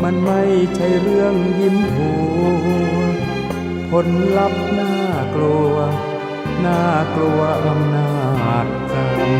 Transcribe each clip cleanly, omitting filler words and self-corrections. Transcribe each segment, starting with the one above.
มันไม่ใช่เรื่องยิ้มหัวผลลัพธ์น่ากลัวน่ากลัวอำนาจกรรม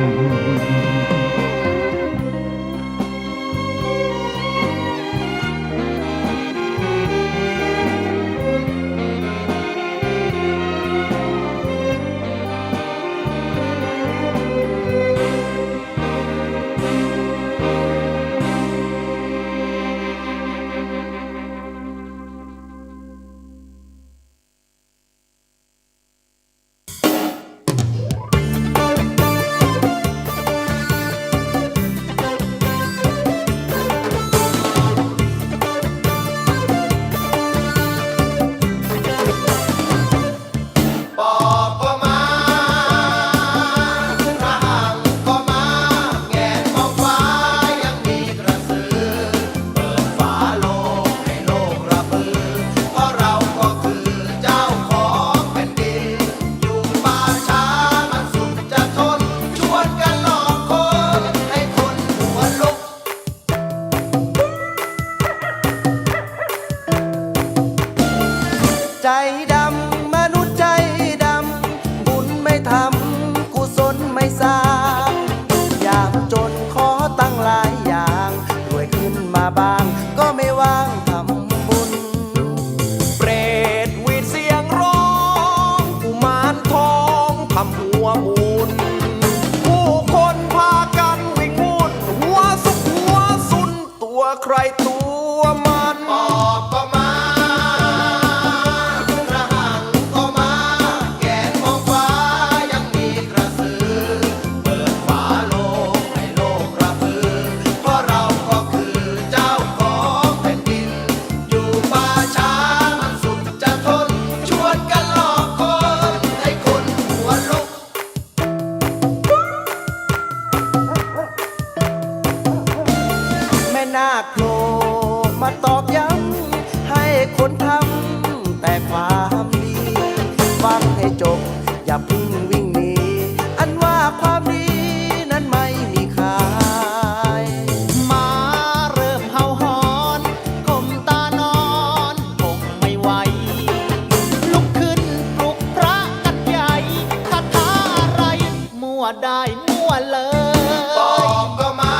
ใจดำมนุษย์ใจดำบุญไม่ทำกุศลไม่สร้างยามจนขอตั้งหลายอย่างรวยขึ้นมาบ้างก็ไม่ว่างทำบุญเปรตหวีดเสียงร้องกุมารทองทำหัวมูลผู้คนพากันวิ่งวุ่นหัวสุกหัวสุนตัวใครตัวมันปอบก็มานาคโผล่มาตอกย้ำให้คนทำแต่ความดีฟังให้จบอย่าพึ่งวิ่งหนีอันว่าความดีนั้นไม่มีค่ามาเริ่มเห่าหอนก้มตานอนคงไม่ไหวลุกขึ้นปลุกพระกันใหญ่คาถาอะไรมั่วได้มั่วเลยบอกก็มา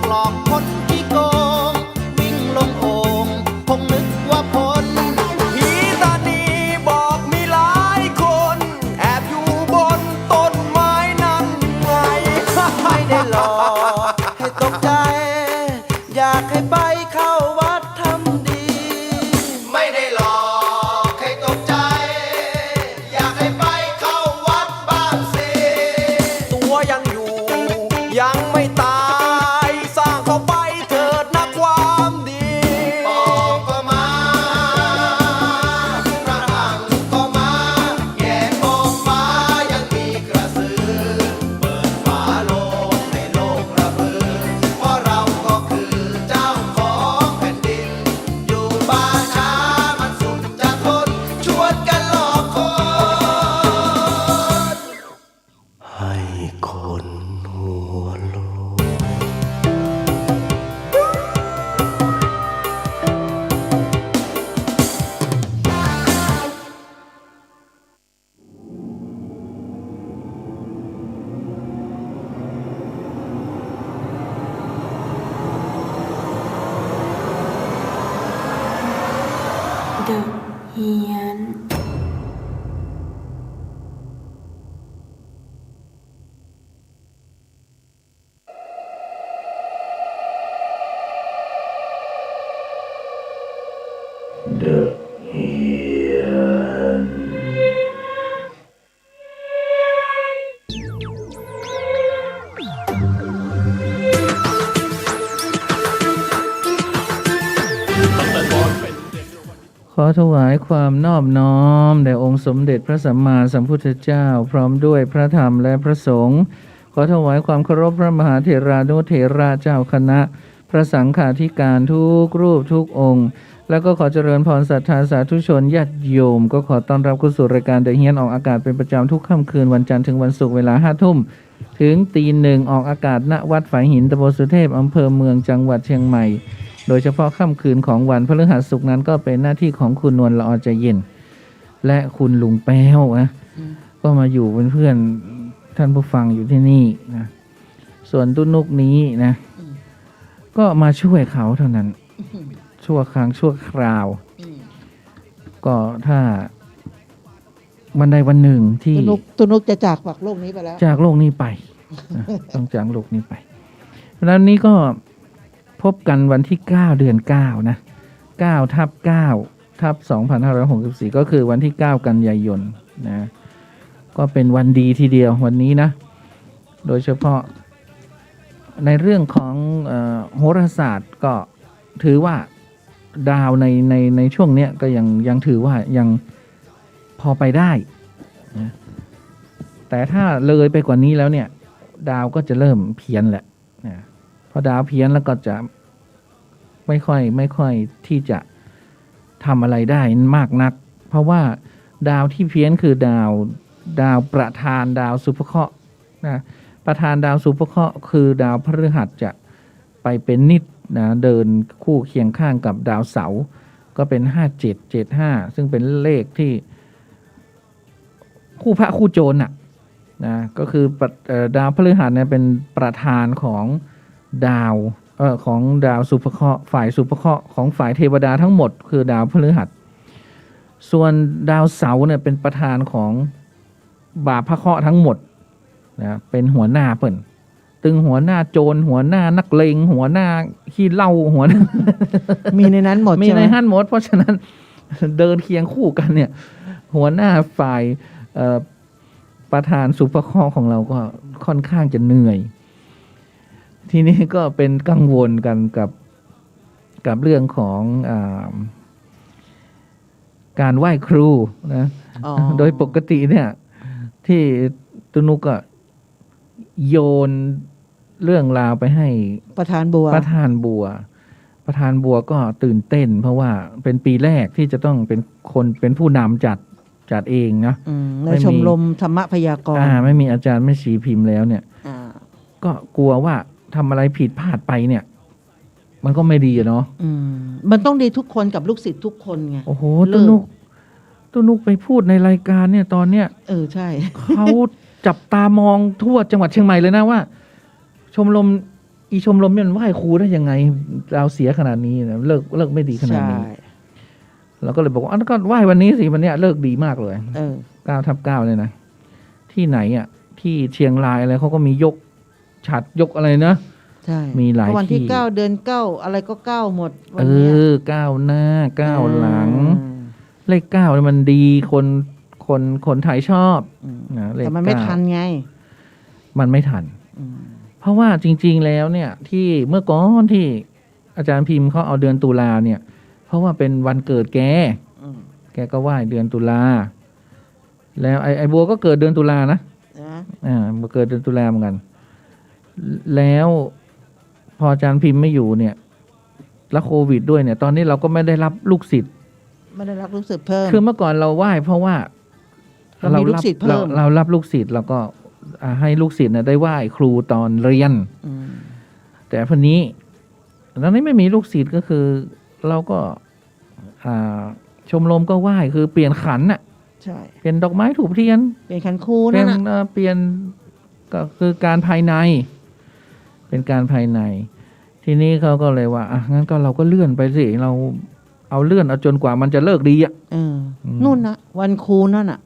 หลอกคนที่โกงวิ่งลงโอ่งคงนึกว่าพ้นผีตานีบอกมีหลายคนแอบอยู่บนต้นไม้นั่นไงไม่ได้หลอกให้ตกใจอยากให้ไปเข้าวัดทำดีไม่ได้หลอกให้ตกใจอยากให้ไปเข้าวัดบ้างสิตัวยังอยู่ยังไม่ตายคนหัวโลเดอะเฮียน ขอถวายความนอบน้อมแด่องค์สมเด็จพระสัมมาสัมพุทธเจ้าพร้อมด้วยพระธรรมและพระสงฆ์ขอถวายความเคารพพระมหาเถรานุเถระเจ้าคณะพระสังฆาธิการทุกรูปทุกองค์ แล้วก็ขอเจริญพรศรัทธาสาธุชนญาติโยมก็ขอต้อนรับเข้าสู่รายการเดอะเฮียนออกอากาศเป็นประจำทุกค่ำคืนวันจันทร์ถึงวันศุกร์เวลา 5 ทุ่มถึงตี 1ออกอากาศณวัดฝายหินตำบลสุเทพอำเภอเมืองจังหวัดเชียงใหม่โดยเฉพาะค่ำคืนของวันพฤหัสศุกร์นั้นก็เป็นหน้าที่ของคุณนวลละออใจเย็นและคุณลุงแป้วนะก็มาอยู่เป็นเพื่อนท่านผู้ฟังอยู่ที่นี่นะส่วนตุ้นุกนี้นะก็มาช่วยเขาเท่านั้นชั่วครั้งชั่วคราวก็ถ้าวันใดวันหนึ่งที่ตุนุกจะจากโลกนี้ไปแล้วจากโลกนี้ไปนะต้องจากโลกนี้ไปแล้วนี้ก็พบกันวันที่9เดือน9นะ9/9/2564ก็คือวันที่9กันยายนนะก็เป็นวันดีทีเดียววันนี้นะโดยเฉพาะในเรื่องของโหราศาสตร์ก็ถือว่าดาวในช่วงเนี้ยก็ยังถือว่ายังพอไปได้นะแต่ถ้าเลยไปกว่านี้แล้วเนี่ยดาวก็จะเริ่มเพี้ยนแหละนะพอดาวเพี้ยนแล้วก็จะไม่ค่อยที่จะทำอะไรได้มากนักเพราะว่าดาวที่เพี้ยนคือดาวประธานดาวสุภเคราะห์นะประธานดาวสุภเคราะห์คือดาวพฤหัสจะไปเป็นนิดนะเดินคู่เคียงข้างกับดาวเสาร์ก็เป็น5775ซึ่งเป็นเลขที่คู่พระคู่โจรน่ะนะก็คือดาวพฤหัสเนี่ยเป็นประธานของดาวของดาวสุภเคราะห์ฝ่ายสุภเคราะห์ของฝ่ายเทวดาทั้งหมดคือดาวพฤหัสส่วนดาวเสาร์เนี่ยเป็นประธานของบาปพระเคราะห์ทั้งหมดนะเป็นหัวหน้าเปิ่นตึงหัวหน้าโจรหัวหน้านักเลงหัวหน้าขี้เหล้าหัวหน้า มีในนั้นหมดมีในนั้นหมดเพราะฉะนั้นเดินเคียงคู่กันเนี่ยหัวหน้าฝ่ายประธานสุภเคราะห์ของเราก็ค่อนข้างจะเหนื่อยทีนี้ก็เป็นกังวลกันกับเรื่องของการไหว้ครูนะโดยปกติเนี่ยที่ตุนุกก็โยนเรื่องราวไปให้ประธานบัวก็ตื่นเต้นเพราะว่าเป็นปีแรกที่จะต้องเป็นผู้นำจัดเองนะในชมรมธรรมพยากรณ์ไม่มีอาจารย์ไม่ชี้พิมพ์แล้วเนี่ยก็กลัวว่าทำอะไรผิดพลาดไปเนี่ยมันก็ไม่ดีเนาะมันต้องดีทุกคนกับลูกศิษย์ทุกคนไงโอ้โหตุนุกไปพูดในรายการเนี่ยตอนเนี้ยใช่เขาจับตามองทั่วจังหวัดเชียงใหม่เลยนะว่าชมรมเนี่ยมันไหว้ครูได้ยังไงเราเสียขนาดนี้นะเลิกไม่ดีขนาดนี้เราก็เลยบอกว่าก็ไหว้วันนี้สิวันเนี้ยเลิกดีมากเลย9/9เลยนะที่ไหนอ่ะที่เชียงรายอะไรเขาก็มียกฉัดยกอะไรนะใช่มีหลายที่วันที่9เดือน9อะไรก็9หมดวันนี้9หน้า9หลังเลข9เนี่ยมันดีคนไทยชอบแต่มันไม่ทันไงมันไม่ทันเพราะว่าจริงๆแล้วเนี่ยที่เมื่อก่อนที่อาจารย์พิมพ์เขาเอาเดือนตุลาเนี่ยเพราะว่าเป็นวันเกิดแกก็ไหว้เดือนตุลาแล้วไอ้บัวก็เกิดเดือนตุลานะเกิดเดือนตุลาเหมือนกันแล้วพออาจารย์พิมพ์ไม่อยู่เนี่ยแล้วโควิดด้วยเนี่ยตอนนี้เราก็ไม่ได้รับลูกศิษย์เพิ่มคือเมื่อก่อนเราไหว้เพราะว่าเรารับลูกศิษย์เพิ่มเรารับลูกศิษย์เราก็ให้ลูกศิษย์เนี่ยได้ไหว้ครูตอนเรียนแต่พอนี้ตอนนี้ไม่มีลูกศิษย์ก็คือเราก็ชมรมก็ไหว้คือเปลี่ยนขันน่ะใช่เปลี่ยนดอกไม้ถูกเทียนเปลี่ยนขันครูนั่นน่ะเปลี่ยนก็คือการภายในเป็นการภายในทีนี้เขาก็เลยว่างั้นก็เราก็เลื่อนไปสิเราเอาเลื่อนเอาจนกว่ามันจะเลิกดีอ่ะนู่นนะวันครูนั่นน่ะ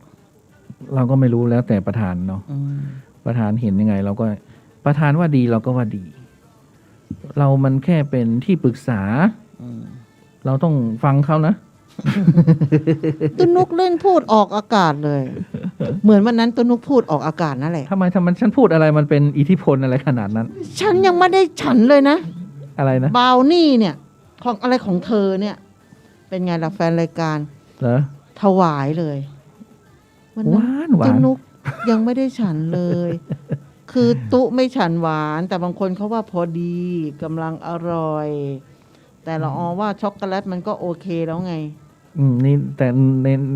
เราก็ไม่รู้แล้วแต่ประธานเนาะประธานเห็นยังไงเราก็ประธานว่าดีเราก็ว่าดีเรามันแค่เป็นที่ปรึกษาเราต้องฟังเขานะ ตุนุกเล่นพูดออกอากาศเลยเหมือนวันนั้นตุนุกพูดออกอากาศนั่นแหละทำไมฉันพูดอะไรมันเป็นอิทธิพลอะไรขนาดนั้นฉันยังไม่ได้ฉันเลยนะอะไรนะบาวนี่เนี่ยของอะไรของเธอเนี่ย เป็นไงล่ะแฟนรายการ เหรอ ถวายเลยวัน ห นั้น วานหวา เจ้าน นุกยังไม่ได้ฉันเลย คือตุไม่ฉันหวาน แต่บางคนเขาว่าพอดีกำลังอร่อย แต่ละออว่าช็อกโกแลตมันก็โอเคแล้วไง นี่แต่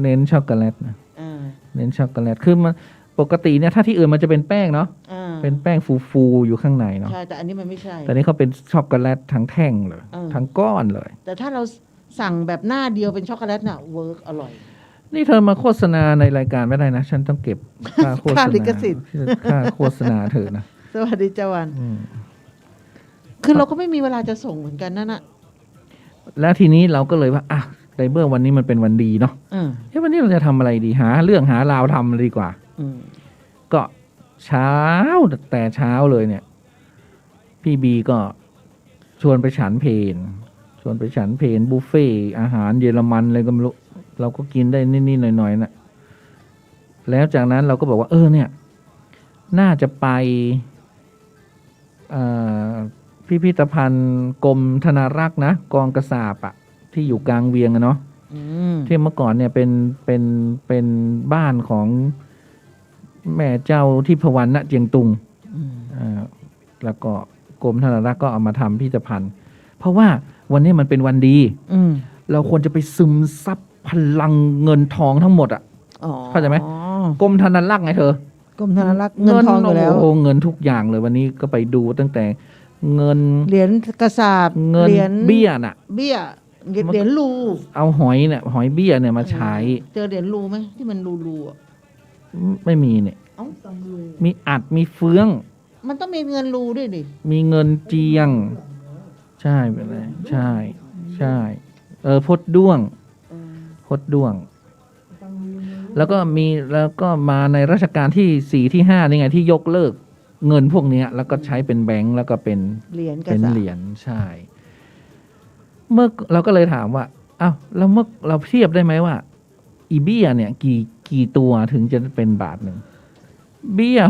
เน้นช็อกโกแลตนะ อ่า เน้นช็อกโกแลตคือมันปกติเนี่ยถ้าที่อื่นมันจะเป็นแป้งเนาะ อ่า เป็นแป้งฟูๆอยู่ข้างในเนาะ ใช่แต่อันนี้มันไม่ใช่ แต่นี่เขาเป็นช็อกโกแลตทั้งแท่งเลย ทั้งก้อนเลย แต่ถ้าเราสั่งแบบหน้าเดียวเป็นช็อกโกแลตน่ะเวิร์กอร่อย นี่เธอมาโฆษณาในรายการไม่ได้นะ ฉันต้องเก็บค่าโฆษ ค่า ณา ลิขสิทธิ์ ค่าโฆษณาเธอนะ สวัสดีเจ้าวัน อืม คือเราก็ไม่มีเวลาจะส่งเหมือนกันนั่นน่ะ แล้วทีนี้เราก็เลยว่าอ่ะไดเบอร์วันนี้มันเป็นวันดีเนาะ อืม วันนี้เราจะทำอะไรดีหาเรื่องหาราวทำเลยดีกว่า อืม ก็เช้าแต่เช้าเลยเนี่ย พี่บีก็ชวนไปฉันเพลชวนไปฉันเพลบุฟเฟ่ต์อาหารเยอรมันอะไรก็ไม่รู้เราก็กินได้นิดๆหน่อยๆนะแล้วจากนั้นเราก็บอกว่าเนี่ย น่าจะไปพิพิธภัณฑ์กรมธนารักษ์นะกองกระสาบอะที่อยู่กลางเวียงอะเนาะ อืม ที่เมื่อก่อนเนี่ยเป็นบ้านของแม่เจ้าที่พวันณเจียงตุง อืม แล้วก็กรมธนารักษ์ก็เอามาทำพิพิธภัณฑ์ เพราะว่าวันนี้มันเป็นวันดี อืม เราควรจะไปซึมซับพลังเงินทองทั้งหมดอ่ะ อ๋อ เข้าใจไหม กรมธนารักษ์ไงเธอก รมธนารักษ์เงินทองอยู่แล้ว โอ้เงินทุกอย่างเลยวันนี้ก็ไปดูตั้งแต่เงิน เหรียญกระสาบ เงิน เหรียญ เบี้ยน่ะ เบี้ยเหรียญรู เอาหอยเนี่ยหอยเบี้ยเนี่ยมาใช้ เจอเหรียญรูไหมที่มันรูอ่ะ ไม่มีเนี่ย เอ้ารู มีอัดมีเฟือง มันต้องมีเงินรูด้วยดิ มีเงินเจียง ใช่เป็นไรใช่ ใช่พดด้วงพดด้วง แล้วก็มาในรัชกาลที่4ที่5นี่ไงที่ยกเลิกเงินพวกเนี้ย แล้วก็ใช้เป็นแบงค์แล้วก็เป็น เหรียญกระ เป็น สาบ เหรียญใช่ เมื่อเราก็เลยถามว่าอ้าวแล้วเมื่อเราเทียบได้ไหมว่า อีเบี้ยเนี่ยกี่ตัวถึงจะเป็นบาทหนึ่งเบี้ย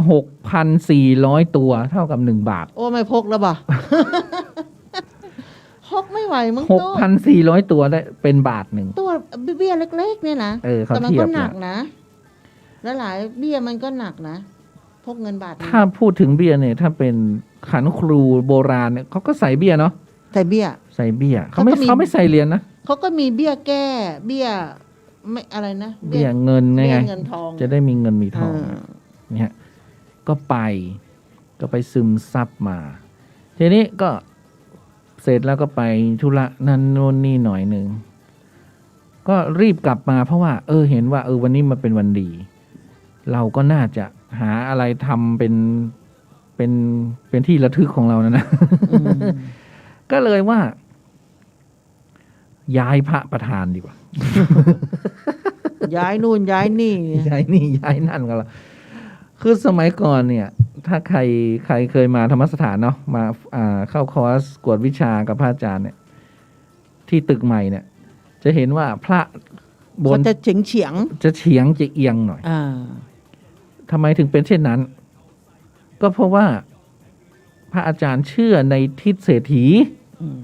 6,400 ตัวเท่ากับ1 บาท โอ้ไม่พกแล้วบ่ พกไม่ไหวมึงตู้ 6,400 ตัวได้เป็นบาทหนึ่ง ตัวเบี้ยเล็กๆเนี่ยนะ เขา แต่มัน เทีย ก็ บ หนัก นะ นะ แล้วหลายเบี้ยมันก็หนักนะ พกเงินบาทหนึ่ง ถ้าพูดถึงเบี้ยเนี่ย ถ้าเป็นขันครูโบราณเนี่ยเขาก็ใส่เบี้ยเนาะ ใส่เบี้ย ใส่เบี้ย เขาก็มี เขาไม่ใส่เหรียญนะ เขาก็มีเบี้ยแก้ เบี้ยไม่อะไรนะ เบี้ยเงินไง เบี้ยเงินทอง จะได้มีเงินมีทอง า เนี่ยก็ไปซึมซับมา ทีนี้ก็เสร็จแล้วก็ไปธุระนั่นโน่นนี่หน่อยหนึ่งก็รีบกลับมาเพราะว่า เห็นว่าวันนี้มันเป็นวันดี เราก็น่าจะหาอะไรทำเป็นที่ระทึกของเรานะ อืม ก็เลยว่า ย้ายพระประธานดีกว่า ย้ายนู่นย้ายนี่ ย้ายนี่ย้ายนั่นกันละคือสมัยก่อนเนี่ย ถ้าใครเคยมาธรรมสถานเนาะมาเข้าคอร์สกวดวิชากับพระอาจารย์เนี่ย ที่ตึกใหม่เนี่ย จะเห็นว่าพระบ เขา น จะเฉียง จะเฉียงจะเอียงหน่อย อ่า ทำไมถึงเป็นเช่นนั้น ก็เพราะว่าพระอาจารย์เชื่อในทิศเศรษฐี อืม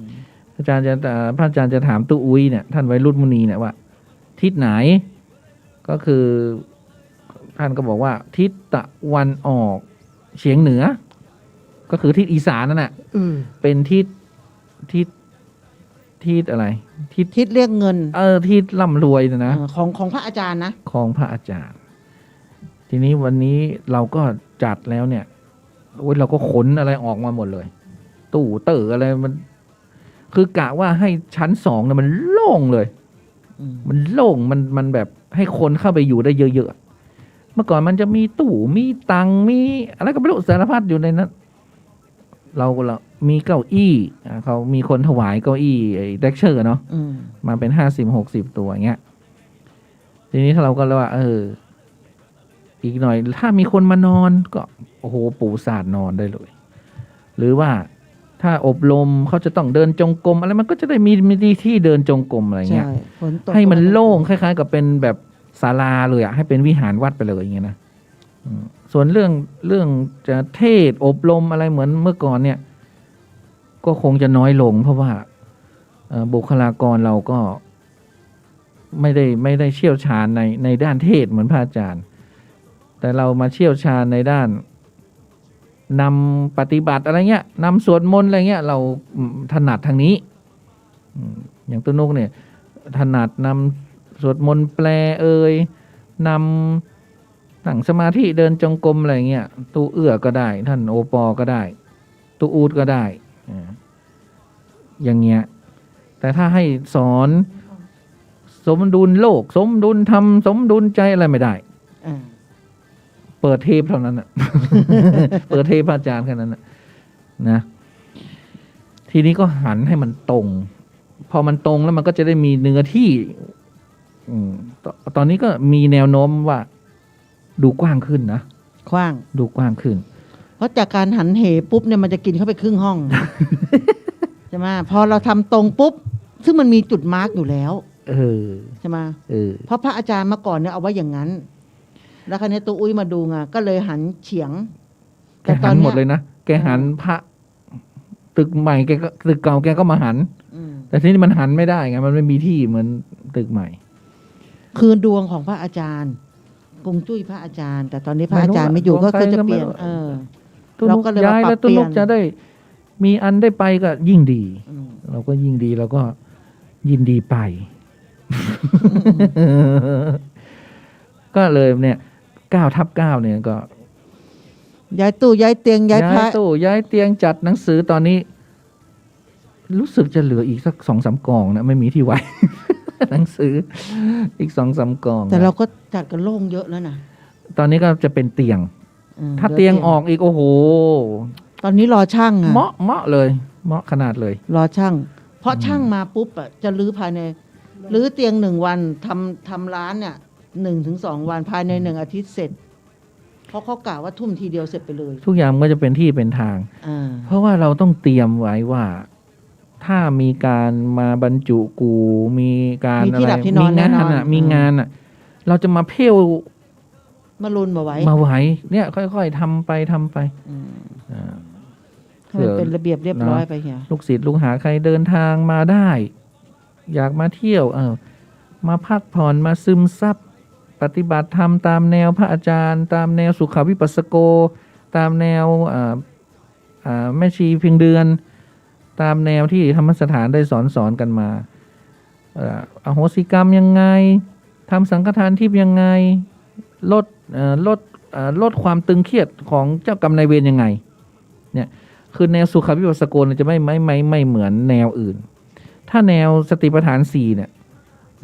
พระอาจารย์จะถามตุอุ้ยเนี่ยท่านไวยรุ่นมุนีเนี่ยว่า ทิศไหน ก็คือท่านก็บอกว่า ทิศตะวันออกเฉียงเหนือ ก็คือทิศอีสานนั่นแหละ อืม เป็นทิศอะไร ทิศ ทิศเรียกเงิน ทิศร่ำรวยนะ ของพระอาจารย์นะ ของพระอาจารย์ ทีนี้วันนี้เราก็จัดแล้วเนี่ยเราก็ขนอะไรออกมาหมดเลย ตู้เต๋ออะไรมัน คือกะว่าให้ชั้น2เนี่ยมันโล่งเลย อืม มันโล่งมันแบบให้คนเข้าไปอยู่ได้เยอะๆ เมื่อก่อนมันจะมีตู้มีตังมีอะไรก็ไม่รู้สารพัดอยู่ในนั้น เรามีเก้าอี้เขามีคนถวายเก้าอี้เด็กเชอร์เนาะ อืม มาเป็น50-60 ตัวอย่างเงี้ย ทีนี้ถ้าเราก็เลยว่า อีกหน่อย ถ้ามีคนมานอนก็โอ้โหปูสาดนอนได้เลย หรือว่าถ้าอบรมเขาจะต้องเดินจงกรมอะไรมันก็จะได้มีที่เดินจงกรมอะไรเงี้ย ใช่ฝนตก ให้มันโล่งคล้ายๆกับเป็นแบบศาลาเลยให้เป็นวิหารวัดไปเลยอย่างเงี้ยนะส่วนเรื่องจะเทศอบรมอะไรเหมือนเมื่อก่อนเนี่ย ก็คงจะน้อยลง เพราะว่าบุคลากรเราก็ ไม่ได้เชี่ยวชาญในด้านเทศเหมือนพระอาจารย์ แต่เรามาเชี่ยวชาญในด้านนำปฏิบัติอะไรเงี้ยนำสวดมนต์อะไรเงี้ยเราถนัดทางนี้อย่างตุนุกเนี่ยถนัดนำสวดมนต์แปลนำนั่งสมาธิเดินจงกรมอะไรเงี้ยตูเอื้อก็ได้ท่านโอปอก็ได้ตูอูดก็ได้อย่างเงี้ยแต่ถ้าให้สอนสมดุลโลกสมดุลธรรมสมดุลใจอะไรไม่ได้เปิดเทปเท่านั้นน่ะ เปิดเทปพระอาจารย์แค่นั้นนะทีนี้ก็หันให้มันตรงพอมันตรงแล้วมันก็จะได้มีเนื้อที่ตอนนี้ก็มีแนวโน้มว่าดูกว้างขึ้นนะกว้างดูกว้างขึ้นเพราะจากการหันเหปุ๊บเนี่ยมันจะกินเข้าไปครึ่งห้อง ใช่ไหมพอเราทำตรงปุ๊บซึ่งมันมีจุดมาร์กอยู่แล้วใช่ไหมเพราะพระอาจารย์เมื่อก่อนเนี่ยเอาไว้อย่างนั้นแล้วคราวนี้ตัวอุ้ยมาดูไงก็เลยหันเฉียงแกหันหมดเลยนะแกหันพระตึกใหม่แกก็ตึกเก่าแกก็มาหันแต่ทีนี้มันหันไม่ได้ไงมันไม่มีที่เหมือนตึกใหม่คือดวงของพระอาจารย์กงจุ้ยพระอาจารย์แต่ตอนนี้พระอาจารย์ไม่อยู่ก็คือจะเปลี่ยนเราก็เลยย้ายแล้วตุนุกจะได้มีอันได้ไปก็ยิ่งดีเราก็ยิ่งดีเราก็ยินดีไป ก็เลยเนี่ย9/9เนี่ยก็ย้ายตู้ย้ายเตียงย้ายพระตู้ย้ายเตียงจัดหนังสือตอนนี้รู้สึกจะเหลืออีกสัก 2-3 กองนะไม่มีที่ไว้ หนังสืออีก 2-3 กองแต่เราก็จัดกันโล่งเยอะแล้วนะตอนนี้ก็จะเป็นเตียงถ้าเตียงออกอีกโอ้โหตอนนี้รอช่างเหมาะเลยเหมาะขนาดเลยรอช่างเพราะช่างมาปุ๊บอ่ะจะรื้อภายในรื้อเตียง1 วันทำร้านเนี่ย1-2 วันภายใน1 อาทิตย์เสร็จเพราะเขากล่าวว่าทุ่มทีเดียวเสร็จไปเลยทุกอย่างก็จะเป็นที่เป็นทางเพราะว่าเราต้องเตรียมไว้ว่าถ้ามีการมาบรรจุกูมีการอะไรมีงานอ่ะเราจะมาเพ่วมาลุนมาไว้เนี่ยค่อยๆทำไปให้เป็นระเบียบเรียบร้อยไปเนี่ยลูกศิษย์ลูกหาใครเดินทางมาได้อยากมาเที่ยวมาพักผ่อนมาซึมซับปฏิบัติธรรมตามแนวพระอาจารย์ตามแนวสุขวิปัสสโกตามแนวแม่ชีเพียงเดือนตามแนวที่ธรรมสถานได้สอนกันมาอโหสิกรรมยังไงทำสังฆทานทิพย์ยังไงลดความตึงเครียดของเจ้ากรรมนายเวรยังไงเนี่ยคือแนวสุขวิปัสสโกจะไม่เหมือนแนวอื่นถ้าแนวสติปัฏฐาน4เนี่ย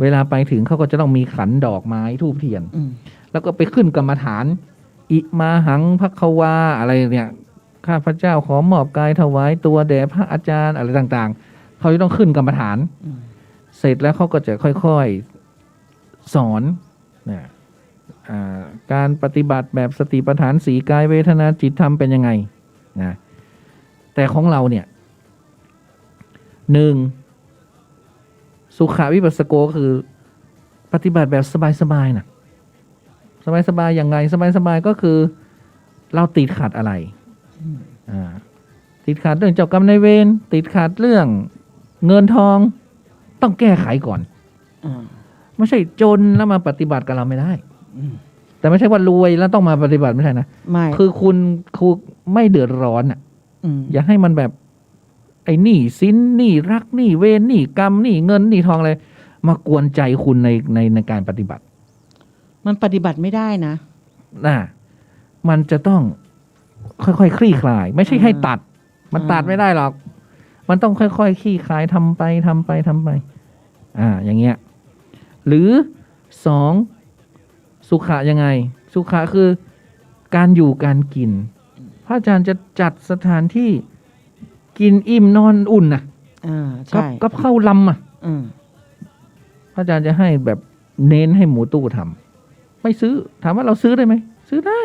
เวลาไปถึงเขาก็จะต้องมีขันดอกไม้ธูปเทียนแล้วก็ไปขึ้นกรรมฐานอิมาหังภควาอะไรเนี่ยข้าพเจ้าขอมอบกายถวายตัวแด่พระอาจารย์อะไรต่างๆเขาจะต้องขึ้นกรรมฐานเสร็จแล้วเขาก็จะค่อยๆสอนนะการปฏิบัติแบบสติปัฏฐาน4กายเวทนาจิตธรรมเป็นยังไงนะแต่ของเราเนี่ย1สุขวิปัสสโกคือปฏิบัติแบบสบายๆนะสบายๆอย่างไรสบายๆก็คือเราติดขัดอะไรติดขัดเรื่องเจ้ากรรมนายเวรติดขัดเรื่องเงินทองต้องแก้ไขก่อนไม่ใช่จนแล้วมาปฏิบัติกับเราไม่ได้แต่ไม่ใช่ว่ารวยแล้วต้องมาปฏิบัติไม่ใช่นะคือคุณไม่เดือดร้อนอ่ะอย่าให้มันแบบไอ้หนี้สินหนี้รักหนี้เวรหนี้กรรมหนี้เงินหนี้ทองอะไรมากวนใจคุณในการปฏิบัติมันปฏิบัติไม่ได้นะมันจะต้องค่อยๆคลี่คลายไม่ใช่ให้ตัดมันตัดไม่ได้หรอกมันต้องค่อยๆคลี่คลายทำไปอย่างเงี้ยหรือ2สุขะยังไงสุขะคือการอยู่การกินพระอาจารย์จะจัดสถานที่กินอิ่มนอนอุ่นนะกับข้าวลำพระอาจารย์จะให้แบบเน้นให้หมูตู้ทำไม่ซื้อถามว่าเราซื้อได้ไหมซื้อได้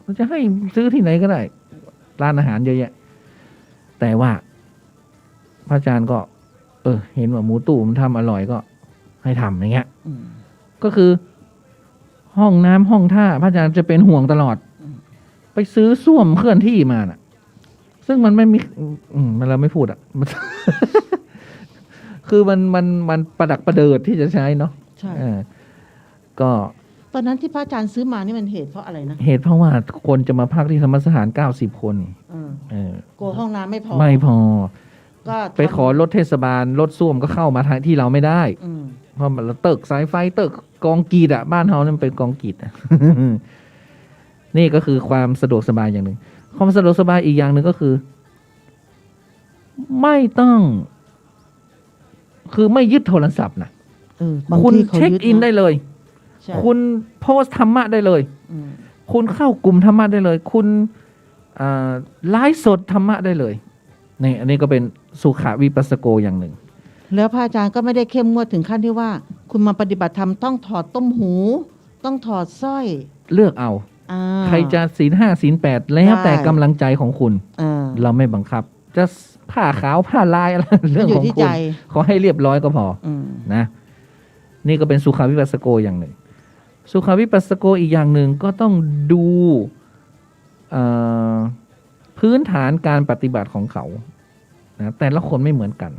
เราจะให้ซื้อที่ไหนก็ได้ร้านอาหารเยอะแยะแต่ว่าพระอาจารย์ก็เห็นว่าหมูตู้มันทำอร่อยก็ให้ทำอย่างเงี้ยก็คือห้องน้ำห้องท่าพระอาจารย์จะเป็นห่วงตลอดไปซื้อส้วมเคลื่อนที่มาน่ะซึ่งมันไม่มีมันเราไม่พูดอ่ะ คือมันประดักประเดิดที่จะใช้เนาะ ใช่ ก็ ตอนนั้นที่พระอาจารย์ซื้อมานี่มันเหตุเพราะอะไรนะ เหตุเพราะว่าคนจะมาพักที่ธรรมสถาน90 คน กลัวห้องน้ำไม่พอ ไม่พอ ก็ทำ ไปขอรถเทศบาลรถส้วมก็เข้ามาที่เราไม่ได้ อืม เพราะมันตึกสายไฟตึกกองกรีดอ่ะบ้านเฮานั่นเป็นกองกรีดอ่ะ นี่ก็คือความสะดวกสบายอย่างหนึ่งความสะดวกสบายอีกอย่างหนึ่งก็คือ ไม่ต้อง คือไม่ยึดโทรศัพท์นะ บาง คุณ ที่ขา เช็ค ยึด อิน นะ ได้เลย ใช่ คุณโพสต์ธรรมะได้เลย อืม คุณเข้ากลุ่มธรรมะได้เลย คุณไลฟ์สดธรรมะได้เลยนี่อันนี้ก็เป็นสุขวิปัสสโกอย่างหนึ่ง แล้วพระอาจารย์ก็ไม่ได้เข้มงวดถึงขั้นที่ว่า คุณมาปฏิบัติธรรมต้องถอดต้มหู ต้องถอดสร้อย เลือกเอา อ่า ใครจะศีล 5 ศีล 8 แล้วแต่ ได้ กำลังใจของคุณ อ่า เราไม่บังคับ จะผ้าขาวผ้าลายอะไร เรื่อง อยู่ ของ ที่ คุ ใจ ณขอให้เรียบร้อยก็พอ อืม นะนี่ก็เป็นสุขาวิปัสสโกอย่างหนึ่ง สุขาวิปัสสโกอีกอย่างหนึ่งก็ต้องดูพื้นฐานการปฏิบัติของเขานะแต่ละคนไม่เหมือนกัน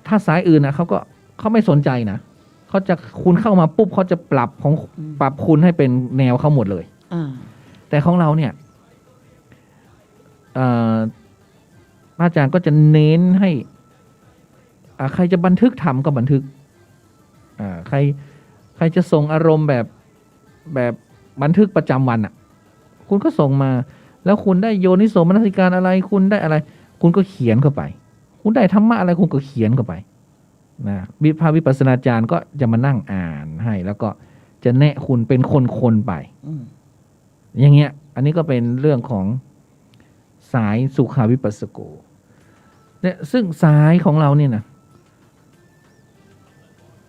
ถ้าสายอื่นนะเขาไม่สนใจนะเขาจะคุณเข้ามาปุ๊บเขาจะปรับคุณให้เป็นแนวเขาหมดเลย อ่า แต่ของเราเนี่ยพระอาจารย์ก็จะเน้นให้ใครจะบันทึกทำก็บันทึกใครจะส่งอารมณ์แบบบันทึกประจำวันอ่ะ คุณก็ส่งมา แล้วคุณได้โยนิโสมนสิการอะไร คุณได้อะไร คุณก็เขียนเข้าไป คุณได้ธรรมะอะไรคุณก็เขียนเข้าไปนะพระวิปัสสนาจารย์ก็จะมานั่งอ่านให้ แล้วก็จะแนะคุณเป็นคนๆไป อืม อย่างเงี้ย อันนี้ก็เป็นเรื่องของสายสุขาวิปัสสโกเนี่ยซึ่งสายของเราเนี่ยนะ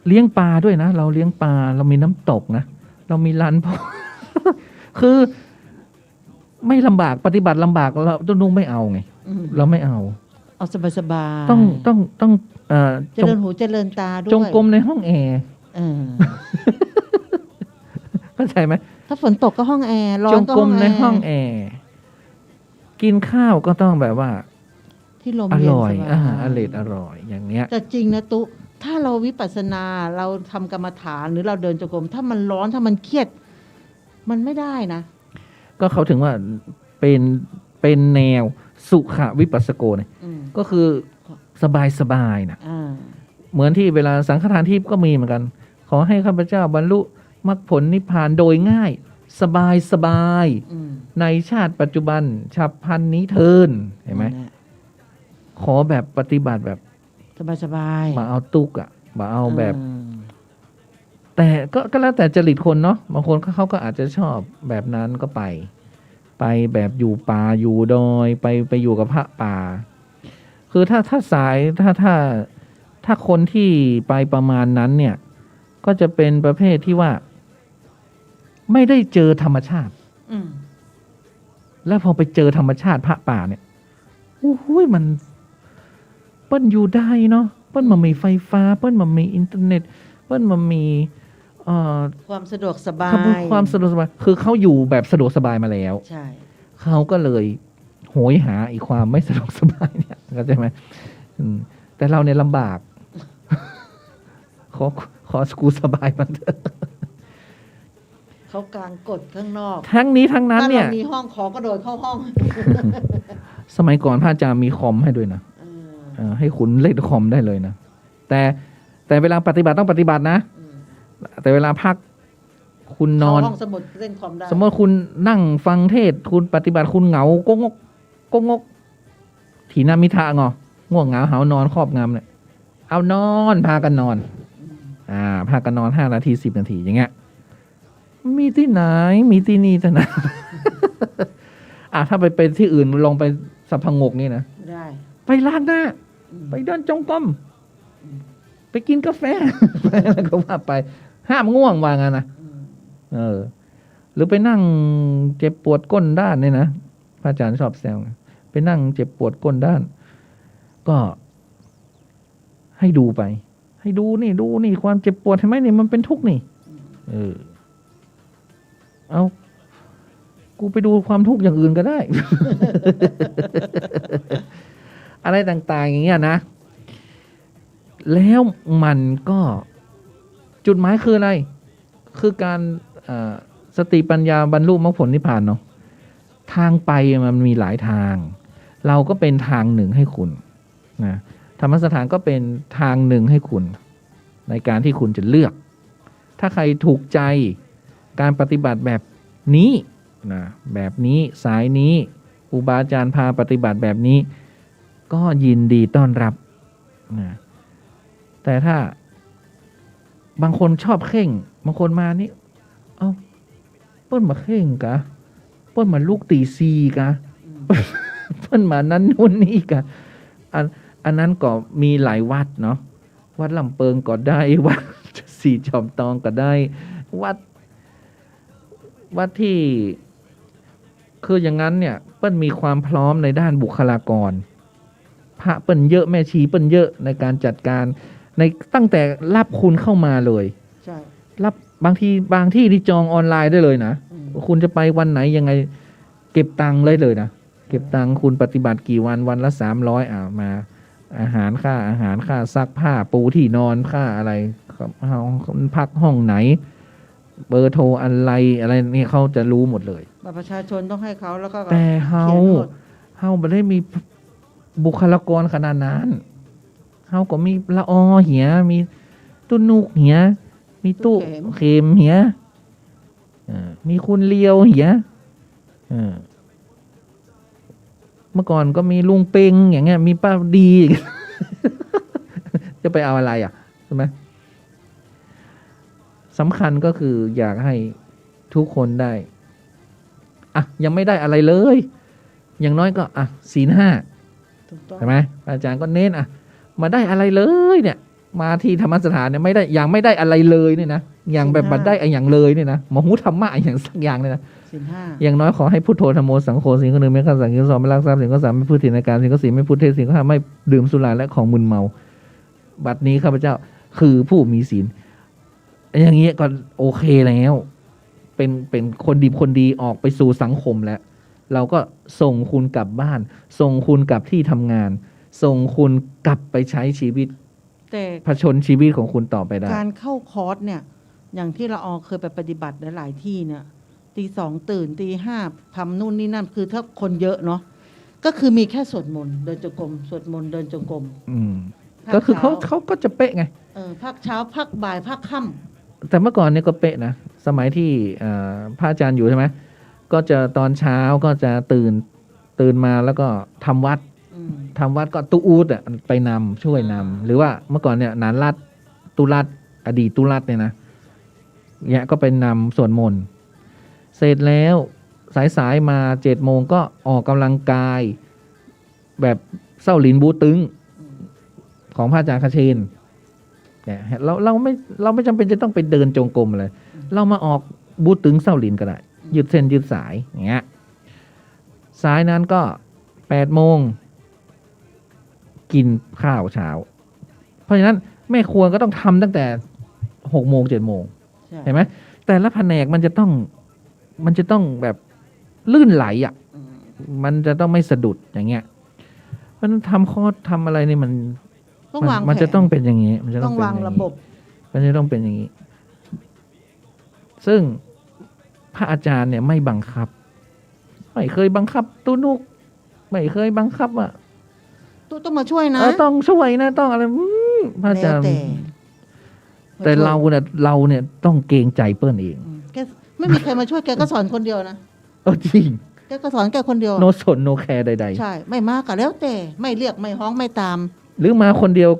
เลี้ยงปลาด้วยนะ เราเลี้ยงปลา เรามีน้ำตกนะ เรามีลานพอ คือไม่ลำบากปฏิบัติลำบากเราต้องไม่เอาไง อืม เราไม่เอา เอาสบายๆ ต้องเจริญหูเจริญตาด้วย จงกรมในห้องแอร์ เออ เข้าใจไหม ถ้าฝนตกก็ห้องแอร์ร้อ จ น ง ก็ กร ห้อ ม ง ใน แอร์ ห้องแอร์กินข้าวก็ต้องแบบว่า ที่ลม อ เย็น ร่อย สบาย อาหารอร่อยอย่างเนี้ย แต่จริงนะตุถ้าเราวิปัสสนาเราทำกรรมฐานหรือเราเดินจงกรมถ้ามันร้อนถ้ามันเครียด มันไม่ได้นะ ก็เขาถึงว่าเป็นแนวสุขวิปัสสโกเนี่ย อืม ก็คือสบายนะ อ่า เหมือนที่เวลาสังฆทานทิพย์ก็มีเหมือนกัน ขอให้ข้าพเจ้าบรรลุมรรคผลนิพพานโดยง่าย สบาย อืม ในชาติปัจจุบันฉับพลันนี้เทินเห็นไหม นั่นแะ ขอแบบปฏิบัติแบบ สบายๆ มาเอาตุกอะมาเอาแบบ อ่า แต่ก็แล้วแต่จริตคนเนาะบางคนเขาก็อาจจะชอบแบบนั้นก็ไปแบบอยู่ป่าอยู่ดอยไปอยู่กับพระป่า คือถ้าสายถ้าคนที่ไปประมาณนั้นเนี่ย ก็จะเป็นประเภทที่ว่า ไม่ได้เจอธรรมชาติ อืม แล้วพอไปเจอธรรมชาติพระป่าเนี่ยโอ้โหมันเปิ้นอยู่ได้เนาะเปิ้นมันมีไฟฟ้าเปิ้นมันมีอินเทอร์เน็ตเปิ้นมันมี ความสะดวกสบา คำพูด ย ความสะดวกสบายคือเขาอยู่แบบสะดวกสบายมาแล้ว ใช่ เขาก็เลยโหยหาอีกความไม่สะดวกสบายเนี่ยเข้าใจไหมแต่เราเนี่ยลำบาก ขอกูสบายมันเถอะ เขากลางกฎข้างนอก ทั้งนี้ทั้งนั้น ถ้า เนี่ย เรามีห้องขอกระโดดเข้าห้อง สมัยก่อนพระอาจารย์มีคอมให้ด้วยนะ ให้คุณเล่นคอมได้เลยนะแต่เวลาปฏิบัติต้องปฏิบัตินะ แต่เวลาพักคุณนอน เข้าห้องสมุดเล่นคอมได้ สมมติคุณนั่งฟังเทศน์คุณปฏิบัติคุณเหงาโกงกโกงกถีนามิทะงอง่วงเหงาหาวนอนครอบงำเนี่ยเอานอนพากันนอน พากันนอน5 นาที 10 นาทีอย่างเงี้ยมีที่ไหนมีที่นี่เท่านั้น ถ้าไปเป็นที่อื่นลองไปสับพงกนี่นะ ได้ ไปล้างหน้า ไปเดินจงกรมไปกินกาแฟ อะไรก็ว่าไป ห้ามง่วงว่างั้นนะหรือไปนั่งเจ็บปวดก้นด้านเนี่ยนะพระอาจารย์ชอบแซวไปนั่งเจ็บปวดก้นด้าน ก็ให้ดูไป ให้ดูนี่ความเจ็บปวดเห็นไหมนี่มันเป็นทุกข์นี่เอากูไปดูความทุกข์อย่างอื่นก็ได้ อะไรต่างๆอย่างเงี้ยนะแล้วมันก็ จุดหมายคืออะไร คือการสติปัญญาบรรลุมรรคผลนิพพานเนาะทางไปมันมีหลายทาง เราก็เป็นทางหนึ่งให้คุณนะธรรมสถานก็เป็นทางหนึ่งให้คุณ ในการที่คุณจะเลือก ถ้าใครถูกใจการปฏิบัติแบบนี้นะแบบนี้สายนี้ครูบาอาจารย์พาปฏิบัติแบบนี้ ก็ยินดีต้อนรับนะแต่ถ้าบางคนชอบเข่งบางคนมานี่เอ้าเปิ้นมาเข่งกะเปิ้นมาลูกตีซีกะเปิ้นมานั้นนู่นนี่กะอันนั้นก็มีหลายวัดเนาะวัดลำเปิงก็ได้วัดสีจอมตองก็ได้วัดที่คืออย่างนั้นเนี่ยเปิ้นมีความพร้อมในด้านบุคลากรพระเปิ้นเยอะแม่ชีเปิ้นเยอะในการจัดการในตั้งแต่รับคุณเข้ามาเลยใช่รับบางที่ที่จองออนไลน์ได้เลยนะคุณจะไปวันไหนยังไงเก็บตังค์เลยนะเก็บตังค์คุณปฏิบัติกี่วันละ300มาอาหารค่าซักผ้าปูที่นอนค่าอะไรพักห้องไหนเบอร์โทรอะไรนี่เขาจะรู้หมดเลยบัตรประชาชนต้องให้เขาแล้วก็แต่เฮาไม่ได้มีบุคลากรขนาดนั้นเฮาก็มีละอเหียมีตุ้นุกเหียมีตู้เข็มเหียมีคุณเลียวเหียเมื่อก่อนก็มีลุงเปงอย่างเงี้ยมีป้าดี จะไปเอาอะไรใช่ไหมสำคัญก็คืออยากให้ทุกคนได้ยังไม่ได้อะไรเลยอย่างน้อยก็ศีล 5ใช่ไหมอาจารย์ก็เน้นมาได้อะไรเลยเนี่ยมาที่ธรรมสถานเนี่ยไม่ได้อย่างไม่ได้อะไรเลยเนี่ยนะอย่างแบบบัดได้อย่างเลยเนี่ยนะมหูธรรมะอย่างสักอย่างเนี่ยนะศีล 5อย่างน้อยขอให้พุทโธธรรมโมสังโฆสิ่งข้อหนึ่งไม่ฆ่าสัตว์สิ่งข้อสองไม่ลักทรัพย์สิ่งข้อสามไม่พูดถินในการสิ่งข้อสี่ไม่พูดเท็จสิ่งข้อห้าไม่ดื่มสุราและของมึนเมาบัดนี้ข้าพเจ้าคือผู้มีศีลอย่างเงี้ยก็โอเคแล้วเป็นคนดีคนดีออกไปสู่สังคมแล้วเราก็ส่งคุณกลับบ้านส่งคุณกลับที่ทำงานส่งคุณกลับไปใช้ชีวิตแต่ผชนชีวิตของคุณต่อไปได้การเข้าคอร์สเนี่ยอย่างที่เราเคยไปปฏิบัติหลายที่เนี่ยตี 2ตื่นตี 5ทำนู่นนี่นั่นคือถ้าคนเยอะเนาะก็คือมีแค่สวดมนต์เดินจงกรมสวดมนต์เดินจงกรมก็คือเขาก็จะเป๊ะไงภาคเช้าภาคบ่ายภาคค่ำแต่เมื่อก่อนเนี่ยก็เป๊ะนะสมัยที่พระอาจารย์อยู่ใช่ไหมก็จะตอนเช้าก็จะตื่นมาแล้วก็ทำวัดก็ตุอูดไปนำช่วยนำหรือว่าเมื่อก่อนเนี่ยนานรัดตุรัดอดีตตุรัดเนี่ยนะเนี่ยก็ไปนำสวดมนต์เสร็จแล้วสายมา7 โมงก็ออกกำลังกายแบบเศร้าหลินบูตึงของพระอาจารย์คเชนเนี่ยเราไม่จำเป็นจะต้องไปเดินจงกรมเลยเรามาออกบูตึงเศร้าหลินก็ได้ยืดเส้นยืดสายอย่างเงี้ยสายนั้นก็8 โมงกินข้าวเช้าเพราะฉะนั้นแม่ครัวก็ต้องทำตั้งแต่6 โมง 7 โมงเห็นไหมแต่ละแผนกมันจะต้องแบบลื่นไหลมันจะต้องไม่สะดุดอย่างเงี้ยเพราะฉะนั้นทำคอร์สทำอะไรนี่มันจะต้องเป็นอย่างนี้มันจะต้องวางระบบมันจะต้องเป็นอย่างนี้ซึ่งพระอาจารย์เนี่ยไม่บังคับไม่เคยบังคับตุนุกไม่เคยบังคับต้องมาช่วยนะต้องช่วยนะต้องอะไรพระอาจารย์แต่เราเนี่ยต้องเกรงใจเปิ้ลเองแกไม่มีใครมาช่วยแกก็สอนคนเดียวนะจริงแกก็สอนแกคนเดียวโนสนโนแคร์ใดๆใช่ไม่มากก็แล้วแต่ไม่เรียกไม่ฮ้องไม่ตามหรือมาคนเดียว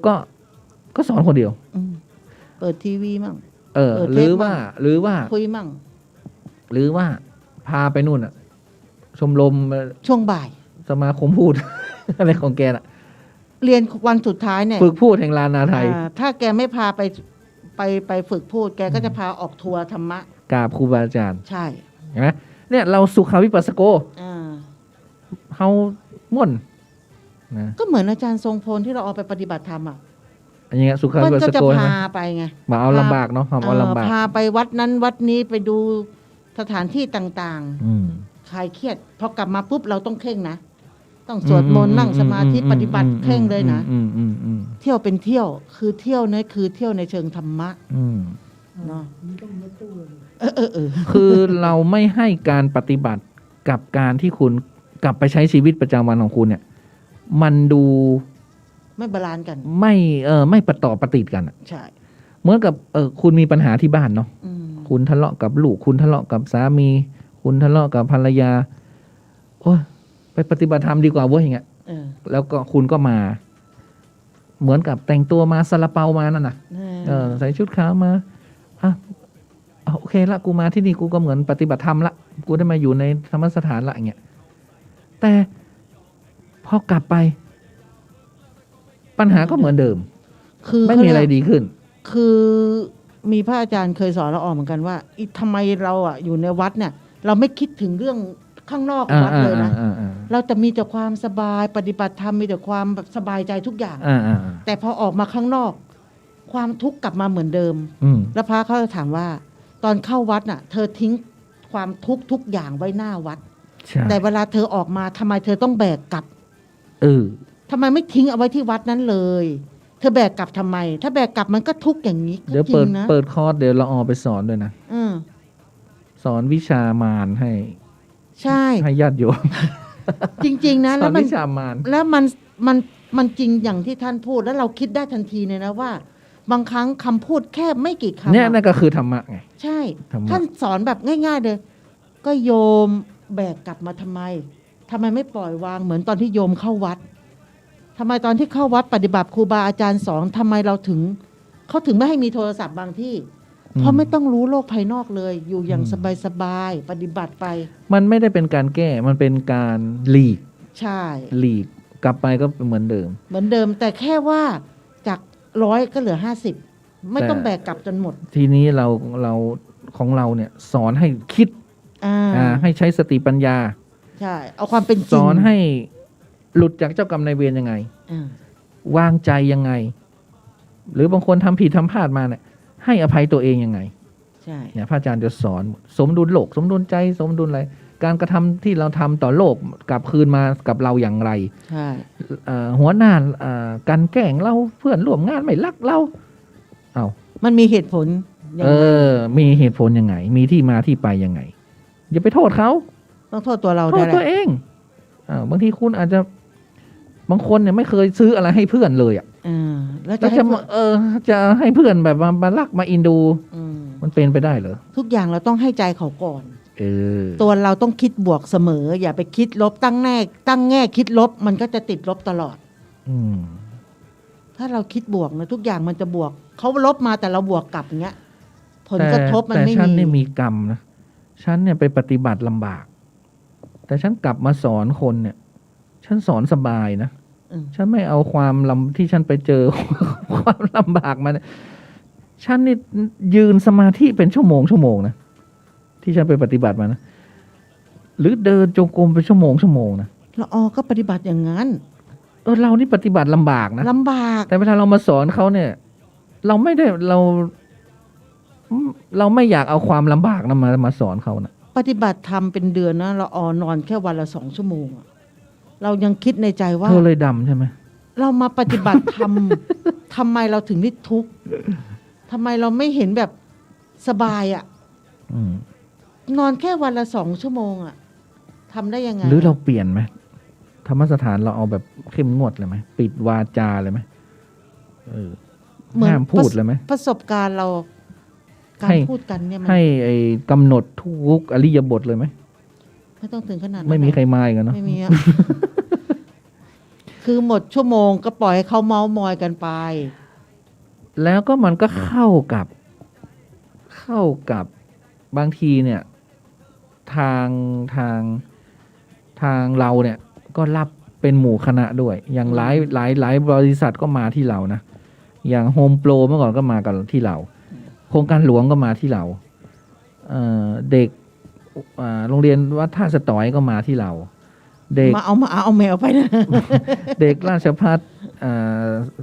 ก็สอนคนเดียวเปิดทีวีมั่งหรือว่าคุยมั่งหรือว่าพาไปนู่นชมรมช่วงบ่ายสมาคมพูด อะไรของแกน่ะเรียนวันสุดท้ายเนี่ยฝึกพูดแห่งลานาไทยถ้าแกไม่พาไปฝึกพูดแกก็จะพาออกทัวร์ธรรมะกราบครูบาอาจารย์ใช่เห็นไหมเนี่ยเราสุขาวิปัสสโกเฮาม่วนก็เหมือนอาจารย์ทรงพลที่เราเอาไปปฏิบัติธรรมอันนี้สุขาวิปัสสโกก็จะพาไปไงมาเอาลำบากเนาะเอาลำบากพาไปวัดนั้นวัดนี้ไปดูสถานที่ต่างๆคลายเครียดพอกลับมาปุ๊บเราต้องเข่งนะต้องสวดมนต์นั่งสมาธิปฏิบัติเข่งเลยนะเที่ยวเป็นเที่ยวคือเที่ยวนี่คือเที่ยวในเชิงธรรมะ เนาะเออ คือเราไม่ให้การปฏิบัติกับการที่คุณกลับไปใช้ชีวิตประจำวันของคุณเนี่ย มันดู ไม่บาลานซ์กัน ไม่ประต่อประติดกันอะ ใช่ เหมือนกับคุณมีปัญหาที่บ้านเนาะ อืม คุณทะเลาะกับลูก คุณทะเลาะกับสามี คุณทะเลาะกับภรรยา โอ้ยไปปฏิบัติธรรมดีกว่าเว้ยอย่างเงี้ย เออ แล้วก็คุณก็มา เหมือนกับแต่งตัวมาซาลาเปามานั่นน่ะ ใส่ชุดขาวมาอ่ะโอเคละกูมาที่นี่กูก็เหมือนปฏิบัติธรรมละกูได้มาอยู่ในธรรมสถานละอย่างเงี้ยแต่พอกลับไป ปัญหาก็เหมือนเดิม คือ ไม่มีอะไรดีขึ้น คือมีพระอาจารย์เคยสอนเราออกเหมือนกันว่าทำไมเราอ่ะอยู่ในวัดเนี่ย เราไม่คิดถึงเรื่องข้างนอกวัดเลยนะ เราจะมีแต่ความสบายปฏิบัติธรรมมีแต่ความแบบสบายใจทุกอย่าง แต่พอออกมาข้างนอก ความทุกข์กลับมาเหมือนเดิม แล้วพระเขาจะถามว่า ตอนเข้าวัดน่ะ เธอทิ้งความทุกข์ทุกอย่างไว้หน้าวัด แต่เวลาเธอออกมาทำไมเธอต้องแบกกลับทำไมไม่ทิ้งเอาไว้ที่วัดนั้นเลย เธอแบกกลับทำไม ถ้าแบกกลับมันก็ทุกข์อย่างนี้ เดี๋ยว จริงนะ เปิดคอร์สเดี๋ยวเราออกไปสอนด้วยนะ สอนวิชามารให้ ใช่ ให้ญาติโยม จริง ๆ นะ ส แล้ อ วน มัน วิชามาร แล้วมันจริงอย่างที่ท่านพูดแล้วเราคิดได้ทันทีเลยนะว่า บางครั้งคำพูดแค่ไม่กี่คำ เนี่ยนั่นก็คือธรรมะไง ใช่ ธรรมะ ท่านสอนแบบง่าย ๆเลยก็โยมแบกกลับมาทำไมไม่ปล่อยวางเหมือนตอนที่โยมเข้าวัดทำไมตอนที่เข้าวัดปฏิบัติครูบาอาจารย์สอนทำไมเขาถึงไม่ให้มีโทรศัพท์บางที่ เพราะไม่ต้องรู้โลกภายนอกเลย อยู่อย่างสบายๆปฏิบัติไป มันไม่ได้เป็นการแก้มันเป็นการหลีก ใช่ หลีกกลับไปก็เหมือนเดิม เหมือนเดิมแต่แค่ว่าจาก100ก็เหลือ50ไม่ต้องแบกกลับจนหมด ทีนี้เราของเราเนี่ยสอนให้คิดให้ใช้สติปัญญา ใช่เอาความเป็นจ ส ริง อนให้หลุดจากเจ้ากรรมนายเวรยังไง วางใจยังไง หรือบางคนทำผิดทำพลาดมาเนี่ยให้อภัยตัวเองยังไง ใช่ เนี่ยพระอาจารย์จะสอนสมดุลโลก สมดุลใจสมดุลอะไรการกระทำที่เราทำต่อโลกกลับคืนมากับเราอย่างไร ใช่ หัวหน้าการแกล้งเราเพื่อนร่วมงานไม่รักเราเอา มันมีเหตุผลยังไง มีเหตุผลยังไง มีที่มาที่ไปยังไงอย่าไปโทษเขา ต้องโทษตัวเรา โท ได้ ษ แห ตัว ละ เองบางทีคุณอาจจะบางคนเนี่ยไม่เคยซื้ออะไรให้เพื่อนเลยอ่ะ แล้ว แล้ว ให้ จะ เพื่อน จะให้เพื่อนแบบมารักมาอินดู มันเป็นไปได้เหรอ ทุกอย่างเราต้องให้ใจเขาก่อน เออ ตัวเราต้องคิดบวกเสมอ อย่าไปคิดลบตั้งแง่คิดลบมันก็จะติดลบตลอด ถ้าเราคิดบวกนะทุกอย่างมันจะบวกเขาลบมาแต่เราบวกกลับอย่างเงี้ยผลกระทบมัน แต่ ไม่ ฉัน มี เนี่ยมีกรรมนะฉันเนี่ยไปปฏิบัติลำบาก แต่ฉันกลับมาสอนคนเนี่ย ฉันสอนสบายนะ ฉันไม่เอาความที่ฉันไปเจอ ความลำบากมาเนี่ยฉันนี่ยืนสมาธิเป็นชั่วโมงนะที่ฉันไปปฏิบัติมานะหรือเดินจงกรมเป็นชั่วโมงนะ แล้วก็ปฏิบัติอย่างนั้น เรานี่ปฏิบัติลำบากนะ ลำบาก แต่เวลาเรามาสอนเขาเนี่ย เราไม่ได้เราไม่อยากเอาความลำบากนะมาสอนเขานะ ปฏิบัติธรรมเป็นเดือนนะเรานอนแค่วันละ2 ชั่วโมงอะเรายังคิดในใจว่า เธอเลยดำใช่ไหม เรามาปฏิบัติธรรม ทำไมเราถึงได้ทุกข์ทำไมเราไม่เห็นแบบสบายอะนอนแค่วันละ2 ชั่วโมงอะทำได้ยังไง หรือเราเปลี่ยนไหมธรรมสถานเราเอาแบบเข้มงวดเลยไหมปิดวาจาเลยไหมห้ามพูดเลยไหม ประสบการณ์เราการ ให้ พูดกันเนี่ยมัน ให้กำหนดทุกอริยบทเลยไหม ไม่ต้องถึงขนาดนั้น ไม่มีใครมาอีกันเนาะ ไม่มีอะ คือหมดชั่วโมงก็ปล่อยให้เขาเมาส์มอยกันไป แล้วก็มันก็เข้ากับบางทีเนี่ย ทางเราเนี่ย ก็รับเป็นหมู่คณะด้วย อย่างหลายบริษัทก็มาที่เรานะอย่างโฮมโปรเมื่อก่อนก็มากันที่เรา โครงการหลวงก็มาที่เราเด็กโรงเรียนวัดท่าสตอยก็มาที่เรา เด็ก มาเอาแมวไปนะ เด็กราชภัฏ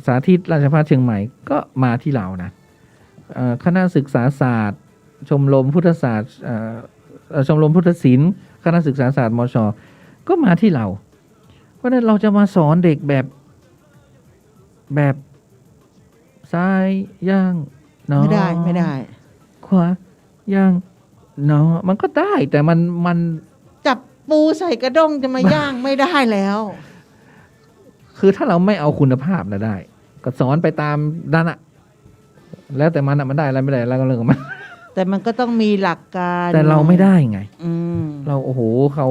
สาธิตราชภัฏเชียงใหม่ก็มาที่เรานะคณะศึกษาศาสตร์ ชมรมพุทธศาสตร์ชมรมพุทธศิลป์คณะศึกษาศาสตร์มช.ก็มาที่เรา เพราะฉะนั้นเราจะมาสอนเด็กแบบซ้ายย่างน้อ ไม่ได้ ขวาย่างเนาะมันก็ได้แต่มัน จับปูใส่กระด้งจะมาย่างไม่ได้แล้ว คือถ้าเราไม่เอาคุณภาพนะได้ ก็สอนไปตามด้านอะแล้วแต่มันอะมันได้อะไรไม่ได้แล้วก็เรื่องของมัน แต่มันก็ต้องมีหลักการ แต่เราไม่ได้ไง อืม เราโอ้โหเขา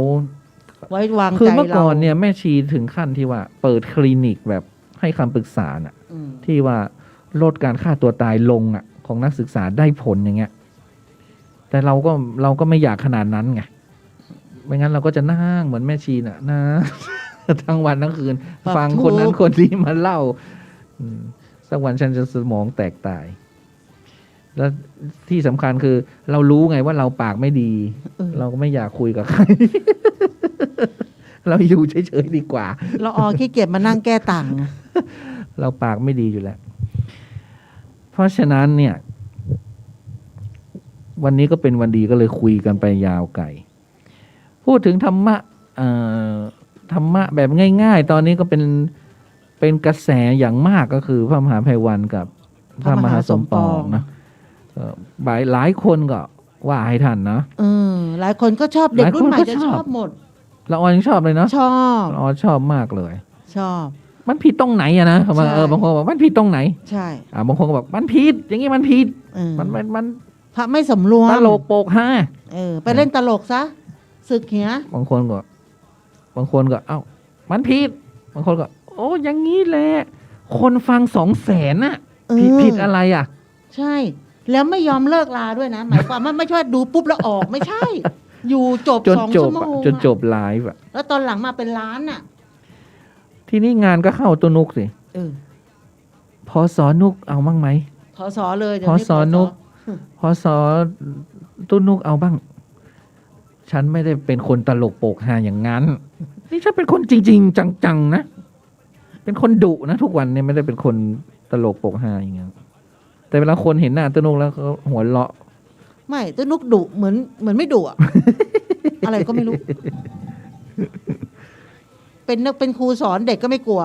ไว้วาง คือ ใจ เมื่อ เรา ก่อนเนี่ยแม่ชีถึงขั้นที่ว่า เปิดคลินิกแบบให้คำปรึกษาน่ะ อืม ที่ว่าลดการฆ่าตัวตายลงอ่ะ ของนักศึกษาได้ผลอย่างเงี้ย แต่เราก็ไม่อยากขนาดนั้นไงไม่งั้นเราก็จะนั่งเหมือนแม่ชีน่ะนะ ทั้งวันทั้งคืน ฟังคนนั้นคนนี้มาเล่าสักวันฉันจะสมองแตกตาย แล้วที่สำคัญคือ เรารู้ไงว่าเราปากไม่ดี เราก็ไม่อยากคุยกับใคร เราอยู่เฉยๆดีกว่า เราขี้เกียจมานั่งแก้ต่าง เราปากไม่ดีอยู่แล้ว เพราะฉะนั้นเนี่ย วันนี้ก็เป็นวันดีก็เลยคุยกันไปยาวไกล พูดถึงธรรมะธรรมะแบบง่ายๆ ตอนนี้ก็เป็นกระแสอย่างมากก็คือพระมหาไพวันกับพระมหาสมปองนะหลายคนก็ว่าให้ท่านนะ หลายคนก็ชอบเด็กรุ่นใหม่จะชอบหมด ละออนยังชอบเลยเนาะ ชอบ ละออนชอบมากเลย ชอบ มันผิดตรงไหนอะนะบางคนบอกมันผิดตรงไหน ใช่ บางคนก็บอกมันผิดอย่างนี้มันผิด มัน พระไม่สำรวม ตลกโปกฮา ไปเล่นตลกซะศึกเหีย บางคนก็เอ้ามันผิดบางคนก็ โอ้อย่างนี้แหละคนฟัง200,000น่ะผิดอะไรอ่ะ ใช่ แล้วไม่ยอมเลิกลาด้วยนะ หมายความว่าไม่ใช่ดูปุ๊บแล้วออกไม่ใช่ อยู่จบ จน 2 จ ชั่ บ วโมง จนจบไลฟ์อ่ะ แล้วตอนหลังมาเป็นล้านอ่ะ ทีนี้งานก็เข้าตัวนุกสิพอสอนุกเอาบ้างไหม พอสอเลย พอสอนุกพอสอตุนุกเอาบ้าง ฉันไม่ได้เป็นคนตลกโปกฮาอย่างนั้น นี่ฉันเป็นคนจริงๆจังๆนะเป็นคนดุนะทุกวันเนี่ยไม่ได้เป็นคนตลกโปกฮาอย่างเงี้ยแต่เวลาคนเห็นหน้าตุนุกแล้วเขาหัวเราะ ไม่ตัวนุกดุเหมือนไม่ดุอะ อะไรก็ไม่รู้ เป็นครูสอนเด็กก็ไม่กลัว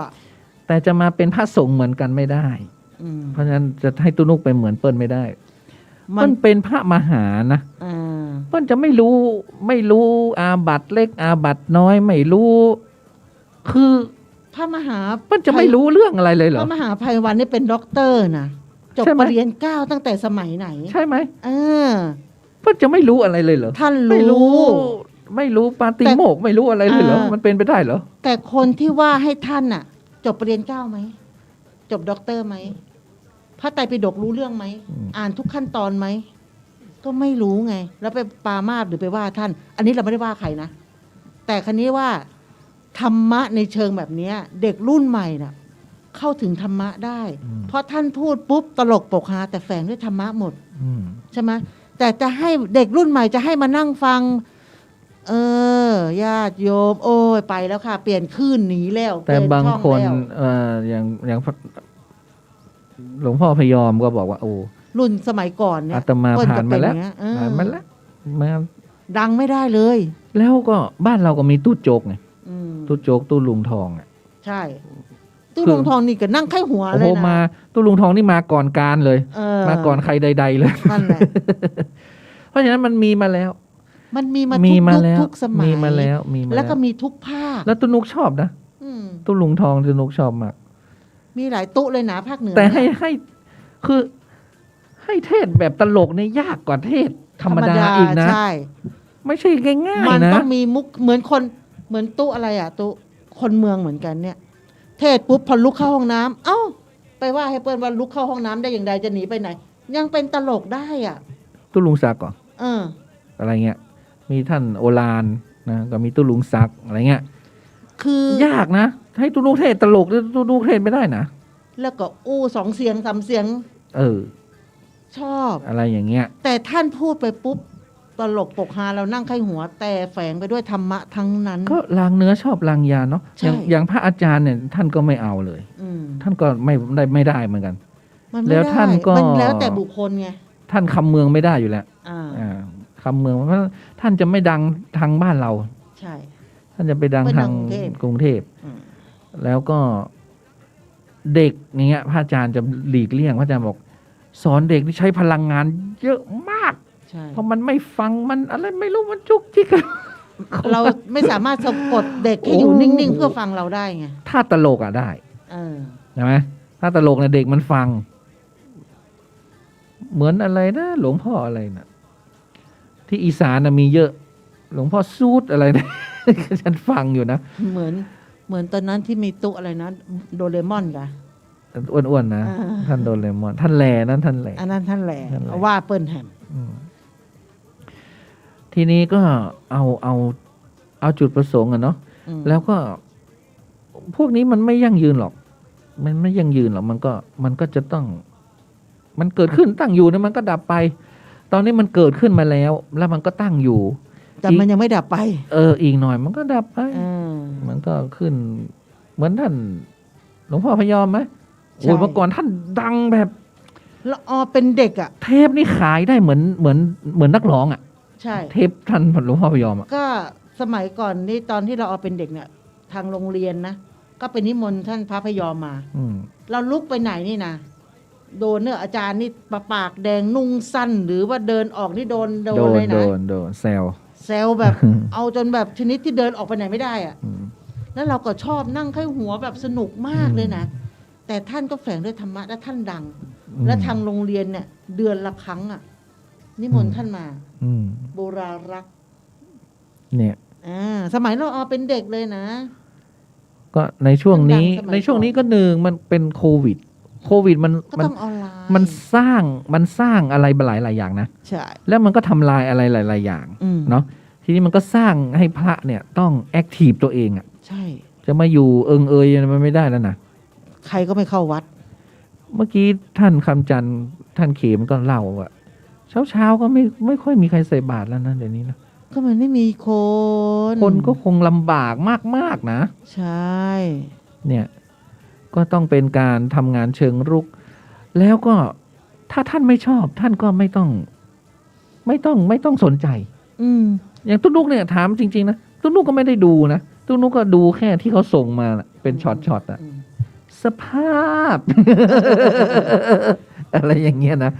แต่จะมาเป็นพระสงฆ์เหมือนกันไม่ได้ เพราะฉะนั้นจะให้ตุนุกไปเหมือนเปิ้ลไม่ได้เปิ้ลเป็นพระมหานะเปิ้ลจะไม่รู้อาบัติเล็กอาบัติน้อยไม่รู้ คือ พระมหา เปิ้ลจะไม่รู้เรื่องอะไรเลยเหร พ อ ระมหาไพวันนี่เป็นด็อกเตอร์นะจบ ใช่ไหม ปริญญาเก้าตั้งแต่สมัยไหน ใช่ไหม เออ เปิ้ลจะไม่รู้อะไรเลยเหรอ ท่าน ไม่ รู้ ไม่รู้ปาติโมกข์ไม่รู้อะไรเลยเหรอมันเป็นไปได้เหรอ แต่คนที่ว่าให้ท่านน่ะ จบปริญญาเก้าไหมจบด็อกเตอร์ไหมพระไตรปิฎกรู้เรื่องไหมอ่านทุกขั้นตอนไหมก็ไม่รู้ไง แล้วไปปรามาสหรือไปว่าท่าน อันนี้เราไม่ได้ว่าใครนะแต่คันนี้ว่าธรรมะในเชิงแบบเนี้ย เด็กรุ่นใหม่น่ะ เข้าถึงธรรมะได้ เพราะท่านพูดปุ๊บตลกปกฮาแต่แฝงด้วยธรรมะหมดใช่ไหมแต่จะให้เด็กรุ่นใหม่จะให้มานั่งฟังญาติโยมโอ้ยไปแล้วค่ะ เปลี่ยนคลื่นหนีแล้ว แต่บางคน เปลี่ยช่องแล้ว อย่างหลวงพ่อพยอมก็บอกว่าโอ้ รุ่นสมัยก่อนเนี่ย อาตมาผ่านมาแล้ว เปิ้จะเป็นอย่งเงี้ย ผ่านมาแล้วมา ดังไม่ได้เลย แล้วก็บ้านเราก็มีตู้โจกไง อืม ตู้โจกตู้ลุงทองอ่ะ ใช่ตู้ลงทองนี่ก็นั่งไข้หัว โอ้ เล โห ยนะ มาตู้ลุงทองนี่มาก่อนการเลย มาก่อนใครใด ๆ เลย นั่นแหละ เพราะฉะนั้นมันมีมาแล้ว มันมีมา มี ทุก มา ยุค แล้ว ทุกสมัย มีมาแล้วมีมา แล้วก็ แล้ว มีทุกภาค แล้วตุนุกชอบนะ อืม ตู้ลุงทองตุนุกชอบมาก มีหลายตุ๊เลยนะภาคเหนือ แต่ให้คือให้เทศแบบตลกเนี่ยยากกว่าเทศธรรมดาอีกนะ ใช่ ไม่ใช่ง่าย มัน ๆนะ ต้องมีมุกเหมือนตุ๊อะไรอ่ะตุ๊คนเมืองเหมือนกันเนี่ย เทศปุ๊บพอลุกเข้าห้องน้ำเอ้าไปว่าให้เปิ้ลว่าลุกเข้าห้องน้ำได้อย่างไรจะหนีไปไหน ยังเป็นตลกได้อ่ะ ตู้ลุงศักดิ์ก่อน เออ อะไรเงี้ย มีท่านโอฬารนะก็มีตู้ลุงศักดิ์อะไรเงี้ย คือย ากนะให้ตู้ลุงเทศตลกหรือตู้ลุงเทศไม่ได้นะ แล้วก็อู้2 เสียง 3 เสียง ชอบ อะไรอย่างเงี้ย แต่ท่านพูดไปปุ๊บตลกปกฮาเรานั่งไข้หัว แต่แฝงไปด้วยธรรมะทั้งนั้น ก็ลางเนื้อชอบลางยาเนาะ ใช่ อย่างพระอาจารย์เนี่ยท่านก็ไม่เอาเลย อืม ท่านก็ไม่ได้เหมือนกัน มันไม่ แล้ว ได้ ท่านก็ มันแล้วแต่บุคคลไง ท่านคำเมืองไม่ได้อยู่แล้ว อ่า คำเมืองเพราะท่านจะไม่ดังทางบ้านเรา ใช่ ท่านจะไปดัง ไปดั ทาง ง กรุงเทพ อืม แล้วก็เด็กอย่างเงี้ยพระอาจารย์จะหลีกเลี่ยงพระอาจารย์บอก สอนเด็กที่ใช้พลังงานเยอะมาก ใช่ เพราะมันไม่ฟังมันอะไรไม่รู้มันจุกจิก เราไม่สามารถสะกดเด็กให้อยู่นิ่งๆเพื่อฟังเราได้ไง ถ้าตลกอ่ะได้ เออ ใช่ไหมถ้าตลกเนี่ยเด็กมันฟัง เหมือนอะไรนะหลวงพ่ออะไรนะที่อีสานนะมีเยอะ หลวงพ่อซูดอะไรนะ ฉันฟังอยู่นะ เหมือนตอนนั้นที่มีตุ๊อะไรนะโดเรมอนกะ อ้วนๆนะ อ่า ท่านโดนเลมอนท่านแหล่นั่นท่านแหล่ อันนั้นท่านแหละ ท่านแหละ ว่าเปิ้ลแฮม อืมทีนี้ก็เอาจุดประสงค์อะเนาะ อืม แล้วก็พวกนี้มันไม่ยั่งยืนหรอก มันไม่ยั่งยืนหรอก มันก็จะต้อง มันเกิดขึ้นตั้งอยู่นะมันก็ดับไป ตอนนี้มันเกิดขึ้นมาแล้ว แล้วมันก็ตั้งอยู่ แต่มันยังไม่ดับไป อีกหน่อย มันก็ดับไป เออ มันก็ขึ้น เหมือนท่าน หลวงพ่อพยอมไหม ใช่ โอ้ยเมื่อก่อนท่านดังแบบ แล้วเป็นเด็กอ่ะ เทปนี่ขายได้เหมือนนักร้องอ่ะ ใช่ เทปท่านหลวงพ่อพยอมอ่ะ ก็สมัยก่อนนี่ตอนที่เราเอาเป็นเด็กเนี่ย ทางโรงเรียนนะ ก็เป็นนิมนต์ท่านพระพยอมมา อืม เราลุกไปไหนนี่นะโดนเนี่ยอาจารย์นี่ปากแดงนุ่งสั้น หรือว่าเดินออกนี่โดนเลยนะ โดนแซว เซลแบบ เอาจนแบบชนิดที่เดินออกไปไหนไม่ได้อะ อืม แล้วเราก็ชอบนั่งไข้หัวแบบสนุกมากเลยนะ แต่ท่านก็แฝงด้วยธรรมะและท่านดัง และทางโรงเรียนเนี่ย เดือนละครั้งอ่ะ นิมนต์ท่านมา อืม โบราณรัก เนี่ย สมัยเราเอาเป็นเด็กเลยนะ ก็ในช่วงนี้ ดังสมัย ในช่วงนี้ ก่อน ก็หนึ่งมันเป็นโควิดมัน ก็ มัน ต้องออนไลน์ มันสร้างอะไรหลายอย่างนะ ใช่ แล้วมันก็ทำลายอะไรหลาย ๆ อย่าง อืม เนาะทีนี้มันก็สร้างให้พระเนี่ยต้องแอคทีฟตัวเองอ่ะ ใช่ จะมาอยู่มันไม่ได้แล้วนะ ใครก็ไม่เข้าวัด เมื่อกี้ท่านคำจันทร์ท่านเขมก็เล่าว่าเช้าก็ไม่ค่อยมีใครใส่บาตรแล้วนะเดี๋ยวนี้นะ ก็มันไม่มีคน คนก็คงลำบากมากๆนะ ใช่ เนี่ยก็ต้องเป็นการทำงานเชิงรุก แล้วก็ถ้าท่านไม่ชอบ ท่านก็ไม่ต้องสนใจ อืม อย่างตุ๊กนุกเนี่ยถามจริงๆนะตุ๊กนุกก็ไม่ได้ดูนะตุ๊กนุกก็ดูแค่ที่เขาส่งมาน่ะเป็นช็อตๆอะ อืม สภาพ อะไรอย่างเงี้ยนะ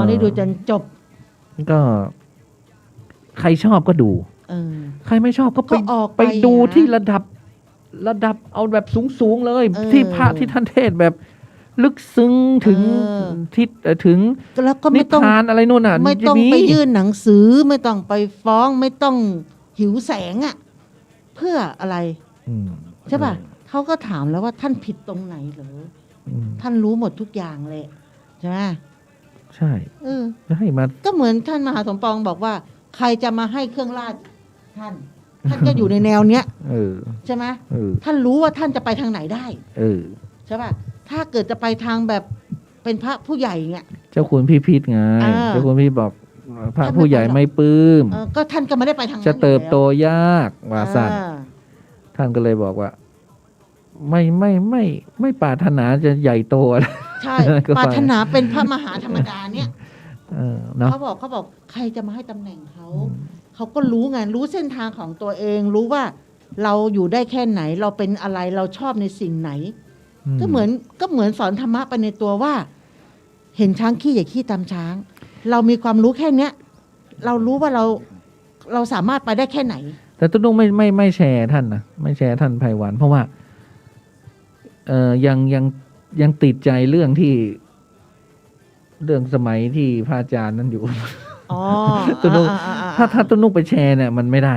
นี่ดูจนจบ ก็ ใครชอบก็ดู เออ ใครไม่ชอบก็ ก็ออกไป ดู นะ ที่ระดับเอาแบบสูงๆเลย เออ ที่พระที่ท่านเทศน์แบบลึกซึ้งถึง เออ ทิศถึง แล้วก็ นิ ไม่ต้อง พพานอะไรนู่นน่ะ ไม่ต้อง จะ ไปยื่นหนังสือไม่ต้องไปฟ้องไม่ต้องหิวแสงอะ่ะ เพื่ออะไร อืม ใช่ป่ะเขาก็ถามแล้วว่าท่านผิดตรงไหนเหรอ อืม ท่านรู้หมดทุกอย่างเลยใช่ไหม ใช่ เออ แล้วให้มา ก็เหมือนท่านมหาสมปองบอกว่า ใครจะมาให้เครื่องราชท่าน ท่านก็อยู่ในแนวเนี้ย เออ ใช่ไหม เออ ท่านรู้ว่าท่านจะไปทางไหนได้ เออ ใช่ป่ะถ้าเกิดจะไปทางแบบเป็นพระผู้ใหญ่เงี้ย เจ้าคุณพี่พิษไง อ่า เจ้าคุณพี่บอกพระ ท่านไม่ ผู้ใหญ่ ไปหรอก ไม่ปลื้ม ก็ท่านก็ไม่ได้ไปทางนั้น จะเติบโต อยู่ ยากว่า แล้ว สัตว์ท่านก็เลยบอกว่า ไม่ปรารถนาจะใหญ่โตอะไร ใช่ ก็ไป ปรารถนาเป็นพระมหาธรรมดาเนี่ย เนาะ เขาบอกใครจะมาให้ตำแหน่งเขา เขาก็รู้ไงรู้เส้นทางของตัวเอง รู้ว่าเราอยู่ได้แค่ไหน เราเป็นอะไรเราชอบในสิ่งไหน ก็เหมือนสอนธรรมะไปในตัวว่า เห็นช้างขี้อย่าขี้ตามช้าง เรามีความรู้แค่เนี้ย เรารู้ว่าเราสามารถไปได้แค่ไหน แต่ตุ้งไม่แชร์ท่านนะไม่แชร์ท่านไพวัน เพราะว่ายังติดใจเรื่องสมัยที่พระอาจารย์นั้นอยู่ อ๋อ ตุ้ง อ่า ถ้าตุ้งไปแชร์เนี่ยมันไม่ได้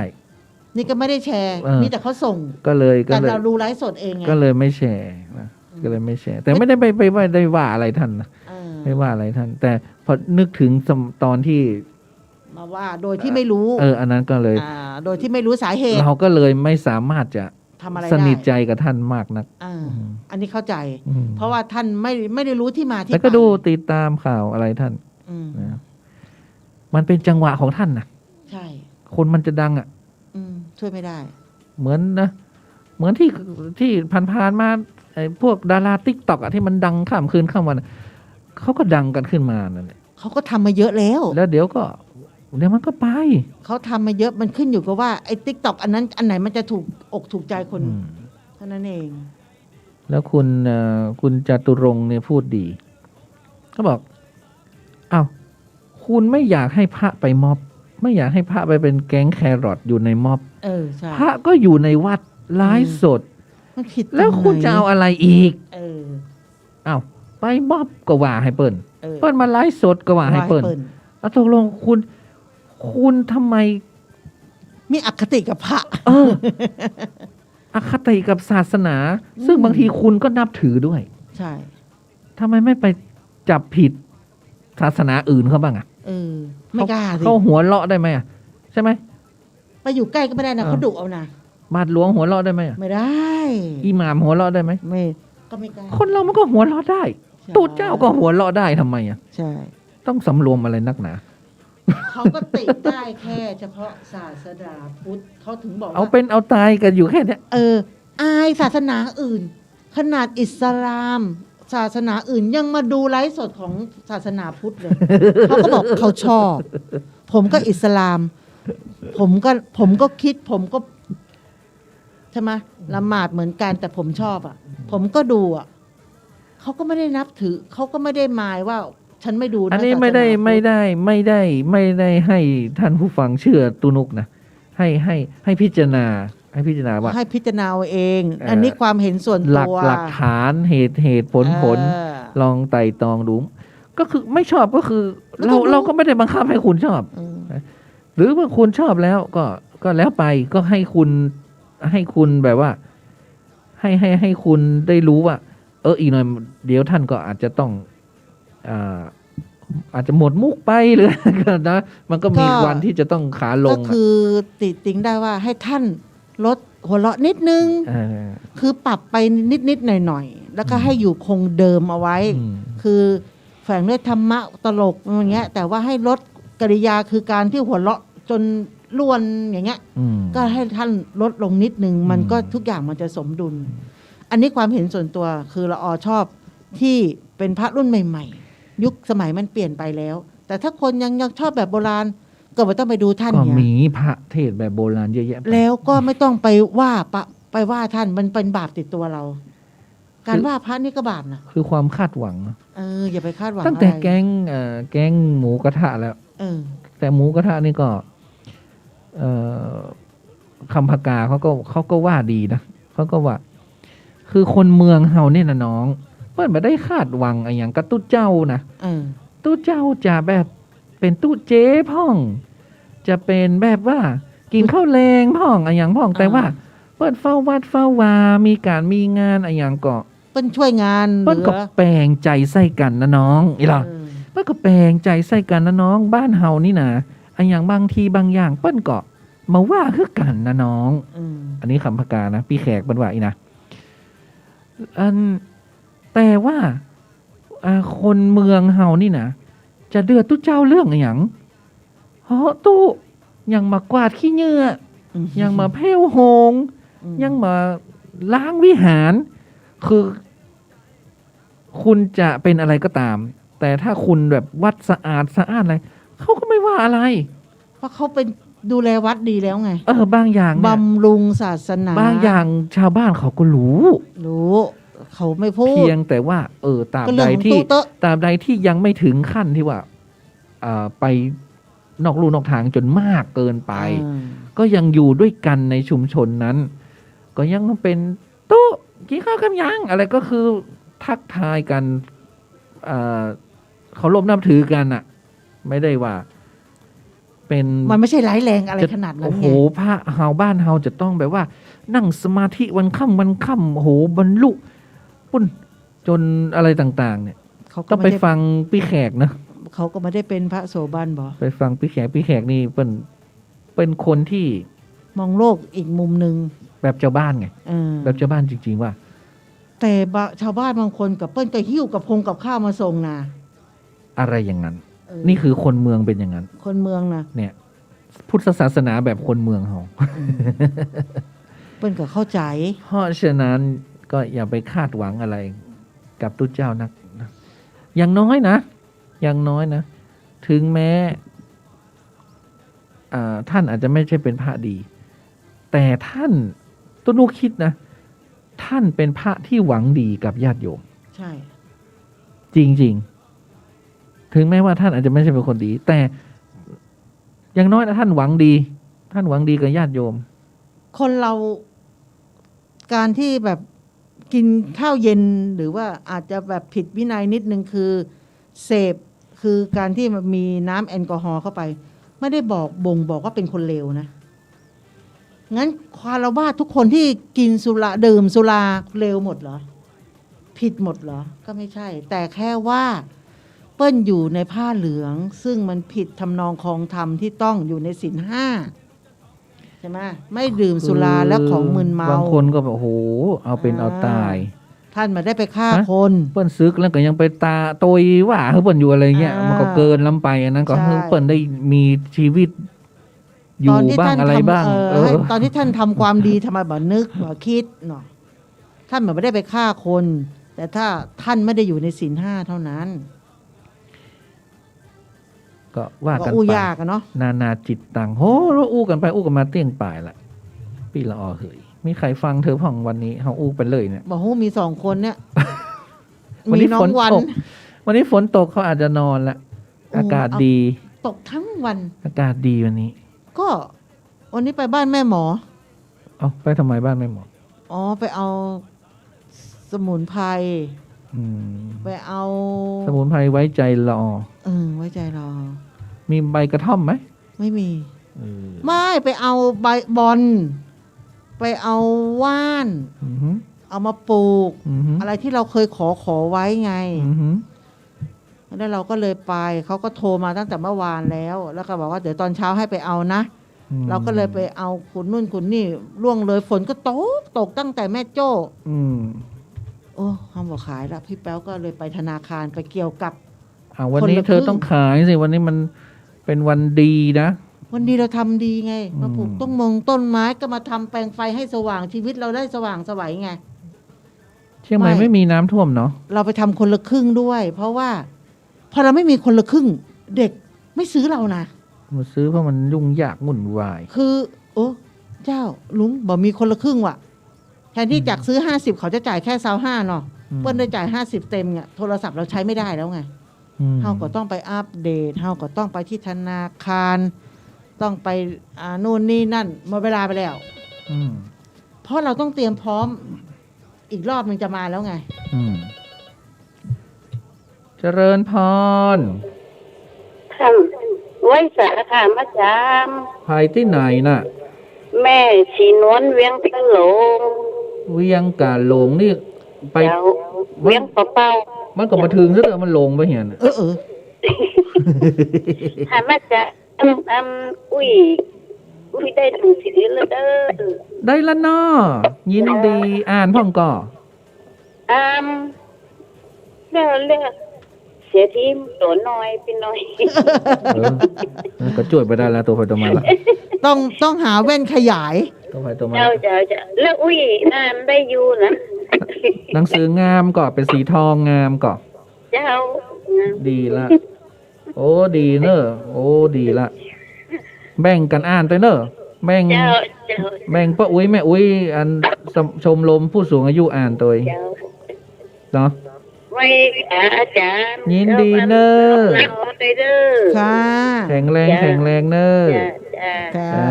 นี่ก็ไม่ได้แชร์ มีแต่เขาส่ง ก็เลย แต่เราดูไลฟ์สดเองไง ก็เลยไม่แชร์นะก็เลยไม่แชร์ แต่ไม่ได้ไปได้ว่าอะไรท่านนะ เออ ไม่ว่าอะไรท่าน แต่พอนึกถึงตอนที่ มาว่าโดยที่ไม่รู้ อันนั้นก็เลย โดยที่ไม่รู้สาเหตุ เราก็เลยไม่สามารถจะ ทำอะไร ส ได้ นิทใจกับท่านมากนัก อันนี้เข้าใจ อืม เพราะว่าท่านไม่ได้รู้ที่มาที่ แต่ก็ ไป ดูติดตามข่าวอะไรท่าน อืม นะมันเป็นจังหวะของท่านนะ ใช่ คนมันจะดังอ่ะ ช่วยไม่ได้ เหมือนที่ผ่านๆมาไอ้พวกดาราติ๊กต็อกอะที่มันดังข้ามคืนข้ามวันอะเขาก็ดังกันขึ้นมานั่นแหละ เขาก็ทำมาเยอะแล้ว แล้วเดี๋ยวมันก็ไป เขาทำมาเยอะมันขึ้นอยู่กับว่าไอ้ติ๊กต็อกอันนั้นอันไหนมันจะถูกอกถูกใจคน อืม เท่านั้นเอง แล้วคุณจตุรงค์เนี่ยพูดดี เขาบอกอ้าวคุณไม่อยากให้พระไปม็อบ ไม่อยากให้พระไปเป็นแก๊งแครอทอยู่ในม็อบ ใช่ พระก็อยู่ในวัดไลฟ์สด มันผิดตรงไหน แล้วคุณจะเอาอะไรอีก เออ ไปม็อบก็ว่าให้เปิ้ล เออ เปิ้ลมาไลฟ์สดก็ว่าให้เปิ้ลแล้วตกลงคุณทำไม มีอคติกับพระ อคติกับศาสนา ซึ่งบางทีคุณก็นับถือด้วย ใช่ ทำไมไม่ไปจับผิดศาสนาอื่นเขาบ้างอ่ะ ไม่กล้าสิ เขาหัวเราะได้ไหมอ่ะใช่ไหม ไปอยู่ใกล้ก็ไม่ได้นะเขาดุเอานะ บาทหลวงหัวเราะได้ไหมอ่ะ ไม่ได้ อิหม่ามหัวเราะได้ไหม ไม่ก็ไม่กล้า คนเรามันก็หัวเราะได้ ใช่ ตูดเจ้าก็หัวเราะได้ทำไมอ่ะ ใช่ ต้องสำรวมอะไรนักหนา เขาก็ติได้แค่เฉพาะศาสนาพุทธเขาถึงบอก เอา ว่า เป็นเอาตายกันอยู่แค่เนี้ย อายศาสนาอื่น ขนาดอิสลาม ศาสนาอื่นยังมาดูไลฟ์สดของศาสนาพุทธเลย เขาก็บอกเขาชอบ ผมก็อิสลาม ผมก็คิด ผมก็ใช่ไหมละหมาดเหมือนกันแต่ผมชอบอ่ะ ผมก็ดูอ่ะเขาก็ไม่ได้นับถือเขาก็ไม่ได้หมายว่า ฉันไม่ดูนะ อันนี้ ศาสนา ไม่ได้ พุทธ ไม่ได้ให้ท่านผู้ฟังเชื่อตุนุกนะให้พิจารณาว่า ให้พิจารณาเอาเอง อันนี้ความเห็นส่วน หลัก ตัว หลักฐานเหตุผล ลองไต่ตองดูก็คือไม่ชอบก็คือ เราก็ไม่ได้บังคับให้คุณชอบ หรือว่าคุณชอบแล้วก็แล้วไปก็ให้คุณแบบว่า ให้คุณได้รู้ว่า อีกหน่อยเดี๋ยวท่านก็อาจจะต้องอาจจะหมดมุกไปหรือ นะมันก็มีวันที่จะต้องขาล ก็ ง คือติติงได้ว่าให้ท่านลดหัวเราะนิดนึง คือปรับไปนิดหน่อยแล้วก็ให้อยู่คงเดิมเอาไว้ คือแฝงด้วยธรรมะตลกอย่างเงี้ย แต่ว่าให้ลดกริยาคือการที่หัวเราะจนล้วนอย่างเงี้ย ก็ให้ท่านลดลงนิดนึง มันก็ทุกอย่างมันจะสมดุล อันนี้ความเห็นส่วนตัวคือละออชอบที่เป็นพระรุ่นใหม่ๆ ยุคสมัยมันเปลี่ยนไปแล้ว แต่ถ้าคนยังชอบแบบโบราณ ก็ไม่ต้องไปดูท่าน ก็ เนี่ย มีพระเทศแบบโบราณเยอะแยะไป แล้วก็ไม่ต้องไปว่าท่านมันเป็นบาปติดตัวเรา การว่าพระนี่ก็บาปนะ คือความคาดหวัง อย่าไปคาดหวัง ตั้งแต่ อะไร แก๊งหมูกระทะแล้ว แต่หมูกระทะนี่ก็คำพกาเขาก็ว่าดีนะเขาก็ว่า คือคนเมืองเฮาเนี่ยนะน้องเพิ่นไม่ได้คาดหวังอะไรอย่างกับตู้เจ้านะตู้เจ้าจะแบบเป็นตู้เจ๊พ่อง จะเป็นแบบว่า กินข้าวแรงพ่องอะไรอย่างพ่อง แต่ว่าเปิ้นเฝ้าวัดเฝ้าวามีการมีงานอะไรอย่างก็ เปิ้นช่วยงาน เปิ้นก็แปลงใจใส่กันนะน้องอีหล่ะเปิ้นก็แปลงใจใส่กันนะน้อง บ้านเฮานี่นะอะไรอย่างบางทีบางอย่างเปิ้นก็มาว่าคือกันนะน้องอันนี้คำพกานะพี่แขกเปิ้นว่าอีนะแต่ว่าคนเมืองเฮานี่นะจะเดือดตู้เจ้าเรื่องอะไรอย่างตู้ยังมากวาดขี้เหงื่อยังมาเพ่วโหงยังมาล้างวิหารคือคุณจะเป็นอะไรก็ตาม แต่ถ้าคุณแบบวัดสะอาดอะไรเขาก็ไม่ว่าอะไร เพราะเขาเป็นดูแลวัดดีแล้วไง บางอย่างเนี่ย บำรุงศาสนา บางอย่างชาวบ้านเขาก็รู้ เขาไม่พูด เพียงแต่ว่าตราบใดที่ยังไม่ถึงขั้นที่ว่าไปนอกลู่นอกทางจนมากเกินไป ก็ยังอยู่ด้วยกันในชุมชนนั้น ก็ยังเป็นตู้กินข้าวกันยังอะไรก็คือทักทายกันเคารพนับถือกันอ่ะ ไม่ได้ว่า เป็น มันไม่ใช่ร้ายแรงอะไรขนาดนั้น โอ้โห ไง พระเฮาบ้านเฮาจะต้องแบบว่า นั่งสมาธิวันค่ำโอ้โหบรรลุปุ้นจนอะไรต่างๆเนี่ย เขาก็ ต้องไป ไม่ได้ ฟังพี่แขกนะ เขาก็ไม่ได้เป็นพระโสบันบ่ ไปฟังพี่แขกนี่เป็นคนที่ มองโลกอีกมุมหนึ่ง แบบชาวบ้านไงแบบชาวบ้านจริงๆว่า แต่ชาวบ้านบางคนกับเปิ้ลก็หิ้วกับข้าวมาส่งนะ อะไรอย่างนั้น นี่คือคนเมืองเป็นอย่างนั้น คนเมืองนะ เนี่ย พุทธศาสนาแบบคนเมืองเฮา เปิ้ลก็เข้าใจ เพราะฉะนั้นก็อย่าไปคาดหวังอะไร กับตุ้เจ้านักนะอย่างน้อยนะถึงแม้ท่านอาจจะไม่ใช่เป็นพระดี แต่ท่านตุนุคิดนะท่านเป็นพระที่หวังดีกับญาติโยม ใช่ จริง ถึงแม้ว่าท่านอาจจะไม่ใช่เป็นคนดี แต่อย่างน้อยนะท่านหวังดี ท่านหวังดีกับญาติโยม คนเราการที่แบบกินข้าวเย็นหรือว่าอาจจะแบบผิดวินัยนิดนึงคือเสพคือการที่มันมีน้ำแอลกอฮอล์เข้าไป ไม่ได้บ่งบอกว่าเป็นคนเลวนะงั้นคารวะทุกคนที่กินสุราดื่มสุราเลวหมดเหรอผิดหมดเหรอก็ไม่ใช่ แต่แค่ว่าเปิ้ลอยู่ในผ้าเหลือง ซึ่งมันผิดทำนองครองธรรมที่ต้องอยู่ในศีลห้าใช่ไหมไม่ดื่มสุราและของมึนเมา บางคนก็แบบโอ้โหเอาเป็นเอาตาย ท่านมาได้ไปฆ่า ฮะ คน เปิ้นซึกแล้วก็ยังไปตาโตยว่าเปิ้นอยู่อะไรเงี้ย มันก็เกินล้ำไปอันนั้นก็ ใช่ ให้เปิ้นได้มีชีวิตอยู่บ้างอะไรบ้าง ให้ตอนที่ท่านทำความดีทำไมบ่นึกบ่คิดเนาะท่านไม่ได้ไปฆ่าคน แต่ถ้าท่านไม่ได้อยู่ในศีลห้าเท่านั้น ก็ว่า ก็ กัน อู้ ไป ยากอะเนาะ นานาจิตตังโหเราอู้กันไปอู้กันมาเตี้ยงป่ายละปีละออเฮยมีใครฟังเธอพ่องวันนี้เขาอู้ไปเลยเนี่ย บอกฮู้มีสองคนเนี่ย วัน มี นี้ น้อ ฝ ง น วัน ตก วันนี้ฝนตกเขาอาจจะนอนละ โอ้ อากาศ เอา ดี ตกทั้งวัน อากาศดีวันนี้ ก็วันนี้ไปบ้านแม่หมอ เอาไปทำไมบ้านไม่หมด อ๋อไปเอาสมุนไพร อืม ไปเอา สมุนไพรไว้ใจรอ ไว้ใจรอ มีใบกระท่อมไหม ไม่มี เออ ไม่ไปเอาใบบอลไปเอาว่าน อือหือ เอามาปลูก อือหือ อะไรที่เราเคยขอไว้ไง อือหือ แล้วเราก็เลยไปเขาก็โทรมาตั้งแต่เมื่อวานแล้ว แล้วก็บอกว่าเดี๋ยวตอนเช้าให้ไปเอานะ อืม เราก็เลยไปเอาขุนนู่นขุนนี่ล่วงเลยฝนก็ตกตั้งแต่แม่โจ้ อืม โอ้คำบอกขายแล้วพี่แป๊วก็เลยไปธนาคารไปเกี่ยวกับ วันนี้ คนละ เธอ ครึ่ง ต้องขายสิวันนี้มันเป็นวันดีนะ วันนี้เราทำดีไง มาปลูก อืม ต้นไม้ก็มาทำแปลงไฟให้สว่างชีวิตเราได้สว่างไสวัยไง เชียงใหม่ ไม่ ไม่มีน้ำท่วมเนาะ เราไปทำคนละครึ่งด้วย เพราะว่าพอเราไม่มีคนละครึ่ง เด็กไม่ซื้อเรานะ มาซื้อเพราะมันยุ่งยากวุ่นวาย คือ โอ้เจ้าลุงบอกมีคนละครึ่งว่ะแทนที่จากซื้อ50เขาจะจ่ายแค่25เนาะ อืม เปิ้ลได้จ่าย50เต็มเนี่ยโทรศัพท์เราใช้ไม่ได้แล้วไง อืม เฮาก็ต้องไปอัปเดตเฮาก็ต้องไปที่ธนาคาร ต้องไปนู่นนี่นั่นหมดเวลาไปแล้ว อืม เพราะเราต้องเตรียมพร้อมอีกรอบมันจะมาแล้วไง อืมเจริญพร ทำไว้สารคามอาจารย์ ภายที่ไหนน่ะ แม่ชีนวลเวียงพิงหลง เวียงกาหลงนี่ไป เจ้าเวียงเป่า มันก็มาถึงซะเถอะมันลงไปเห็นน่ะ ๆถามอาจารย์อุ้ยได้หนังสือแล้วเด้อ ได้ละเนาะยินดีอ่านพ่องก่อ เลือกเสียทีมตัวน้อยพี่น้อย ก็ช่วยไปได้แล้วตัวไปตัวมาละ ต้องหาแว่นขยาย ตัวไปตัวมา เจ้าแล้วอุ้ยน้ำได้อยู่นะ หนังสืองามก่อเป็นสีทองงามก่อ เจ้า ดีละ โอ้ดีเนอะโอ้ดีละ แบ่งกันอ่านไปเนอะแบ่ง เจ้า แบ่งป้าอุ้ยแม่อุ้ยอันชมรมผู้สูงอายุอ่านตัวเอง เจ้า เนาะ ไว้อาจารย์ ยินดีเนอะ เอาไปเด้อ ค่ะ แข็งแรงแข็งแรงเนอะ จ้า ค่ะ จ้า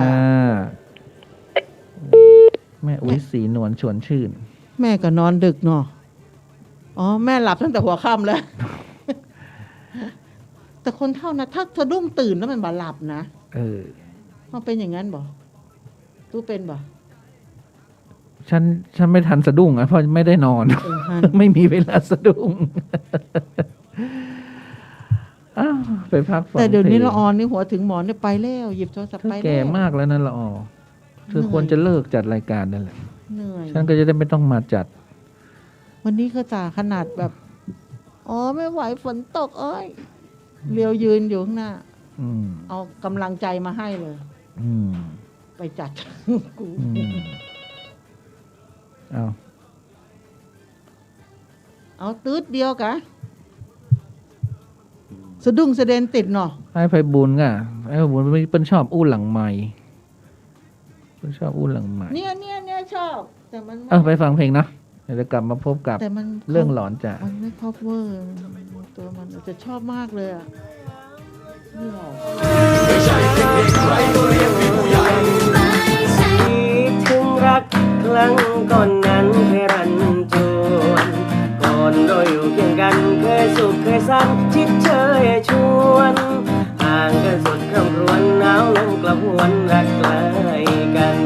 แม่อุ้ยสีนวลชวนชื่น แม่ก็นอนดึกเนาะอ๋อแม่หลับตั้งแต่หัวค่ำแล้ว แต่คนเท่านะถ้าสะดุ้งตื่นแล้วมันบ่หลับนะ เออ มันเป็นอย่างนั้นบ่ตู้เป็นบ่ ฉันไม่ทันสะดุ้งอ่ะเพราะไม่ได้นอน ฮัน ไม่มีเวลาสะดุ้ง อ้าวไปพักผ่อน แต่เดี๋ยวนี้ ถ ละออนนี่หัวถึงหมอนเนี่ยไปแล้วหยิบโทรศัพท์ เธอ ไปแล้ว แก่มากแล้วนั่นละออเธอควรจะเลิกจัดรายการนั่นแหละ เหนื่อย ฉันก็จะได้ไม่ต้องมาจัด วันนี้ก็จ่าขนาดแบบอ๋อไม่ไหวฝนตกเอ้ยเรียวยืนอยู่ข้างหน้า อืม เอากำลังใจมาให้เลย อืม ไปจัด กู อืมเอา เอาตืดเดียวกะสะดุ้งสะเด็นติดเนาะ ไอ้ไพบุญก่ะไอ้ไพบุญเป็นชอบอู้หลังใหม่เป็นชอบอู้หลังใหม่ เนี่ยชอบ แต่มัน ไปฟังเพลงนะ จะกลับมาพบกับ แต่มัน เรื่องหลอนจาก มันไม่ cover ตัวมันจะชอบมากเลยอ่ะไม่หรอก คิดถึงรักครั้งก่อนนั้นเคยรันจวนก่อนเราอยู่เคียงกันเคยสุขเคยสันชิดเชยชวนห่างกันสุดคำรวนหนาวลมกลับหวนรักไกลกัน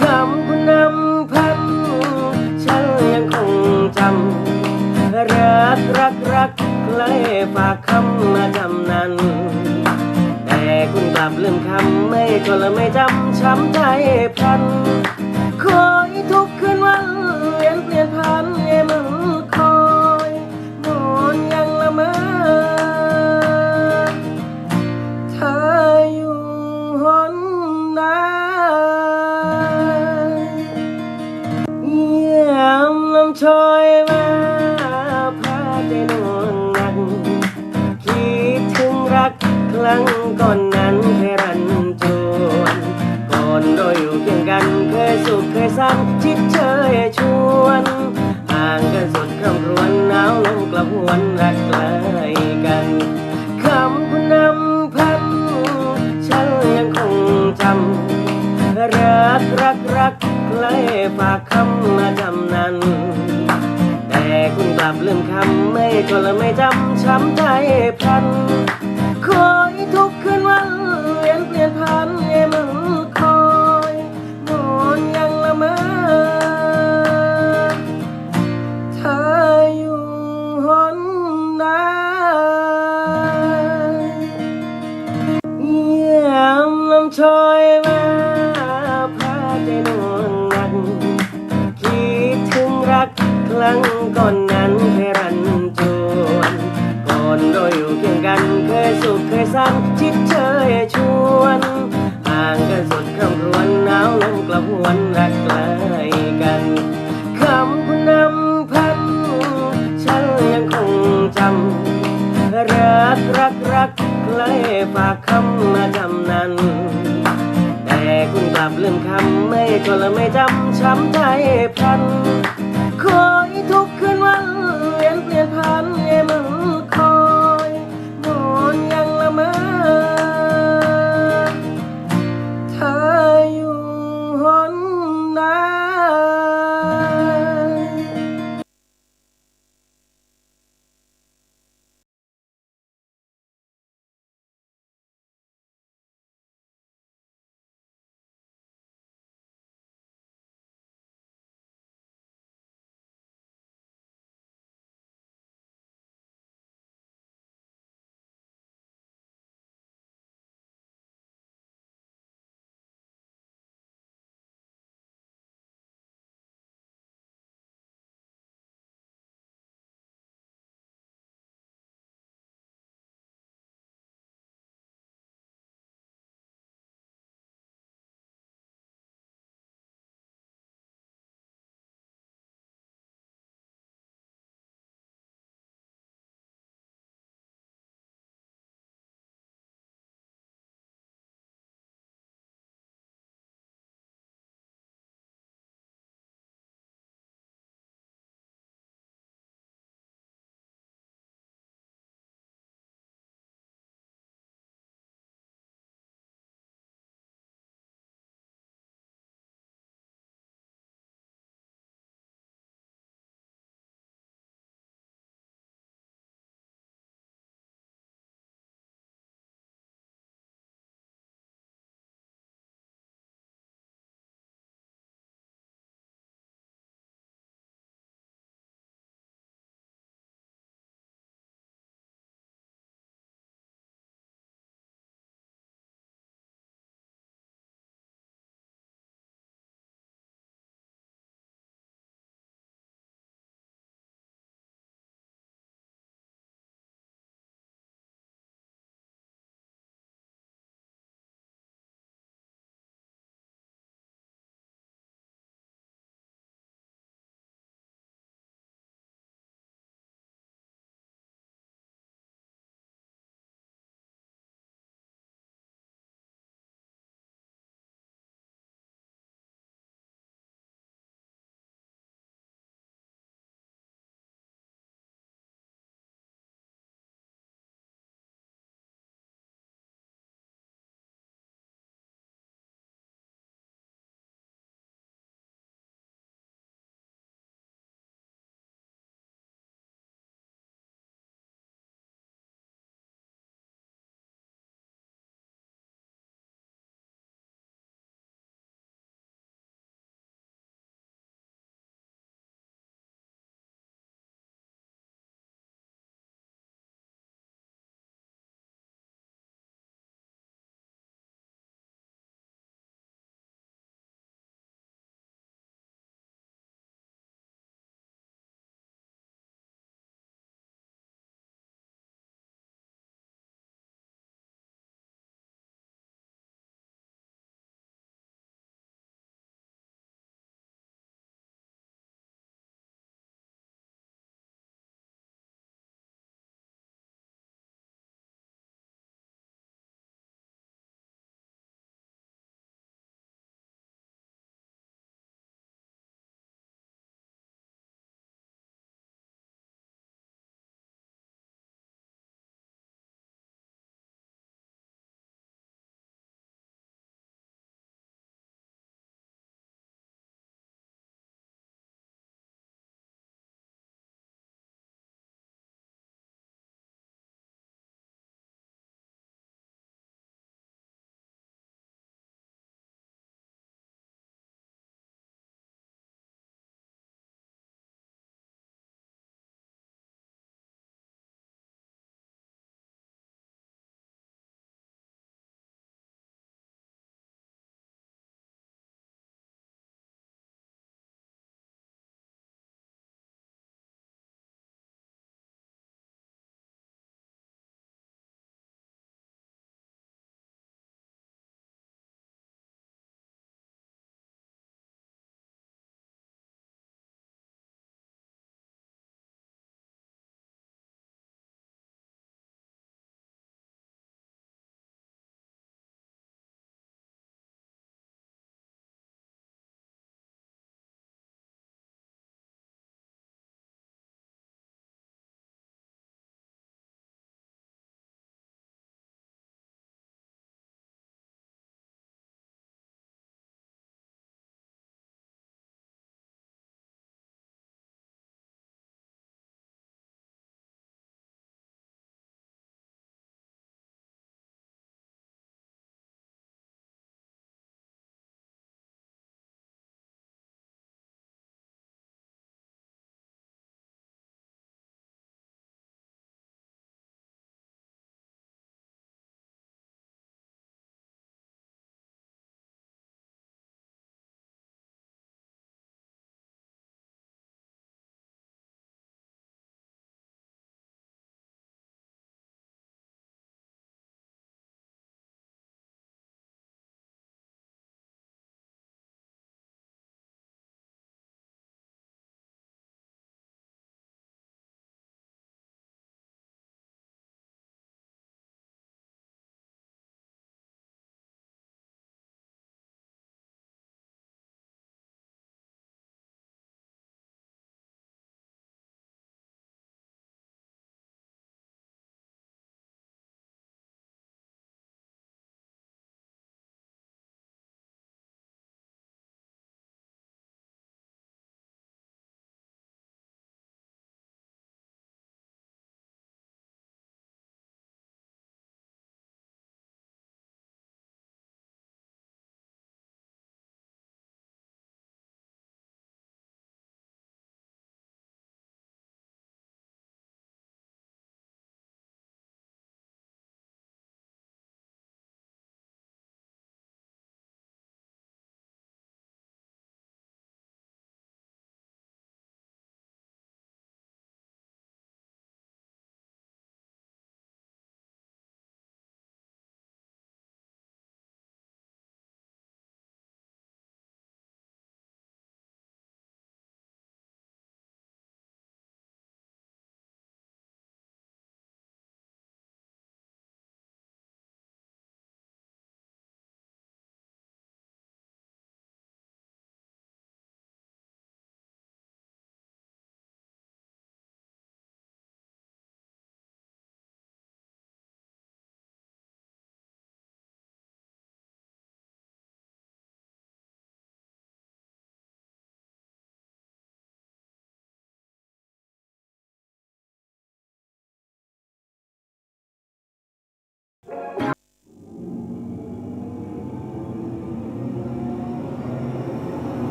คำคุณนำพันฉันยังคงจำรักใครฝากคำมาจำนั้นแต่คุณกลับลืมคำไม่จนและไม่จำช้ำใจพลันคอยทุกคืนวันเปลี่ยนพันให้มันคอยนอนยังละเมอเธออยู่หนไหนเยี่ยมลำชอยมาพาใจนอนหนักคิดถึงรักครั้งก่อนนั้นเคยรันจวนก่อนเราอยู่เคียงกันเคยสุขเคยสันชิดเชยชวนห่างกันสุดคำรวนหนาวลมกลับหวนรักไกลกันคำคุณนำพันฉันยังคงจำรักใครฝากคำมาจำนั้นแต่คุณกลับลืมคำไม่จนและไม่จำช้ำใจพลันคอยทุกคืนวันเปลี่ยนพันให้มันคอยนอนยังละเมอเธออยู่หนไหนเยี่ยมลำชอยมาพาใจนอนหนักคิดถึงรักครั้งก่อนนั้นเคยรันจวนก่อนเราอยู่เคียงกันเคยสุขเคยสันชิดเชยชวนห่างกันสุดคำรวนหนาวลมกลับหวนรักไกลกันคำคุณนำพันฉันยังคงจำรักใครฝากคำมาจำนั้นแต่คุณกลับลืมคำไม่จนและไม่จำช้ำใจพลันคอยทุกคืนวันเปลี่ยนพันให้มันคอยนอนยังละเมอเธออยู่หนไหน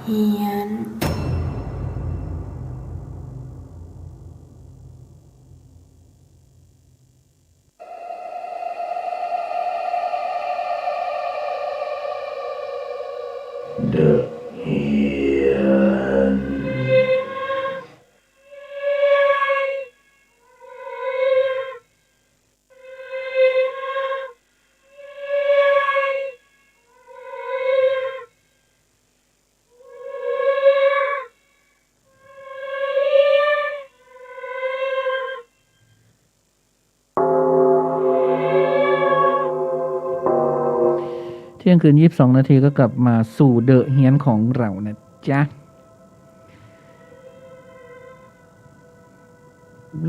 เฮียนเที่ยงคืน22 นาทีก็กลับมาสู่เดอะเฮียนของเรานะจ๊ะ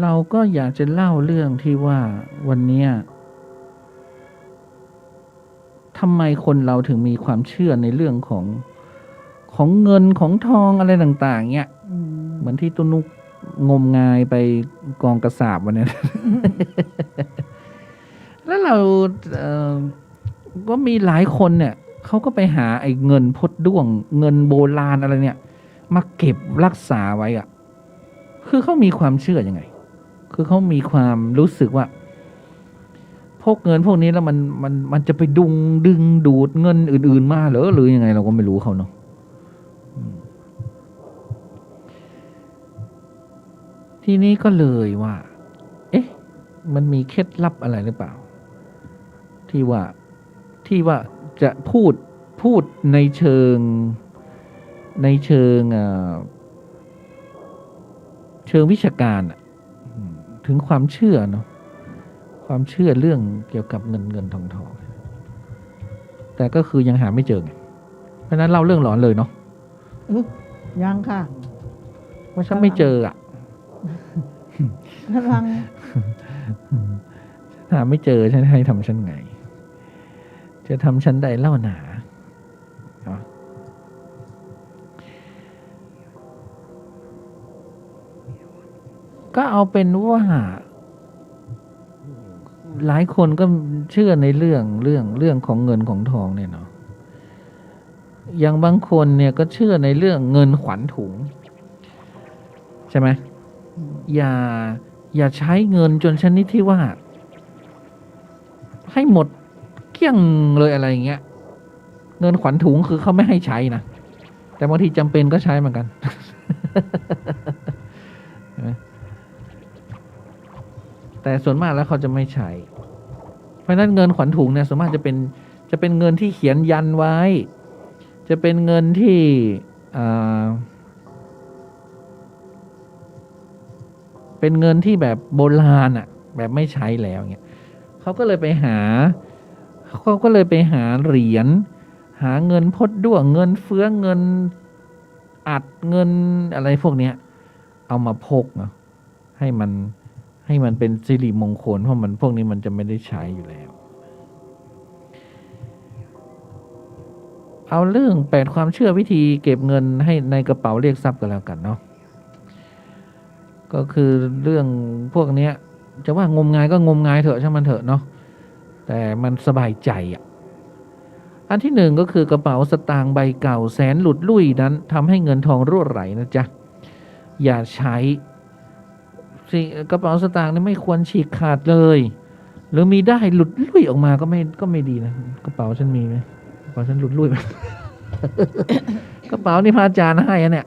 เราก็อยากจะเล่าเรื่องที่ว่าวันเนี้ยทำไมคนเราถึงมีความเชื่อในเรื่องของเงินของทองอะไรต่างๆเนี้ยเหมือนที่ตุนุกงมงายไปกองกระสาบวันนี้ แล้วเราก็มีหลายคนเนี่ยเขาก็ไปหาไอ้เงินพดด้วงเงินโบราณอะไรเนี่ยมาเก็บรักษาไว้อะคือเขามีความเชื่อยังไงคือเขามีความรู้สึกว่าพกเงินพวกนี้แล้วมันจะไปดึงดูดเงินอื่นๆมาเหรอหรือยังไงเราก็ไม่รู้เขาเนาะทีนี้ก็เลยว่าเอ๊ะมันมีเคล็ดลับอะไรหรือเปล่าที่ว่าจะพูดในเชิงวิชาการถึงความเชื่อเนาะความเชื่อเรื่องเกี่ยวกับเงินทองแต่ก็คือยังหาไม่เจอไงเพราะฉะนั้นเล่าเรื่องหลอนเลยเนาะ ยังค่ะ ว่าฉันไม่เจออ่ะ กำลัง หาไม่เจอฉันให้ทำฉันไงจะทำฉันใดเล่าหนาเนาะก็เอาเป็นว่าหลายคนก็เชื่อในเรื่องของเงินของทองเนี่ยเนาะอย่างบางคนเนี่ยก็เชื่อในเรื่องเงินขวัญถุงใช่ไหมอย่าใช้เงินจนชนิดที่ว่าให้หมดเกลี้ยงเลยอะไรอย่างเงี้ยเงินขวัญถุงคือเขาไม่ให้ใช้นะแต่บางทีจำเป็นก็ใช้เหมือนกัน แต่ส่วนมากแล้วเขาจะไม่ใช้เพราะฉะนั้นเงินขวัญถุงเนี่ยส่วนมากจะเป็นเงินที่เขียนยันไว้จะเป็นเงินที่เป็นเงินที่แบบโบราณอ่ะแบบไม่ใช้แล้วเนี่ยเขาก็เลยไปหาเหรียญหาเงินพดด้วงเงินเฟื้องเงินอัดเงินอะไรพวกเนี้ยเอามาพกเนาะให้มันเป็นสิริมงคลเพราะมันพวกนี้มันจะไม่ได้ใช้อยู่แล้วเอาเรื่อง8ความเชื่อวิธีเก็บเงินให้ในกระเป๋าเรียกทรัพย์กันแล้วกันเนาะก็คือเรื่องพวกเนี้ยจะว่างมงายก็งมงายเถอะช่างมันเถอะเนาะแต่มันสบายใจอ่ะอันที่หนึ่งก็คือกระเป๋าสตางค์ใบเก่าแสนหลุดลุ่ยนั้นทำให้เงินทองรั่วไหลนะจ๊ะอย่าใช้กระเป๋าสตางค์นี่ไม่ควรฉีกขาดเลยหรือมีได้หลุดลุ่ยออกมาก็ไม่ดีนะกระเป๋าฉันมีไหมกระเป๋าฉันหลุดลุ่ยไหม กระเป๋านี่พระอาจารย์ให้อะเนี่ย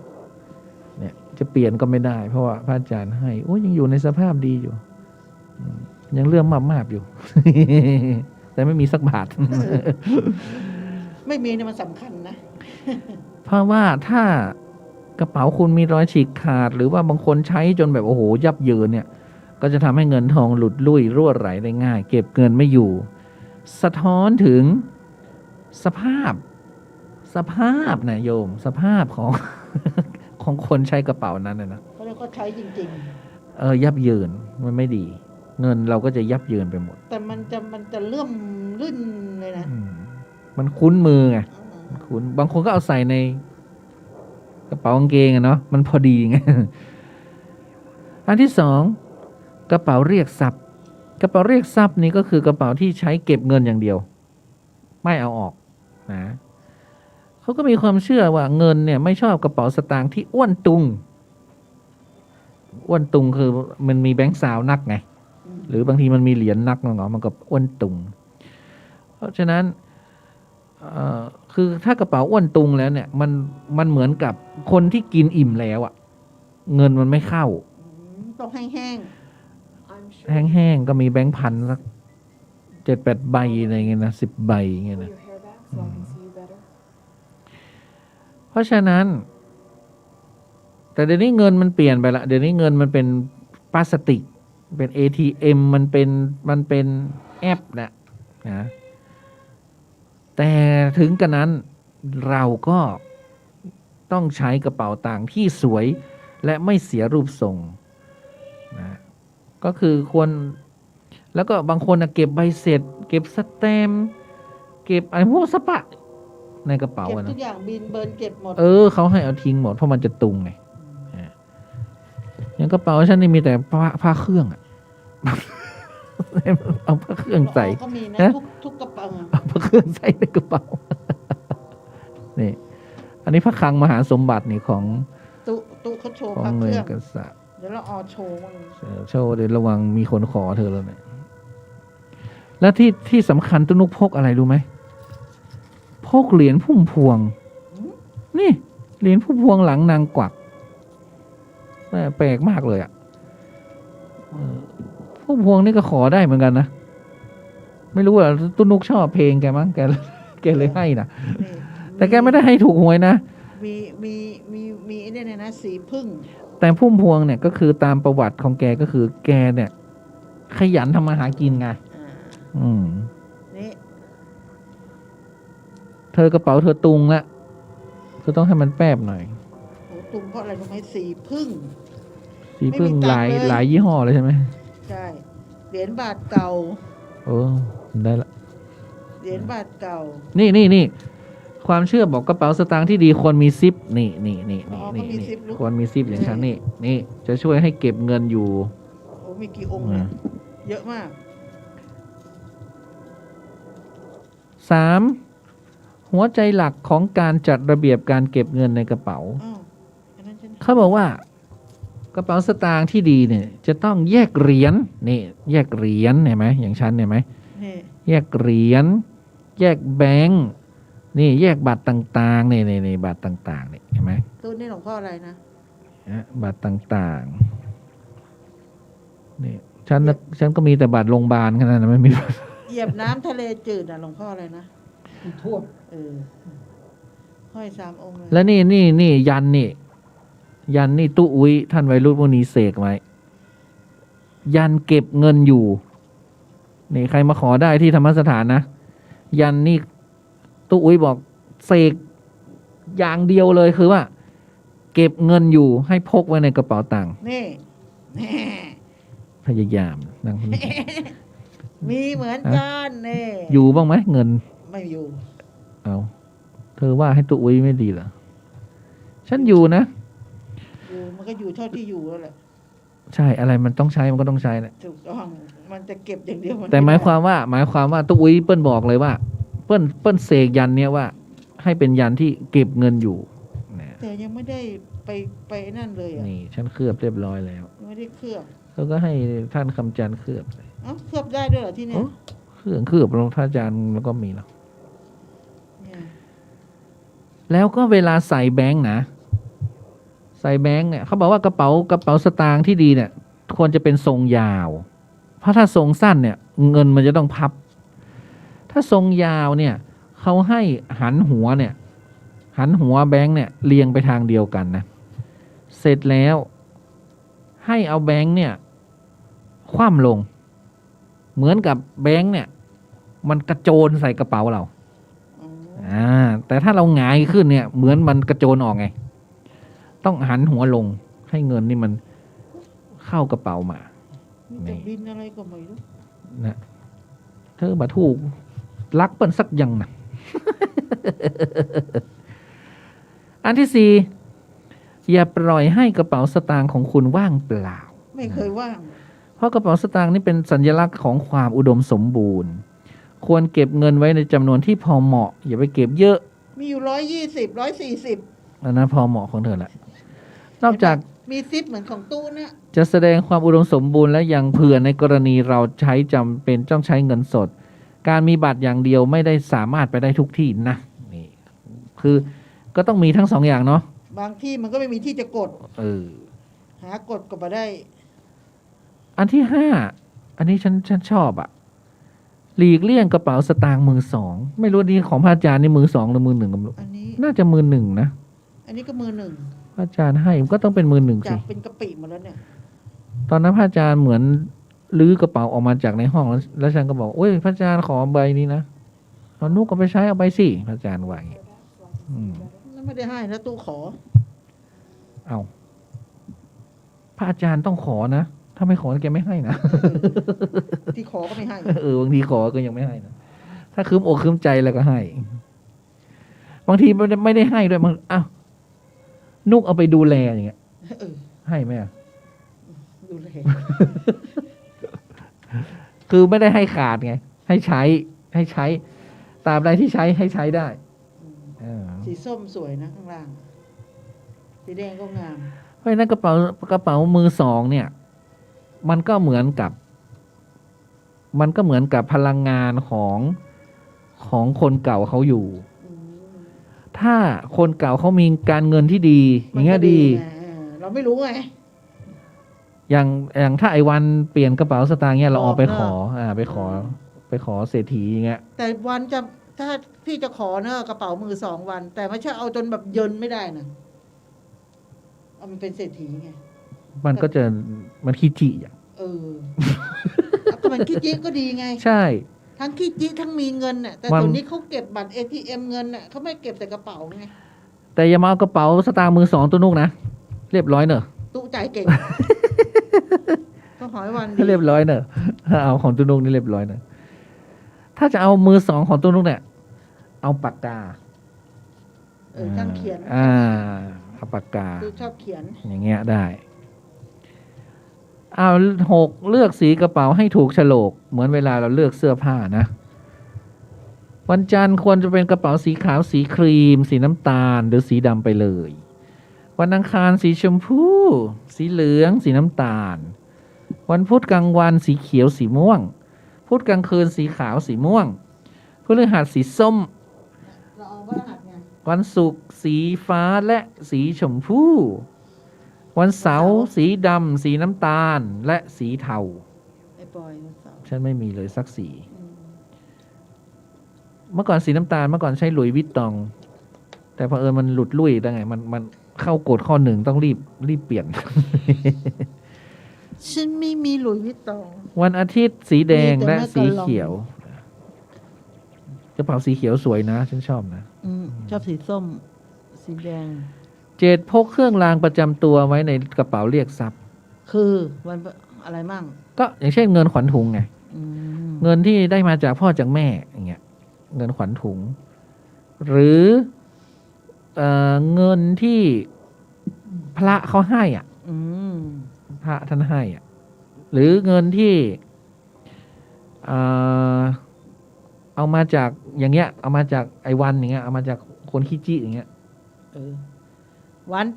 จะเปลี่ยนก็ไม่ได้เพราะว่าพระอาจารย์ให้โอ้ยังอยู่ในสภาพดีอยู่ยังเลื่อมมากๆอยู่ แต่ไม่มีสักบาท ไม่มีเนี่ยมันสำคัญนะ เพราะว่าถ้ากระเป๋าคุณมีรอยฉีกขาดหรือว่าบางคนใช้จนแบบโอ้โหยับเยินเนี่ยก็จะทำให้เงินทองหลุดลุ่ยรั่วไหลได้ง่ายเก็บเงินไม่อยู่สะท้อนถึงสภาพนะโยมสภาพของ ของคนใช้กระเป๋านั้นนะเพราะเราก็ใช้จริงยับเยินมันไม่ดีเงินเราก็จะยับเยินไปหมดแต่มันจะเลื่อมลื่นเลยนะมันคุ้นมือไงคุ้นบางคนก็เอาใส่ในกระเป๋ากางเกงอะเนาะมันพอดีไง อันที่สองกระเป๋าเรียกทรัพย์กระเป๋าเรียกทรัพย์นี่ก็คือกระเป๋าที่ใช้เก็บเงินอย่างเดียวไม่เอาออกนะเขา เขาก็มีความเชื่อว่าเงินเนี่ยไม่ชอบกระเป๋าสตางค์ที่อ้วนตุงคือมันมีแบงค์ซาวนักไงหรือบางทีมันมีเหรียญนักเนาะมันก็อ้วนตุงเพราะฉะนั้นคือถ้ากระเป๋าอ้วนตุงแล้วเนี่ยมันเหมือนกับคนที่กินอิ่มแล้วอะเงินมันไม่เข้า ต้องแห้ง แห้งๆก็มีแบงค์พันสัก7-8 ใบอะไรเงี้ยนะ10 ใบเงี้ยนะ เพราะฉะนั้นแต่เดี๋ยวนี้เงินมันเปลี่ยนไปละเดี๋ยวนี้เงินมันเป็นพลาสติกเป็น ATM มันเป็นแอปนะแต่ถึงกระนั้นเราก็ต้องใช้กระเป๋าตังค์ที่สวยและไม่เสียรูปทรงนะก็คือควรแล้วก็บางคนเก็บใบเสร็จเก็บสแตมป์เก็บอะไรพวกสปะในกระ ๆ เป๋า เก็บ อะ ทุ นะ กอย่างบินเบิร์นเก็บหมด เขาให้เอาทิ้งหมดเพราะมันจะตุงไงอย่างกระเป๋าฉันนี่มีแต่ผ้าเครื่องอะ เอาผ้าเครื่องใส่ ก็มีนะ ฮะ ทุกกระเป๋า เอาผ้าเครื่องใส่ในกระเป๋า นี่อันนี้พระคลังมหาสมบัตินี่ของ ตู้เขาโชว์ ของ พระ เมื เค อง รื่อง กษัตริย์ เดี๋ยวเราเอาโชว์มัน โชว์เดี๋ยวระวังมีคนขอเธอแล้วเนี่ยแล้วที่สำคัญตุนุกพกอะไรรู้ไหมพกเหรียญพุ่มพวงนี่เหรียญพุ่มพวงหลังนางกวักแปลกมากเลยอ่ะพุ่มพวงนี่ก็ขอได้เหมือนกันนะไม่รู้ว่าตุนุกชอบเพลงแกมั้งแกเลยให้นะแต่แกไม่ได้ให้ถูกหวยนะ มีไอ้เนี่ยนะสีพึ่ง แต่พุ่มพวงเนี่ยก็คือตามประวัติของแกก็คือแกเนี่ย ขยันทำมาหากินไงนี่ เธอกระเป๋าเธอตุงละเธอต้องให้มันแป๊บหน่อย โหตุงเพราะอะไรรู้ไหมสีพึ่ง สีพึ่ง ไม่มีตังค์เลย หลายยี่ห้อเลยใช่ไหม ใช่เหรียญบาทเก่า โอ้ได้ละ เหรียญบาทเก่า นี่ความเชื่อบอกกระเป๋าสตางค์ที่ดีควรมีซิปนี่ อ๋อก็มีซิปลูก ควรมีซิปอย่างฉันนี่จะช่วยให้เก็บเงินอยู่ โอ้มีกี่องค์เนี่ยเยอะมาก 3. หัวใจหลักของการจัดระเบียบการเก็บเงินในกระเป๋า อ้าวอันนั้นฉัน เขาบอกว่ากระเป๋าสตางค์ที่ดีเนี่ย จะต้องแยกเหรียญนี่แยกเหรียญเห็นไหมอย่างฉันเห็นไหม นี่ แยกเหรียญแยกแบงค์นี่แยกบัตรต่างๆนี่บัตรต่างๆนี่เห็นไหม ตู้นี่หลวงพ่ออะไรนะ บัตรต่างๆนี่ฉันก็มีแต่บัตรโรงพยาบาลแค่นั้นนะไม่มีบัตร เหยียบน้ำทะเลจืดอ่ะหลวงพ่ออะไรนะทวดห้อย3 องค์เลย แล้วนี่ยันนี่ตู้อุ้ยท่านวัยรุ่นพวกนี้เสกไว้ยันเก็บเงินอยู่นี่ใครมาขอได้ที่ธรรมสถานนะยันนี่ตู้อุ้ยบอกเสกอย่างเดียวเลยคือว่า เก็บเงินอยู่ให้พกไว้ในกระเป๋าตังค์ นี่ พยายามนั่ง มีเหมือนกันนี่ อยู่บ้างไหมเงิน ไม่อยู่ เอาเธอว่าให้ตู้อุ้ยไม่ดีเหรอฉันอยู่นะ อยู่มันก็อยู่เท่าที่อยู่แล้วแหละ ใช่อะไรมันต้องใช้มันก็ต้องใช้แหละ ถูกต้องมันจะเก็บอย่างเดียวมัน แต่หมาย ไได้ ความว่าตู้อุ้ยเปิ้ลบอกเลยว่าเปิ้ลเสกยันเนี่ยว่า ให้เป็นยันที่เก็บเงินอยู่นะ แต่ยังไม่ได้ไปนั่นเลยอ่ะ นี่ฉันเคลือบเรียบร้อยแล้ว ยังไม่ได้เคลือบ แล้วก็ให้ท่านคำจันทร์เคลือบเลย เอ้าเคลือบได้ด้วยเหรอที่เนี่ย โอ้เคลือบรองท่านอาจารย์แล้วก็มีแล้ว เนี่ย แล้วก็เวลาใส่แบงค์นะใส่แบงค์เนี่ยเขาบอกว่ากระเป๋าสตางค์ที่ดีเนี่ย ควรจะเป็นทรงยาว เพราะถ้าทรงสั้นเนี่ย เงินมันจะต้องพับ ถ้าทรงยาวเนี่ยเขาให้หันหัวแบงค์เนี่ยเรียงไปทางเดียวกันนะเสร็จแล้วให้เอาแบงค์เนี่ยคว่ำลง เหมือนกับแบงค์เนี่ย มันกระโจนใส่กระเป๋าเรา อ๋อ แต่ถ้าเราหงายขึ้นเนี่ย เหมือนมันกระโจนออกไง ต้องหันหัวลงให้เงินนี่มันเข้ากระเป๋ามา มีแต่บินอะไรก็ไม่รู้ นะเธอบ่ถูกรักเปิ้นสักอยังนะ อันที่ 4อย่าปล่อยให้กระเป๋าสตางค์ของคุณว่างเปล่า ไม่เคยว่าง เพราะกระเป๋าสตางค์นี่เป็นสัญลักษณ์ของความอุดมสมบูรณ์ ควรเก็บเงินไว้ในจำนวนที่พอเหมาะ อย่าไปเก็บเยอะ ม มีอยู่120 140อันนั้นพอเหมาะของเธอแหละนอกจาก มีซิปเหมือนของตู้เนี่ย จะแสดงความอุดมสมบูรณ์และยังเผื่อในกรณีเราใช้จำเป็นต้องใช้เงินสด การมีบัตรอย่างเดียวไม่ได้สามารถไปได้ทุกที่นะนี่คือก็ต้องมีทั้งสองอย่างเนาะ บางที่มันก็ไม่มีที่จะกด หากดก็มาได้ อันที่ห้าอันนี้ฉันชอบอะหลีกเลี่ยงกระเป๋าสตางค์มือสองไม่รู้นี่ของพระอาจารย์นี่มือสองหรือมือหนึ่งกันรู้ อันนี้ น่าจะมือหนึ่งนะ อันนี้ก็มือหนึ่ง พระอาจารย์ให้มันก็ต้องเป็นมือหนึ่ง จา สิ กเป็นกะปิหมดแล้วเนี่ย ตอนนั้นพระอาจารย์เหมือนลื้อกระเป๋าออกมาจากในห้องแล้วฉันก็บอกโอ้ยพระอาจารย์ขอใบนี้นะเอานุกเอาไปใช้เอาไปสิพระอาจารย์ว่าอย่างงี้นั่นไม่ได้ให้นะตู้ขอ เอาพระอาจารย์ต้องขอนะถ้าไม่ขอแกไม่ให้นะ ที่ขอก็ไม่ให้ บางทีขอก็ยังไม่ให้นะถ้าคืมอกคืมใจแล้วก็ให้ บางทีไม่ได้ให้ด้วยมันอ้าวนุกเอาไปดูแลอย่างเงี้ย เออ ให้ไหมอะ ดูแล คือไม่ได้ให้ขาดไง ให้ใช้ตามใดที่ใช้ให้ใช้ได้เออ สีส้มสวยนะข้างล่าง สีแดงก็งาม เพราะฉะนั้นกระเป๋ามือสองเนี่ย มันก็เหมือนกับพลังงานของคนเก่าเขาอยู่ ถ้าคนเก่าเขามีการเงินที่ดีอย่างเงี้ยดี ไงเราไม่รู้ไง อย่างถ้าไอ้วันเปลี่ยนกระเป๋าสตางค์เนี่ยเราออกไปขอ บอกเนอะ ไปขอเศรษฐีอย่างเงี้ย แต่วันจะถ้าพี่จะขอเนอะกระเป๋ามือ2 วัน แต่ไม่ใช่เอาจนแบบเยินไม่ได้นะเอามันเป็นเศรษฐีไง มันก็จะมันขี้จิอ่ะ เออก็มันขี้จิก็ดีไง ใช่ ทั้งขี้จิทั้งมีเงินน่ะแต่ มัน ตัวนี้เขาเก็บบัตร ATM เงินน่ะเขาไม่เก็บแต่กระเป๋าไง แต่อย่ามาเอากระเป๋าสตางค์มือสองตัวนุกนะเรียบร้อยเนอะ ตู้จ่ายเก่ง ก็หอยวันดี เรียบร้อยเนอะเอาของตัวนุกนี่เรียบร้อยเนอะถ้าจะเอามือสองของตัวนุกเนี่ย เอาปากกา ช่างเขียน เอาปากกา ตู้ชอบเขียน อย่างเงี้ยได้ เอา6เลือกสีกระเป๋าให้ถูกโฉลก เหมือนเวลาเราเลือกเสื้อผ้านะ วันจันทร์ควรจะเป็นกระเป๋าสีขาวสีครีม สีน้ำตาลหรือสีดำไปเลย วันอังคารสีชมพูสีเหลืองสีน้ำตาล วันพุธกลางวันสีเขียวสีม่วง พุธกลางคืนสีขาวสีม่วงพฤหัสสีส้ม เราเอาว่าหัดไง วันศุกร์สีฟ้าและสีชมพูวันเสาร์สีดำสีน้ำตาลและสีเทา ไอ้ปอยวันเสาร์ ฉันไม่มีเลยสักสี เมื่อก่อนสีน้ำตาลเมื่อก่อนใช้หลุยส์วิตตอง แต่พอมันหลุดลุ่ยได้ไงมันเข้ากฎข้อหนึ่งต้องรีบเปลี่ยน ฉันไม่มีหลุยส์วิตตอง วันอาทิตย์สีแดง มีแต่ และ แม่กะลอง สีเขียวกระเป๋าสีเขียวสวยนะฉันชอบนะ ชอบสีส้ม สีแดง 7พกเครื่องรางประจำตัวไว้ในกระเป๋าเรียกทรัพย์ คือวันอะไรมั่ง ก็อย่างเช่นเงินขวัญถุงไง อืม เงินที่ได้มาจากพ่อจากแม่อย่างเงี้ยเงินขวัญถุง หรือเงินที่พระเขาให้อ่ะ อืม พระท่านให้อ่ะหรือเงินที่เอามาจากอย่างเงี้ยเอามาจากไอ้วันอย่างเงี้ยเอามาจากคนขี้จี้อย่างเงี้ย วัน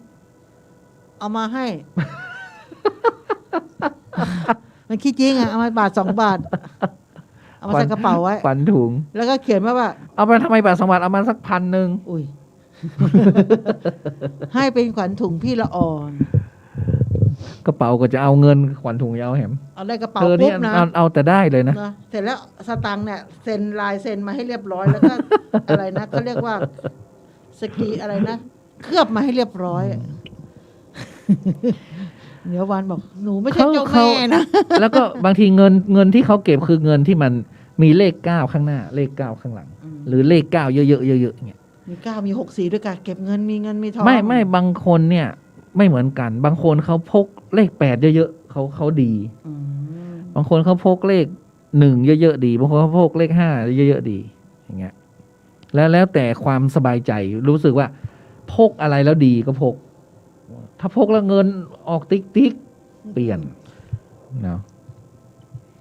เอามาให้ มันขี้จริงอ่ะเอามาบาท2 บาท เอามาใส่กระเป๋าไว้ ขวัญถุง แล้วก็เขียนว่า เอาไปทำไมบาท2 บาทเอามาสัก1,000 อุ้ย ให้เป็นขวัญถุงพี่ละอ่อน กระเป๋าก็จะเอาเงินขวัญถุงยาวแหม เอาได้กระเป๋า เธอ ปุ๊ นี่ บนะ เอาแต่ได้เลยนะ นะเสร็จแล้วสตังค์เนี่ยเซ็นลายเซ็นมาให้เรียบร้อยแล้วก็ อะไรนะเขาเรียกว่าสกีอะไรนะเคลือบมาให้เรียบร้อย เดี๋ยววันบอกหนูไม่ใช่เจ้าแม่นะ แล้วก็บางทีเงินที่เขาเก็บคือเงินที่มันมีเลข9ข้างหน้าเลข9ข้างหลัง หรือเลข9เยอะๆเยอะๆอย่างเงี้ย มี9มี6สีด้วยกันเก็บเงินมีเงินมีทอง ไม่บางคนเนี่ยไม่เหมือนกัน บางคนเขาพกเลข8เยอะๆเขาดี อืม บางคนเขาพกเลข1เยอะๆดีบางคนเขาพกเลข5เยอะๆดีอย่างเงี้ยแล้วแต่ความสบายใจรู้สึกว่า พกอะไรแล้วดีก็พก ถ้าพกแล้วเงินออกติ๊กเปลี่ยนเนาะ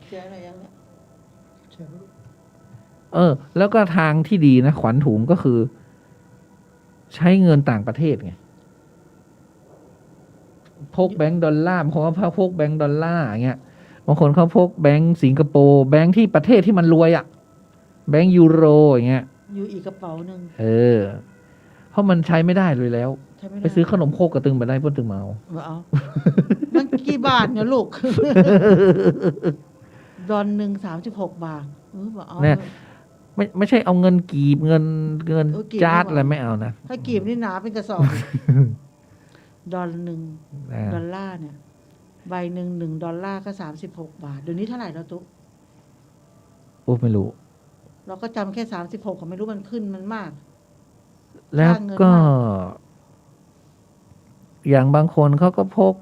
เสียอะไรยังเนี่ย แล้วก็ทางที่ดีนะขวัญถุงก็คือ ใช้เงินต่างประเทศไงพกแบงก์ดอลลาร์บางคนเขาพกแบงก์ดอลลาร์อย่างเงี้ยบางคนเขาพกแบงก์สิงคโปร์แบงก์ที่ประเทศที่มันรวยอะแบงก์ยูโรอย่างเงี้ย อยู่อีกกระเป๋าหนึ่ง เพราะมันใช้ไม่ได้เลยแล้ว ใช่ไหม ไปซื้อขนมโคกกระตึงไปได้เพื่อตึงมาเอา เอามันกี่บาทเนี่ยลูก ดอนหนึ่ง36 บาทบอกเอา เนี่ย ไม่ใช่เอาเงินกีบเงิน กีบ จาร์ด ไม่ อะไร ไหว ไม่เอานะ ถ้ากีบนี่หนาเป็นกระสอบ ดอลหนึ่ง อ่า ดอลลาร์เนี่ยใบหนึ่ง$1ก็36 บาทเดี๋ยวนี้เท่าไหร่แล้วตุ๊ก โอ้ไม่รู้ เราก็จำแค่36ก็ไม่รู้มันขึ้นมันมาก แล้วก็ ค่าเงินมาก อย่างบางคนเขาก็พก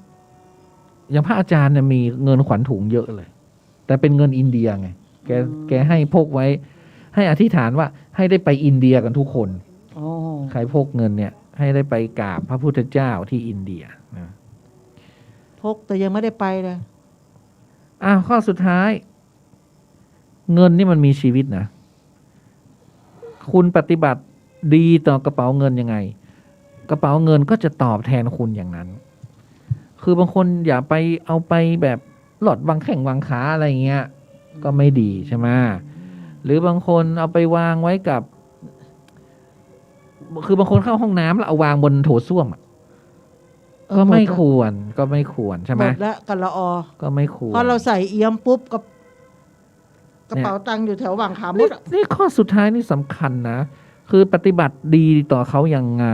อย่างพระอาจารย์เนี่ยมีเงินขวัญถุงเยอะเลย แต่เป็นเงินอินเดียไงแกให้พกไว้ ให้อธิษฐานว่าให้ได้ไปอินเดียกันทุกคน อ๋อ ใครพกเงินเนี่ย ให้ได้ไปกราบพระพุทธเจ้าที่อินเดียนะ พกแต่ยังไม่ได้ไปเลย ข้อสุดท้าย เงินนี่มันมีชีวิตนะคุณปฏิบัติดีต่อกระเป๋าเงินยังไง กระเป๋าเงินก็จะตอบแทนคุณอย่างนั้น คือบางคนอย่าไปเอาไปแบบหลอดวางแข่งวางขาอะไรเงี้ย ก็ไม่ดีใช่ไหมหรือบางคนเอาไปวางไว้กับ คือบางคนเข้าห้องน้ำแล้วเอาวางบนโถส้วมอะก็ไม่ควรใช่ไห ห ม มดแล้วกันละออ ก็ไม่ควร พอเราใส่เอี่ยมปุ๊บกับกระเป๋าตังค์อยู่แถววางขามุ นี่ ดอะ นี่ข้อสุดท้ายนี่สำคัญนะ คือปฏิบัติดีต่อเขายังไง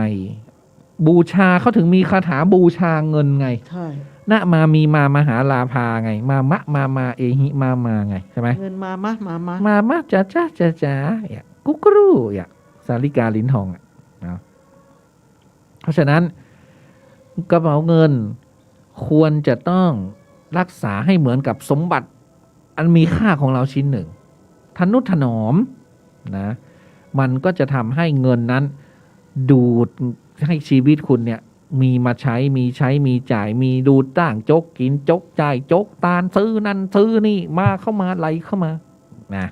บูชาเขาถึงมีคาถาบูชาเงินไง ใช่ นะมามีมามหาลาภาไง มามะมาเอหิมาไงใช่ไหม เงินมามะ มาจ้าอย่ากุ๊กรูอย่าสาลิกาลิ้นทองอ่ะนะเพราะฉะนั้นกระเป๋าเงินควรจะต้องรักษาให้เหมือนกับสมบัติ อันมีค่าของเราชิ้นหนึ่งทนุถนอมนะ มันก็จะทำให้เงินนั้น ดูดให้ชีวิตคุณเนี่ย มีมาใช้มีจ่ายมีดูดต่างจกกินจกจ่ายจกตานซื้อนั่นซื้อนี่มาเข้ามาไหลเข้ามานะ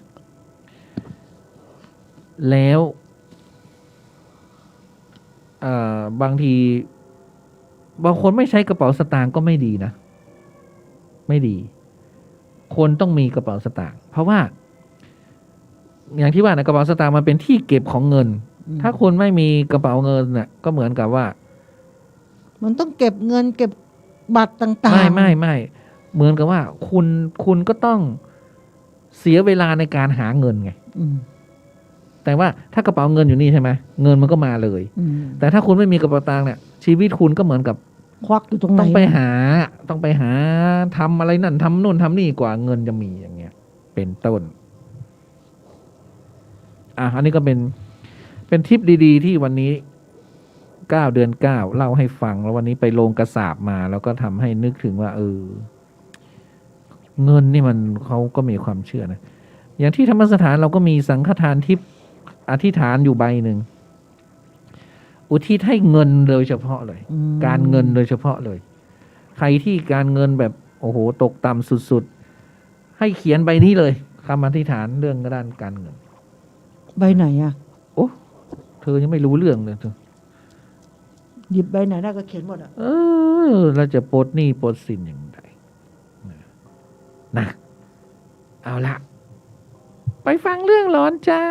แล้วบางทีบางคนไม่ใช้กระเป๋าสตางค์ก็ไม่ดีนะ ไม่ดี คนต้องมีกระเป๋าสตางค์เพราะว่า อย่างที่ว่านะกระเป๋าสตางค์มันเป็นที่เก็บของเงิน ถ้าคุณไม่มีกระเป๋าเงินน่ะก็เหมือนกับว่า มันต้องเก็บเงินเก็บบัตรต่างๆ ไม่เหมือนกับว่าคุณก็ต้องเสียเวลาในการหาเงินไง แต่ว่าถ้ากระเป๋าเงินอยู่นี่ใช่ไหมเงินมันก็มาเลย แต่ถ้าคุณไม่มีกระเป๋าตังค์เนี่ยชีวิตคุณก็เหมือนกับ ควักอยู่ตรงไหน ต้องไปหาทำอะไรนั่นทำนู่นทำนี่กว่าเงินจะมีอย่างเงี้ย เป็นต้นอันนี้ก็เป็นทิปดีๆที่วันนี้9 เดือน 9เล่าให้ฟังแล้ววันนี้ไปโรงกระสาบมาแล้วก็ทำให้นึกถึงว่าเงินนี่มันเขาก็มีความเชื่อนะอย่างที่ธรรมสถานเราก็มีสังฆทานทิปอธิษฐานอยู่ใบหนึ่งอุทิศให้เงินโดยเฉพาะเลย การเงินโดยเฉพาะเลย ใครที่การเงินแบบโอ้โหตกต่ำสุดๆให้เขียนใบนี้เลยคำอธิษฐานเรื่องด้านการเงิน ใบไหนอ่ะ โอ้เธอยังไม่รู้เรื่องเลยเธอ หยิบใบไหนได้ก็เขียนหมดอ่ะ เราจะปลดหนี้ปลดสินอย่างไรนะเอาละไปฟังเรื่องร้อนจ้า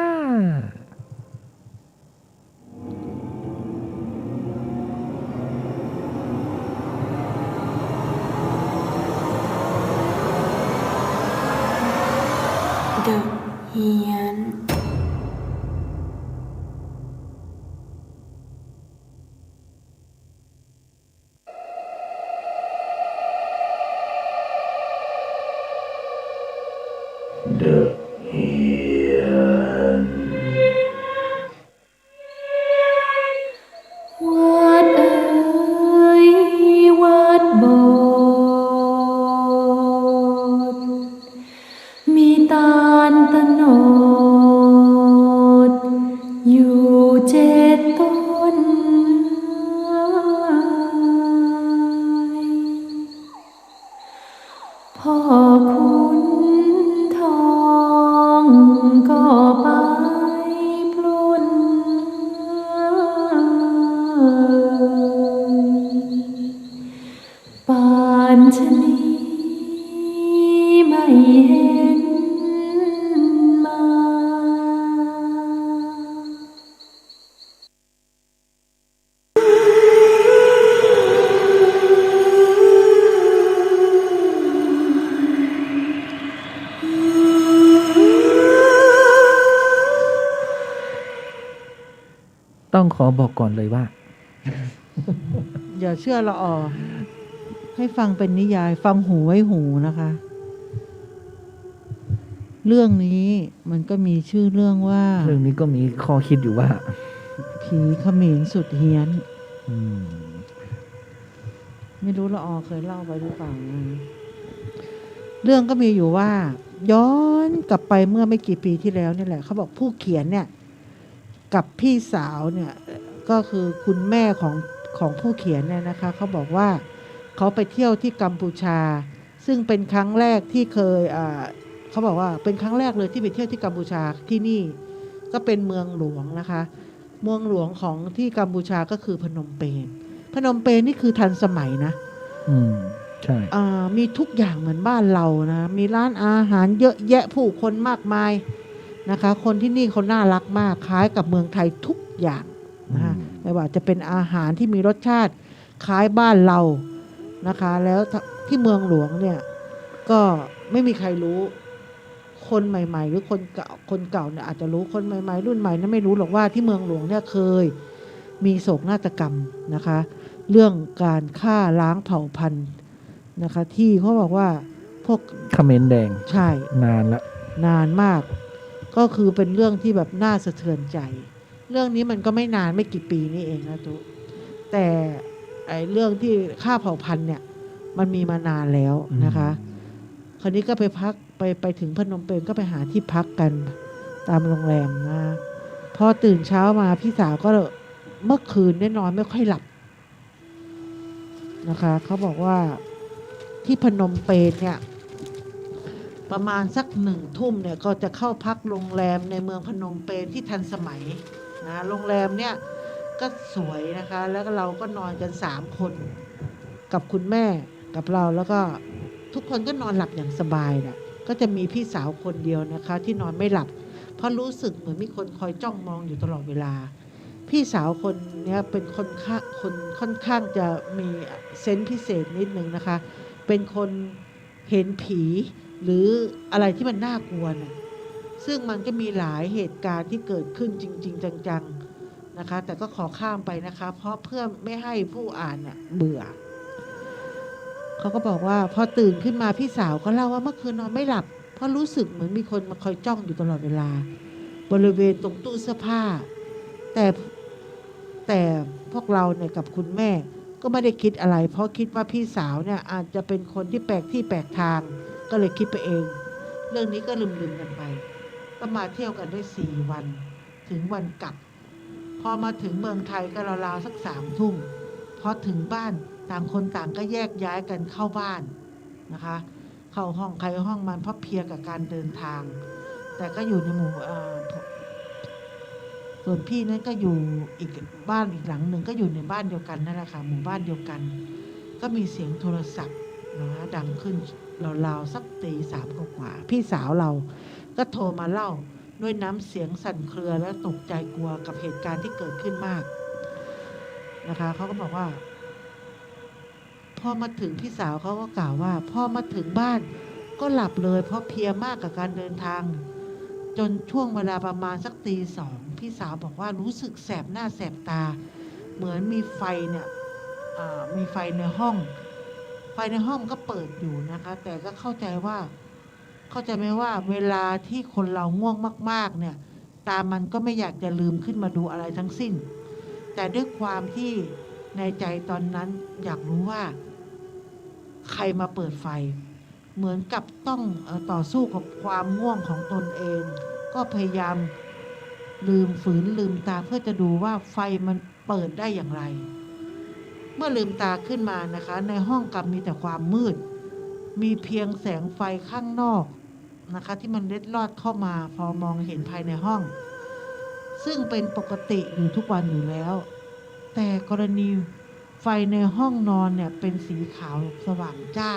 The Hiền. The Hiền. Quát ơi quát bột mi tan tân nột อยู่7 ต้นพ่อคุณทองก็ไปปล้น เห็นมา ต้องขอบอกก่อนเลยว่า อย่าเชื่อละออให้ฟังเป็นนิยายฟังหูไว้หูนะคะ เรื่องนี้มันก็มีชื่อเรื่องว่า เรื่องนี้ก็มีข้อคิดอยู่ว่า ผีเขมรสุดเฮี้ยน อืม ไม่รู้ละออเคยเล่าไปหรือเปล่านะเรื่องก็มีอยู่ว่า ย้อนกลับไปเมื่อไม่กี่ปีที่แล้วนี่แหละเขาบอกผู้เขียนเนี่ย กับพี่สาวเนี่ย ก็คือคุณแม่ของผู้เขียนเนี่ยนะคะเขาบอกว่าเขาไปเที่ยวที่กัมพูชา ซึ่งเป็นครั้งแรกที่เคยเขาบอกว่าเป็นครั้งแรกเลยที่ไปเที่ยวที่กัมพูชาที่นี่ก็เป็นเมืองหลวงนะคะ เมืองหลวงของที่กัมพูชาก็คือพนมเปญพนมเปญนี่คือทันสมัยนะ อืม ใช่ มีทุกอย่างเหมือนบ้านเรานะมีร้านอาหารเยอะแยะผู้คนมากมายนะคะ คนที่นี่เขาน่ารักมากคล้ายกับเมืองไทยทุกอย่างนะคะไม่ว่าจะเป็นอาหารที่มีรสชาติคล้ายบ้านเรานะคะ แล้วที่เมืองหลวงเนี่ยก็ไม่มีใครรู้คนใหม่ๆหรือคนเก่าเนี่ยอาจจะรู้คนใหม่ๆรุ่นใหม่นั้นไม่รู้หรอกว่าที่เมืองหลวงเนี่ยเคยมีโศกนาฏกรรมนะคะ เรื่องการฆ่าล้างเผ่าพันธุ์นะคะ ที่เขาบอกว่าพวก เขมรแดง ใช่ นานละ นานมากก็คือเป็นเรื่องที่แบบน่าสะเทือนใจ เรื่องนี้มันก็ไม่นานไม่กี่ปีนี่เองนะทุกแต่ไอ้เรื่องที่ฆ่าเผ่าพันธุ์เนี่ยมันมีมานานแล้วนะคะ คราวนี้ก็ไปพักไปถึงพนมเปญก็ไปหาที่พักกันตามโรงแรมนะพอตื่นเช้ามาพี่สาวก็เมื่อคืนได้นอนไม่ค่อยหลับนะคะเขาบอกว่าที่พนมเปญเนี่ยประมาณสัก1 ทุ่มเนี่ยก็จะเข้าพักโรงแรมในเมืองพนมเปญที่ทันสมัยนะโรงแรมเนี่ยก็สวยนะคะแล้วก็เราก็นอนกัน3 คนกับคุณแม่กับเราแล้วก็ทุกคนก็นอนหลับอย่างสบายนะก็จะมีพี่สาวคนเดียวนะคะที่นอนไม่หลับเพราะรู้สึกเหมือนมีคนคอยจ้องมองอยู่ตลอดเวลาพี่สาวคนนี้เป็นคนค่อนข้างจะมีเซนส์พิเศษนิดนึงนะคะเป็นคนเห็นผีหรืออะไรที่มันน่ากลัวนะซึ่งมันก็มีหลายเหตุการณ์ที่เกิดขึ้นจริงๆจังๆนะคะแต่ก็ขอข้ามไปนะคะเพราะเพื่อไม่ให้ผู้อ่านเนี่ยเบื่อเขาก็บอกว่าพอตื่นขึ้นมาพี่สาวก็เล่าว่าเมื่อคืนนอนไม่หลับเพราะรู้สึกเหมือนมีคนมาคอยจ้องอยู่ตลอดเวลาบริเวณตรงตู้เสื้อผ้าแต่พวกเราเนี่ยกับคุณแม่ก็ไม่ได้คิดอะไรเพราะคิดว่าพี่สาวเนี่ยอาจจะเป็นคนที่แปลกที่แปลกทางก็เลยคิดไปเองเรื่องนี้ก็ลืมกันไปก็มาเที่ยวกันได้4 วันถึงวันกลับพอมาถึงเมืองไทยก็ราวๆสัก3 ทุ่มพอถึงบ้านต่างคนต่างก็แยกย้ายกันเข้าบ้านนะคะเข้าห้องใครห้องมันเพราะเพลียกับการเดินทางแต่ก็อยู่ในหมู่ส่วนพี่นั้นก็อยู่อีกบ้านอีกหลังหนึ่งก็อยู่ในบ้านเดียวกันนั่นแหละค่ะหมู่บ้านเดียวกันก็มีเสียงโทรศัพท์นะคะดังขึ้นราวๆสักตี 3 กว่าพี่สาวเราก็โทรมาเล่าด้วยน้ำเสียงสั่นเครือและตกใจกลัวกับเหตุการณ์ที่เกิดขึ้นมากนะคะเขาก็บอกว่าพอมาถึงพี่สาวเขาก็กล่าวว่าพอมาถึงบ้านก็หลับเลยเพราะเพลียมากกับการเดินทางจนช่วงเวลาประมาณสักตี 2พี่สาวบอกว่ารู้สึกแสบหน้าแสบตาเหมือนมีไฟเนี่ยมีไฟในห้องก็เปิดอยู่นะคะแต่ก็เข้าใจไหมว่าเวลาที่คนเราง่วงมากๆเนี่ยตามันก็ไม่อยากจะลืมขึ้นมาดูอะไรทั้งสิ้นแต่ด้วยความที่ในใจตอนนั้นอยากรู้ว่าใครมาเปิดไฟเหมือนกับต้องต่อสู้กับความง่วงของตนเองก็พยายามฝืนลืมตาเพื่อจะดูว่าไฟมันเปิดได้อย่างไรเมื่อลืมตาขึ้นมานะคะในห้องกลับมีแต่ความมืดมีเพียงแสงไฟข้างนอกนะคะที่มันเล็ดลอดเข้ามาพอมองเห็นภายในห้องซึ่งเป็นปกติอยู่ทุกวันอยู่แล้วแต่กรณีไฟในห้องนอนเนี่ยเป็นสีขาวสว่างจ้า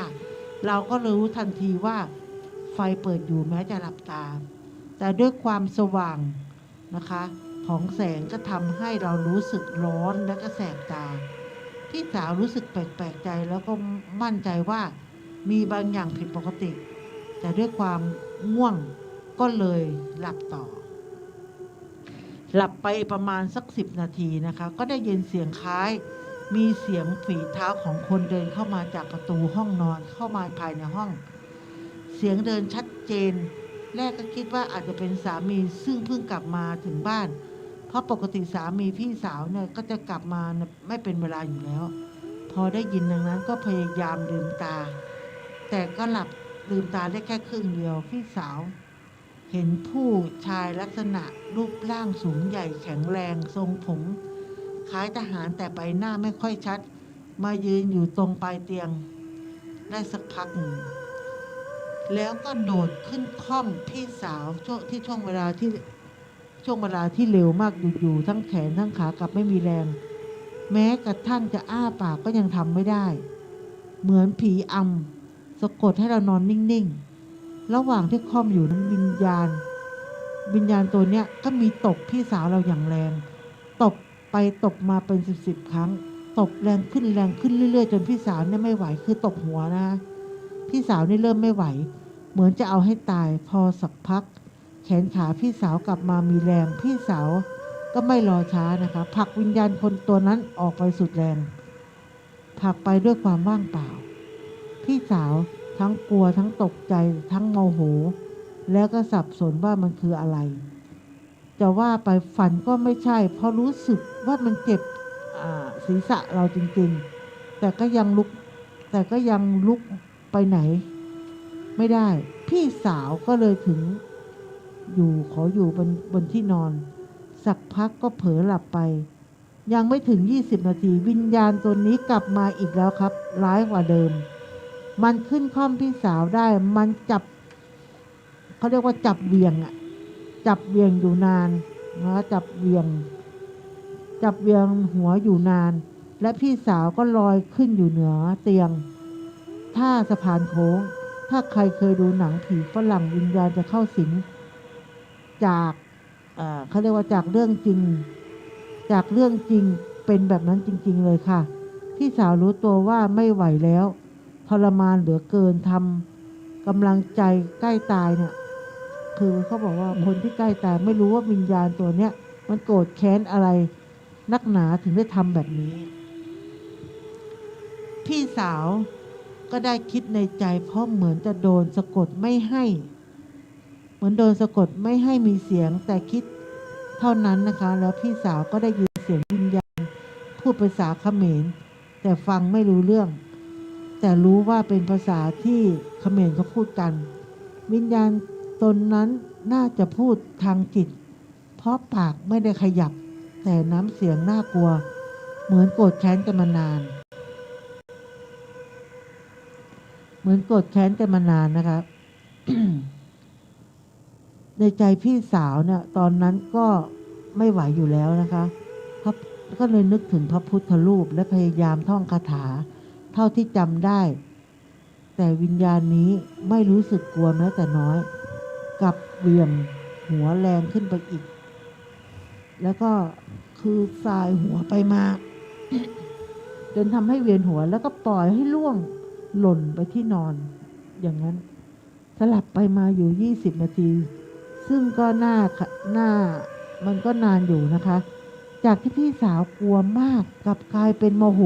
เราก็รู้ทันทีว่า เปิดอยู่แม้จะหลับตาแต่ด้วยความสว่างนะคะของแสงก็ทำให้เรารู้สึกร้อนและก็แสบตาพี่สาวรู้สึกแปลกใจแล้วก็มั่นใจว่ามีบางอย่างผิดปกติแต่ด้วยความง่วงก็เลยหลับต่อหลับไปประมาณสัก10 นาทีนะคะก็ได้ยินเสียงคล้ายมีเสียงฝีเท้าของคนเดินเข้ามาจากประตูห้องนอนเข้ามาภายในห้องเสียงเดินชัดเจนแรกก็คิดว่าอาจจะเป็นสามีซึ่งเพิ่งกลับมาถึงบ้านเพราะปกติสามีพี่สาวเนี่ยก็จะกลับมาไม่เป็นเวลาอยู่แล้วพอได้ยินดังนั้นก็พยายามลืมตาแต่ก็หลับลืมตาได้แค่ครึ่งเดียวพี่สาวเห็นผู้ชายลักษณะรูปร่างสูงใหญ่แข็งแรงทรงผมคล้ายทหารแต่ใบหน้าไม่ค่อยชัดมายืนอยู่ตรงปลายเตียงได้สักพักหนึ่งแล้วก็โดดขึ้นค่อมพี่สาวช่วงเวลาที่เร็วมากอยู่ทั้งแขนทั้งขากลับไม่มีแรงแม้กระทั่งจะอ้าปากก็ยังทำไม่ได้เหมือนผีอำสะกดให้เรานอนนิ่งๆระหว่างที่ค่อมอยู่นั้นวิญญาณตัวเนี้ยก็มีตบพี่สาวเราอย่างแรงตบไปตบมาเป็น10 ครั้งตบแรงขึ้นเรื่อยๆจนพี่สาวเนี่ยไม่ไหวคือตบหัวนะพี่สาวนี่เริ่มไม่ไหวเหมือนจะเอาให้ตายพอสักพักแขนขาพี่สาวกลับมามีแรงพี่สาวก็ไม่รอช้านะคะผลักวิญญาณคนตัวนั้นออกไปสุดแรงผลักไปด้วยความว่างเปล่าพี่สาวทั้งกลัวทั้งตกใจทั้งโมโหแล้วก็สับสนว่ามันคืออะไรจะว่าไปฝันก็ไม่ใช่เพราะรู้สึกว่ามันเจ็บศีรษะเราจริงๆแต่ก็ยังลุกไปไหนไม่ได้พี่สาวก็เลยขออยู่บนที่นอนสักพักก็เผลอหลับไปยังไม่ถึง20 นาทีวิญญาณตัวนี้กลับมาอีกแล้วครับร้ายกว่าเดิมมันขึ้นค่อมพี่สาวได้มันจับเขาเรียกว่าจับเวียงอยู่นานนะจับเวียงหัวอยู่นานและพี่สาวก็ลอยขึ้นอยู่เหนือเตียงท่าสะพานโค้งถ้าใครเคยดูหนังผีฝรั่งวิญญาณจะเข้าสิงจากเขาเรียกว่าจากเรื่องจริงเป็นแบบนั้นจริงๆเลยค่ะพี่สาวรู้ตัวว่าไม่ไหวแล้วทรมานเหลือเกินทำกำลังใจใกล้ตายเนี่ยคือเขาบอกว่าคนที่ใกล้ตายไม่รู้ว่าวิญญาณตัวเนี้ยมันโกรธแค้นอะไรนักหนาถึงได้ทำแบบนี้พี่สาวก็ได้คิดในใจเพราะเหมือนจะโดนสะกดไม่ให้มีเสียงแต่คิดเท่านั้นนะคะแล้วพี่สาวก็ได้ยินเสียงวิญญาณพูดภาษาเขมรแต่ฟังไม่รู้เรื่องแต่รู้ว่าเป็นภาษาที่เขมรเขาพูดกันวิญญาณตนนั้นน่าจะพูดทางจิตเพราะปากไม่ได้ขยับแต่น้ำเสียงน่ากลัวเหมือนโกรธแค้นกันมานานนะคะ ในใจพี่สาวเนี่ยตอนนั้นก็ไม่ไหวอยู่แล้วนะคะก็เลยนึกถึงพระพุทธรูปและพยายามท่องคาถาเท่าที่จำได้แต่วิญญาณนี้ไม่รู้สึกกลัวแม้แต่น้อยกับเวียงหัวแรงขึ้นไปอีกแล้วก็คือสายหัวไปมา จนทำให้เวียนหัวแล้วก็ปล่อยให้ล่วงหล่นไปที่นอนอย่างนั้นสลับไปมาอยู่20 นาทีซึ่งก็น่ามันก็นานอยู่นะคะจากที่พี่สาวกลัวมากกลับกลายเป็นโมโห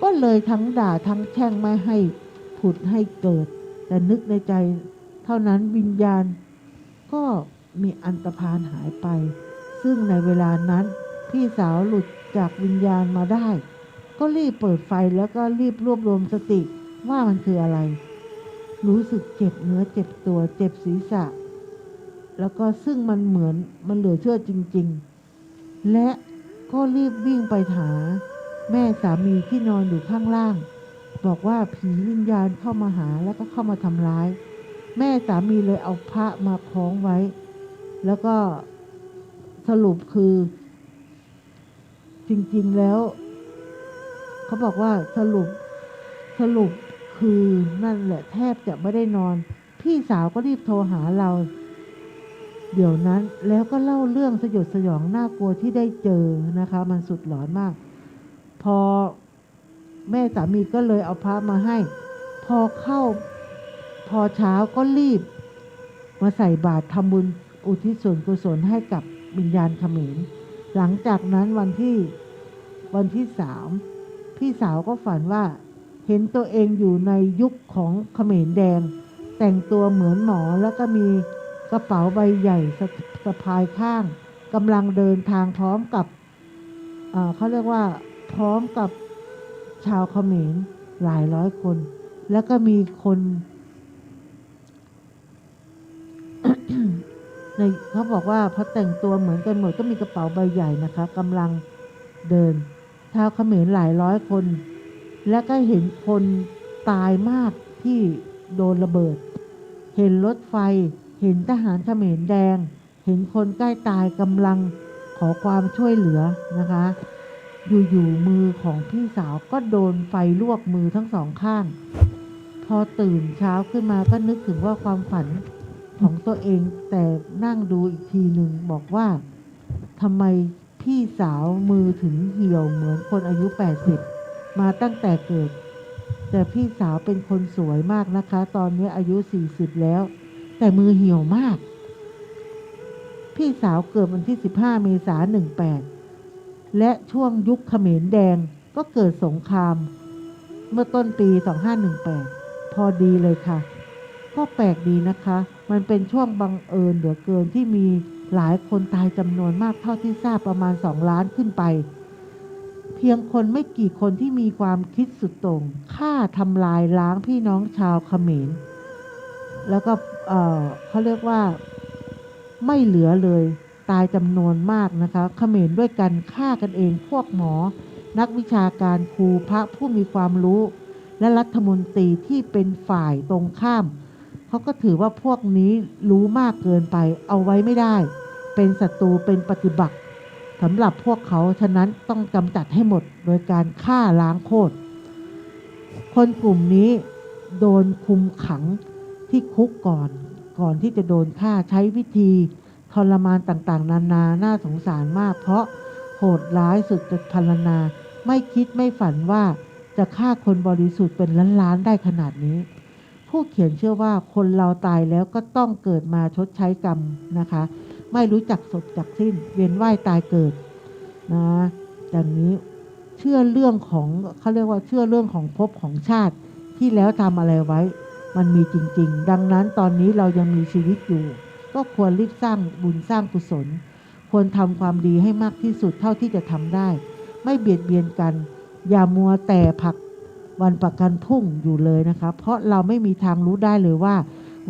ก็เลยทั้งด่าทั้งแช่งไม่ให้ผุดให้เกิดแต่นึกในใจเท่านั้นวิญญาณก็มีอันตพาลหายไปซึ่งในเวลานั้นพี่สาวหลุดจากวิญญาณมาได้ก็รีบเปิดไฟแล้วก็รีบรวบรวมสติว่ามันคืออะไรรู้สึกเจ็บเนื้อเจ็บตัวเจ็บศีรษะแล้วก็ซึ่งมันเหลือเชื่อจริงๆและก็รีบวิ่งไปหาแม่สามีที่นอนอยู่ข้างล่างบอกว่าผีวิญญาณเข้ามาหาแล้วก็เข้ามาทำร้ายแม่สามีเลยเอาพระมาคล้องไว้แล้วก็สรุปคือจริงๆแล้วเขาบอกว่าสรุปคือนั่นแหละแทบจะไม่ได้นอนพี่ พี่สาวก็รีบโทรหาเรา เดี๋ยวนั้นแล้วก็เล่าเรื่องสยดสยองน่ากลัวที่ได้เจอนะคะ มันสุดหลอนมาก พอแม่สามีก็เลยเอาพระมาให้ พอเช้าก็รีบมาใส่บาตรทำบุญอุทิศส่วนกุศลให้กับวิญญาณเขมร หลังจากนั้นวันที่3พี่สาวก็ฝันว่าเห็นตัวเองอยู่ในยุคของเขมรแดง แต่งตัวเหมือนหมอแล้วก็มีกระเป๋าใบใหญ่สะพายข้างกำลังเดินทางพร้อมกับเขาเรียกว่าพร้อมกับชาวเขมรหลายร้อยคน แล้วก็มีคน ในเขาบอกว่าพอแต่งตัวเหมือนกันหมดก็มีกระเป๋าใบใหญ่นะคะกำลังเดินชาวเขมรหลายร้อยคน และก็เห็นคนตายมากที่โดนระเบิด เห็นรถไฟเห็นทหารเขมรแดง เห็นคนใกล้ตายกำลังขอความช่วยเหลือนะคะ อยู่ๆมือของพี่สาวก็โดนไฟลวกมือทั้งสองข้าง พอตื่นเช้าขึ้นมาก็นึกถึงว่าความฝันของตัวเองแต่นั่งดูอีกทีหนึ่งบอกว่าทำไมพี่สาวมือถึงเหี่ยวเหมือนคนอายุ80มาตั้งแต่เกิด แต่พี่สาวเป็นคนสวยมากนะคะ ตอนนี้อายุ40แล้วแต่มือเหี่ยวมากพี่สาวเกิดวันที่15 เมษายน 18และช่วงยุคเขมรแดงก็เกิดสงครามเมื่อต้นปี2518พอดีเลยค่ะก็แปลกดีนะคะมันเป็นช่วงบังเอิญเหลือเกินที่มีหลายคนตายจำนวนมากเท่าที่ทราบประมาณ2 ล้านขึ้นไปเพียงคนไม่กี่คนที่มีความคิดสุดโต่งฆ่าทำลายล้างพี่น้องชาวเขมรแล้วก็เขาเรียกว่าไม่เหลือเลยตายจำนวนมากนะคะเขมรด้วยกันฆ่ากันเองพวกหมอนักวิชาการครูพระผู้มีความรู้และรัฐมนตรีที่เป็นฝ่ายตรงข้ามเขาก็ถือว่าพวกนี้รู้มากเกินไปเอาไว้ไม่ได้เป็นศัตรูเป็นปฏิบัติสำหรับพวกเขาฉะนั้นต้องกำจัดให้หมดโดยการฆ่าล้างโคตรคนกลุ่มนี้โดนคุมขังที่คุกก่อนที่จะโดนฆ่าใช้วิธีทรมานต่างๆนานาน่าสงสารมากเพราะโหดร้ายสุดจะพรรณนาไม่คิดไม่ฝันว่าจะฆ่าคนบริสุทธิ์เป็นล้านๆได้ขนาดนี้ผู้เขียนเชื่อว่าคนเราตายแล้วก็ต้องเกิดมาชดใช้กรรมนะคะไม่รู้จักจบจากสิ้นเวียนว่ายตายเกิดนะอย่างนี้เชื่อเรื่องของเขาเรียกว่าเชื่อเรื่องของภพของชาติที่แล้วทำอะไรไว้มันมีจริงๆดังนั้นตอนนี้เรายังมีชีวิตอยู่ก็ควรรีบสร้างบุญสร้างกุศลควรทำความดีให้มากที่สุดเท่าที่จะทำได้ไม่เบียดเบียนกันอย่ามัวแต่ผักวันประกันพรุ่งอยู่เลยนะคะเพราะเราไม่มีทางรู้ได้เลยว่า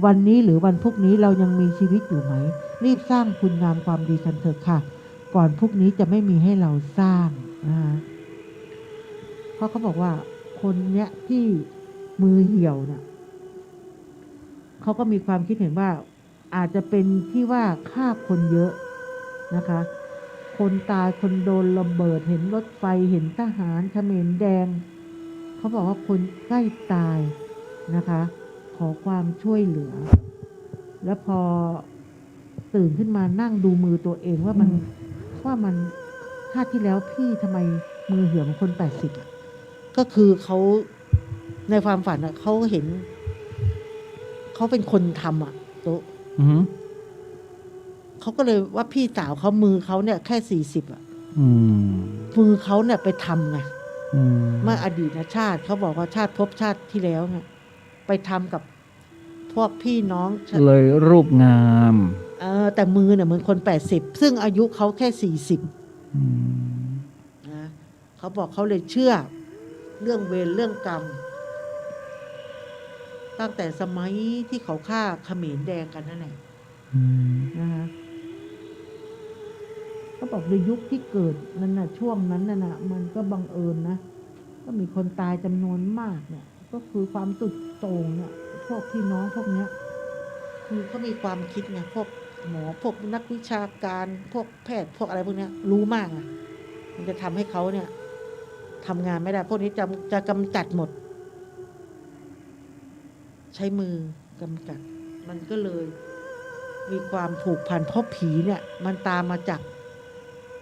วันนี้หรือวันพรุ่งนี้เรายังมีชีวิตอยู่ไหมรีบสร้างคุณงามความดีกันเถอะค่ะก่อนพรุ่งนี้จะไม่มีให้เราสร้างนะคะเพราะเขาบอกว่าคนเนี้ยที่มือเหี่ยวน่ะเขาก็มีความคิดเห็นว่าอาจจะเป็นที่ว่าฆ่าคนเยอะนะคะคนตายคนโดนระเบิดเห็นรถไฟเห็นทหารเขมรแดงเขาบอกว่าคนใกล้ตายนะคะขอความช่วยเหลือแล้วพอตื่นขึ้นมานั่งดูมือตัวเองว่ามันชาติที่แล้วพี่ทำไมมือเหี่ยวเหมือนคน80ก็คือเขาในความฝันเขาเห็นเขาเป็นคนทำโต๊ะเขาก็เลยว่าพี่สาวเขามือเขาเนี่ยแค่40มือเขาเนี่ยไปทำไงเมื่ออดีตชาติเขาบอกว่าชาติภพชาติที่แล้วไงไปทำกับพวกพี่น้องเลยรูปงามแต่มือเนี่ยเหมือนคน80ซึ่งอายุเขาแค่40นะเขาบอกเขาเลยเชื่อเรื่องเวรเรื่องกรรมตั้งแต่สมัยที่เขาฆ่าเขมรแดงกันนั่นแหละนะคะก็บอกในยุคที่เกิดนั่นน่ะช่วงนั้นน่ะมันก็บังเอิญนะก็มีคนตายจำนวนมากเนี่ยก็คือความสุดโต่งเนี่ยพวกพี่น้องพวกเนี้ยคือเขามีความคิดไงพวกหมอพวกนักวิชาการพวกแพทย์พวกอะไรพวกเนี้ยรู้มากมันจะทำให้เขาเนี่ยทำงานไม่ได้พวกนี้จะกำจัดหมดใช้มือกำจัด มันก็เลยมีความผูกพันเพราะผีเนี่ย มันตามมาจาก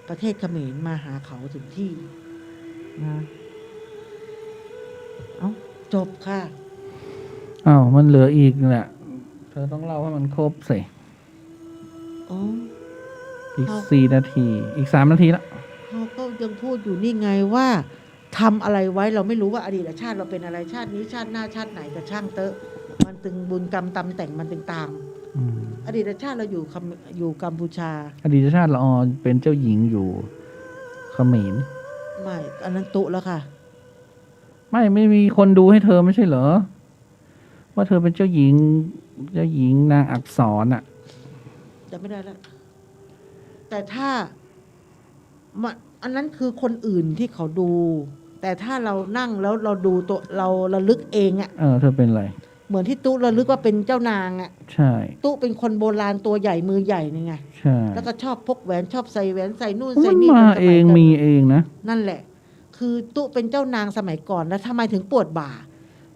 ประเทศเขมรมาหาเขาถึงที่นะเอาจบค่ะ อ้าวมันเหลืออีกแหละเธอต้องเล่าให้มันครบสิ อ๋อ อีก4 นาที อีก3 นาทีละ เขาก็ยังพูดอยู่นี่ไงว่าทำอะไรไว้เราไม่รู้ว่าอดีตชาติเราเป็นอะไรชาตินี้ชาติหน้าชาติไหนก็ช่างเตอะมันตึงบุญกรรมตำแต่งมันตึงตาม อืม อดีตชาติเราอยู่กัมพูชา อดีตชาติละออเป็นเจ้าหญิงอยู่เขมร ไม่อันนั้นตุแล้วค่ะ ไม่มีคนดูให้เธอไม่ใช่เหรอ ว่าเธอเป็นเจ้าหญิงนางอักษรอ่ะ จะไม่ได้แล้ว แต่ถ้ามันอันนั้นคือคนอื่นที่เขาดู แต่ถ้าเรานั่งแล้วเราดูตัวเราระลึกเองอะ เธอเป็นอะไร เหมือนที่ตุ๊ระลึกว่าเป็นเจ้านางอะ ใช่ ตุ๊เป็นคนโบราณตัวใหญ่มือใหญ่นี่ไง ใช่ แล้วก็ชอบพกแหวนชอบใส่แหวนใส่นู่น มั ใส่ น นี่ มา ป็นสย เอง ก่น มีเองนะ นั่นแหละ คือตุ๊เป็นเจ้านางสมัยก่อนแล้วทำไมถึงปวดบ่า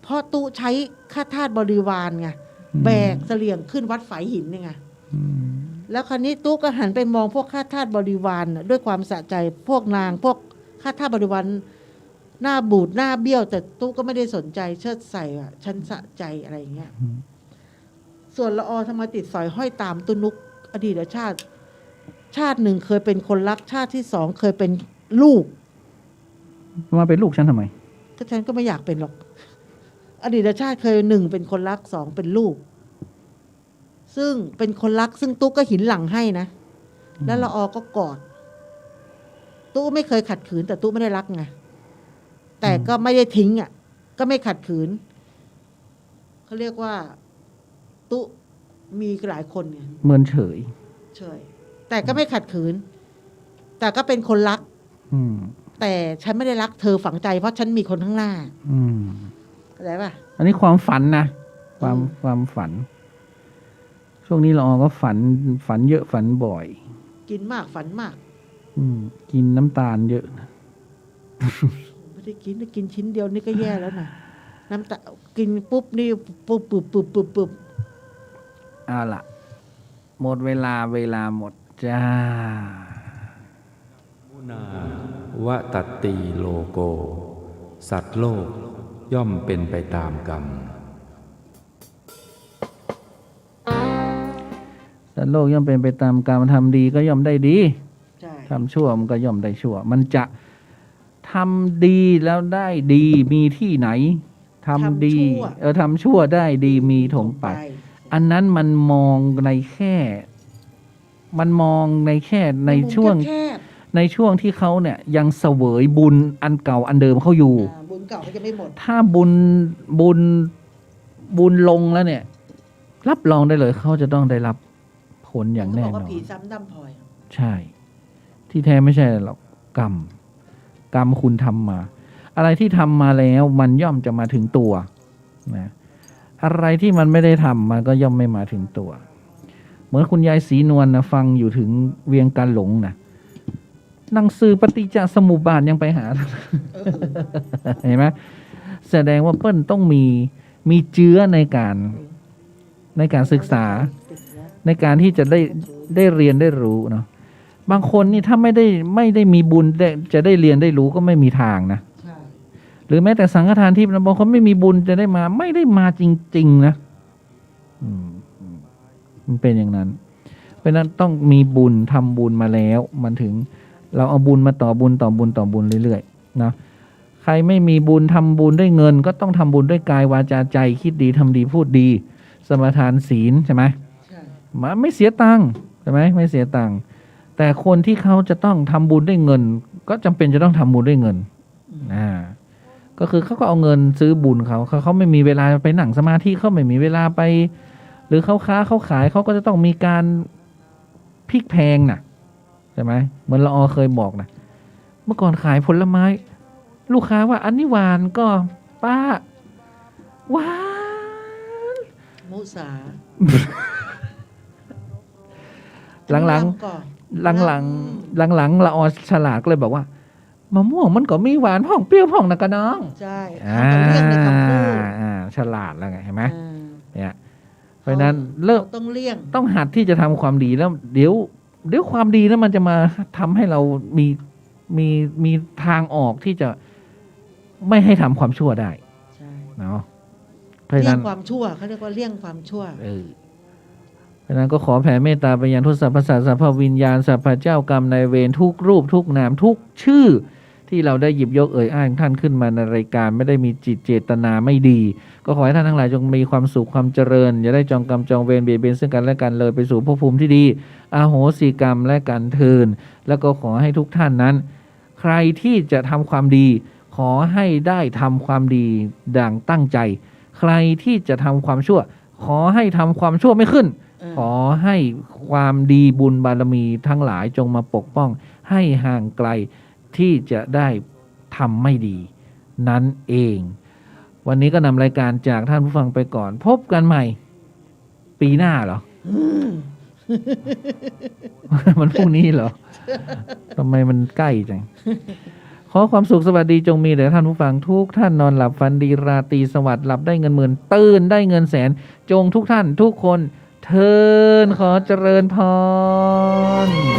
เพราะตุ๊ใช้ข้าทาสบริวารไง อืม แบกเสลี่ยงขึ้นวัดฝายหินนี่ไง อืม แล้วคราวนี้ตุ๊ก็หันไปมองพวกข้าทาสบริวารน่ะด้วยความสะใจพวกนางพวกข้าทาสบริวารหน้าบูดหน้าเบี้ยว แต่ตุ๊ก็ไม่ได้สนใจเชิดใส่ว่าฉันสะใจอะไรอย่างเงี้ย ส่วนละออทำไมติดสอยห้อยตามตุนุกอดีตชาติหนึ่งเคยเป็นคนรักชาติที่สองเคยเป็นลูก มาเป็นลูกฉันทำไม ก็ฉันก็ไม่อยากเป็นหรอก อดีตชาติเคยหนึ่งเป็นคนรักสองเป็นลูก ซึ่งเป็นคนรักซึ่งตุ๊กก็หินหลังให้นะ แล้วละออก็กอด ตุ๊กไม่เคยขัดขืน แต่ตุ๊กไม่ได้รักไง แต่ก็ไม่ได้ทิ้งอ่ะ ก็ไม่ขัดขืน เขาเรียกว่า ตุ๊กมีหลายคนไง เหมือนเฉย เฉยแต่ก็ไม่ขัดขืน แต่ก็เป็นคนรัก อืม แต่ฉันไม่ได้รักเธอฝังใจเพราะฉันมีคนข้างหน้า อืม เข้าใจป่ะ อันนี้ความฝันนะ อืม ความฝัน ช่วงนี้ละออก็ฝันเยอะฝันบ่อย กินมากฝันมาก กินน้ำตาลเยอะนะ ไม่ได้กินชิ้นเดียวนี่ก็แย่แล้วนะน้ำตากินปุ๊บนี่ปุ๊บ เอาล่ะ หมดเวลาหมดจ้า มุนาวะตัตตีโลโก สัตว์โลกย่อมเป็นไปตามกรรม สัตว์โลกย่อมเป็นไปตามกรรมทำดีก็ย่อมได้ดี ใช่ ทำชั่วมันก็ย่อมได้ชั่ว มันจะทำดีแล้วได้ดีมีที่ไหนทำดีทำชั่วได้ดีมีถมไป อันนั้นมันมองในแค่ในช่วง แคบ ในช่วงที่เขาเนี่ยยังเสวยบุญอันเก่าอันเดิมเขาอยู่ บุญเก่าเขาจะไม่หมด ถ้าบุญลงแล้วเนี่ย รับรองได้เลยเขาจะต้องได้รับผลอย่างแน่ เขาบ น อกว่า อน ผีซ้ำดำพลอย ใช่ ที่แท้ไม่ใช่หรอกกรรมคุณทำมา อะไรที่ทำมาแล้วมันย่อมจะมาถึงตัวนะอะไรที่มันไม่ได้ทำมันก็ย่อมไม่มาถึงตัว เหมือนคุณยายศรีนวลนะฟังอยู่ถึงเวียงกันหลงนะหนังสือปฏิจจสมุปบาทยังไปหา เห็นไหมแสดงว่าเปิ้ลต้องมีเจื้อในการศึกษา ในการที่จะได้เรียนได้รู้เนาะบางคนนี่ถ้าไม่ได้มีบุญจะได้เรียนได้รู้ก็ไม่มีทางนะ ใช่ หรือแม้แต่สังฆทานที่บางคนไม่มีบุญจะได้มาไม่ได้มาจริงๆนะมันเป็นอย่างนั้น เพราะนั้นต้องมีบุญทำบุญมาแล้วมันถึงเราเอาบุญมาต่อบุญเรื่อยๆนะใครไม่มีบุญทำบุญด้วยเงิน ก็ต้องทำบุญด้วยกายวาจาใจคิดดีทำดีพูดดี สมาทานศีลใช่ไหม ใช่ ไม่เสียตังค์ใช่ไหมไม่เสียตังค์แต่คนที่เขาจะต้องทำบุญด้วยเงิน ก็จำเป็นจะต้องทำบุญด้วยเงินก็คือเขาก็เอาเงินซื้อบุญเขาไม่มีเวลาไปนั่งสมาธิเขาไม่มีเวลาไป หรือเขาค้าเขาขายเขาก็จะต้องมีการพลิกแพงนะใช่ไหมเหมือนละออเคยบอกนะเมื่อก่อนขายผลไม้ ลูกค้าว่าอันนี้หวานก็ป้าหวาน มุสา หลังละออฉลาดก็เลยบอกว่ามะม่วงมันก็มีหวานพ่องเปรี้ยวพ่องนะกะน้อง ใช่เขาก็เลือกในคำพูด ฉลาดแล้วไงเห็นไหมเนี่ยเพ ราะฉะนั้นเริ่ม ต้องเลี่ยง ต้องหัดที่จะทำความดีแล้วเดี๋ยวความดีนั้นมันจะมาทำให้เรามีทางออกที่จะไม่ให้ทำความชั่วได้ ใช่ เนาะเพราะฉะ เลี่ย นั้ ง น ความชั่วเขาเรียกว่าเลี่ยงความชั่ว เพราะฉะนั้นก็ขอแผ่เมตตาไปยังทุกสรรพสัตว์สรรพวิญญาณสรรพเจ้ากรรมนายเวรทุกรูปทุกนามทุกชื่อ ที่เราได้หยิบยกเอ่ยอ้างท่านขึ้นมาในรายการไม่ได้มีจิตเจตนาไม่ดี ก็ขอให้ท่านทั้งหลายจงมีความสุขความเจริญอย่าได้จองกรรมจองเวรเบียดเบียนซึ่งกันและกันเลยไปสู่ภพภูมิที่ดีอาโหสิกรรมและกันเทินแล้วก็ขอให้ทุกท่านนั้น ใครที่จะทำความดี ขอให้ได้ทำความดีดังตั้งใจ ใครที่จะทำความชั่ว ขอให้ทำความชั่วไม่ขึ้น ขอให้ความดีบุญบารมีทั้งหลายจงมาปกป้อง ให้ห่างไกลที่จะได้ทำไม่ดี นั้นเอง วันนี้ก็นำรายการจากท่านผู้ฟังไปก่อน พบกันใหม่ ปีหน้าเหรอ มันพรุ่งนี้เหรอทำไมมันใกล้จัง ขอความสุขสวัสดีจงมีแด่ท่านผู้ฟังทุกท่านนอนหลับฝันดีราตรีสวัสดิ์หลับได้เงินหมื่นตื่นได้เงินแสนจงทุกท่านทุกคนเทินขอเจริญพร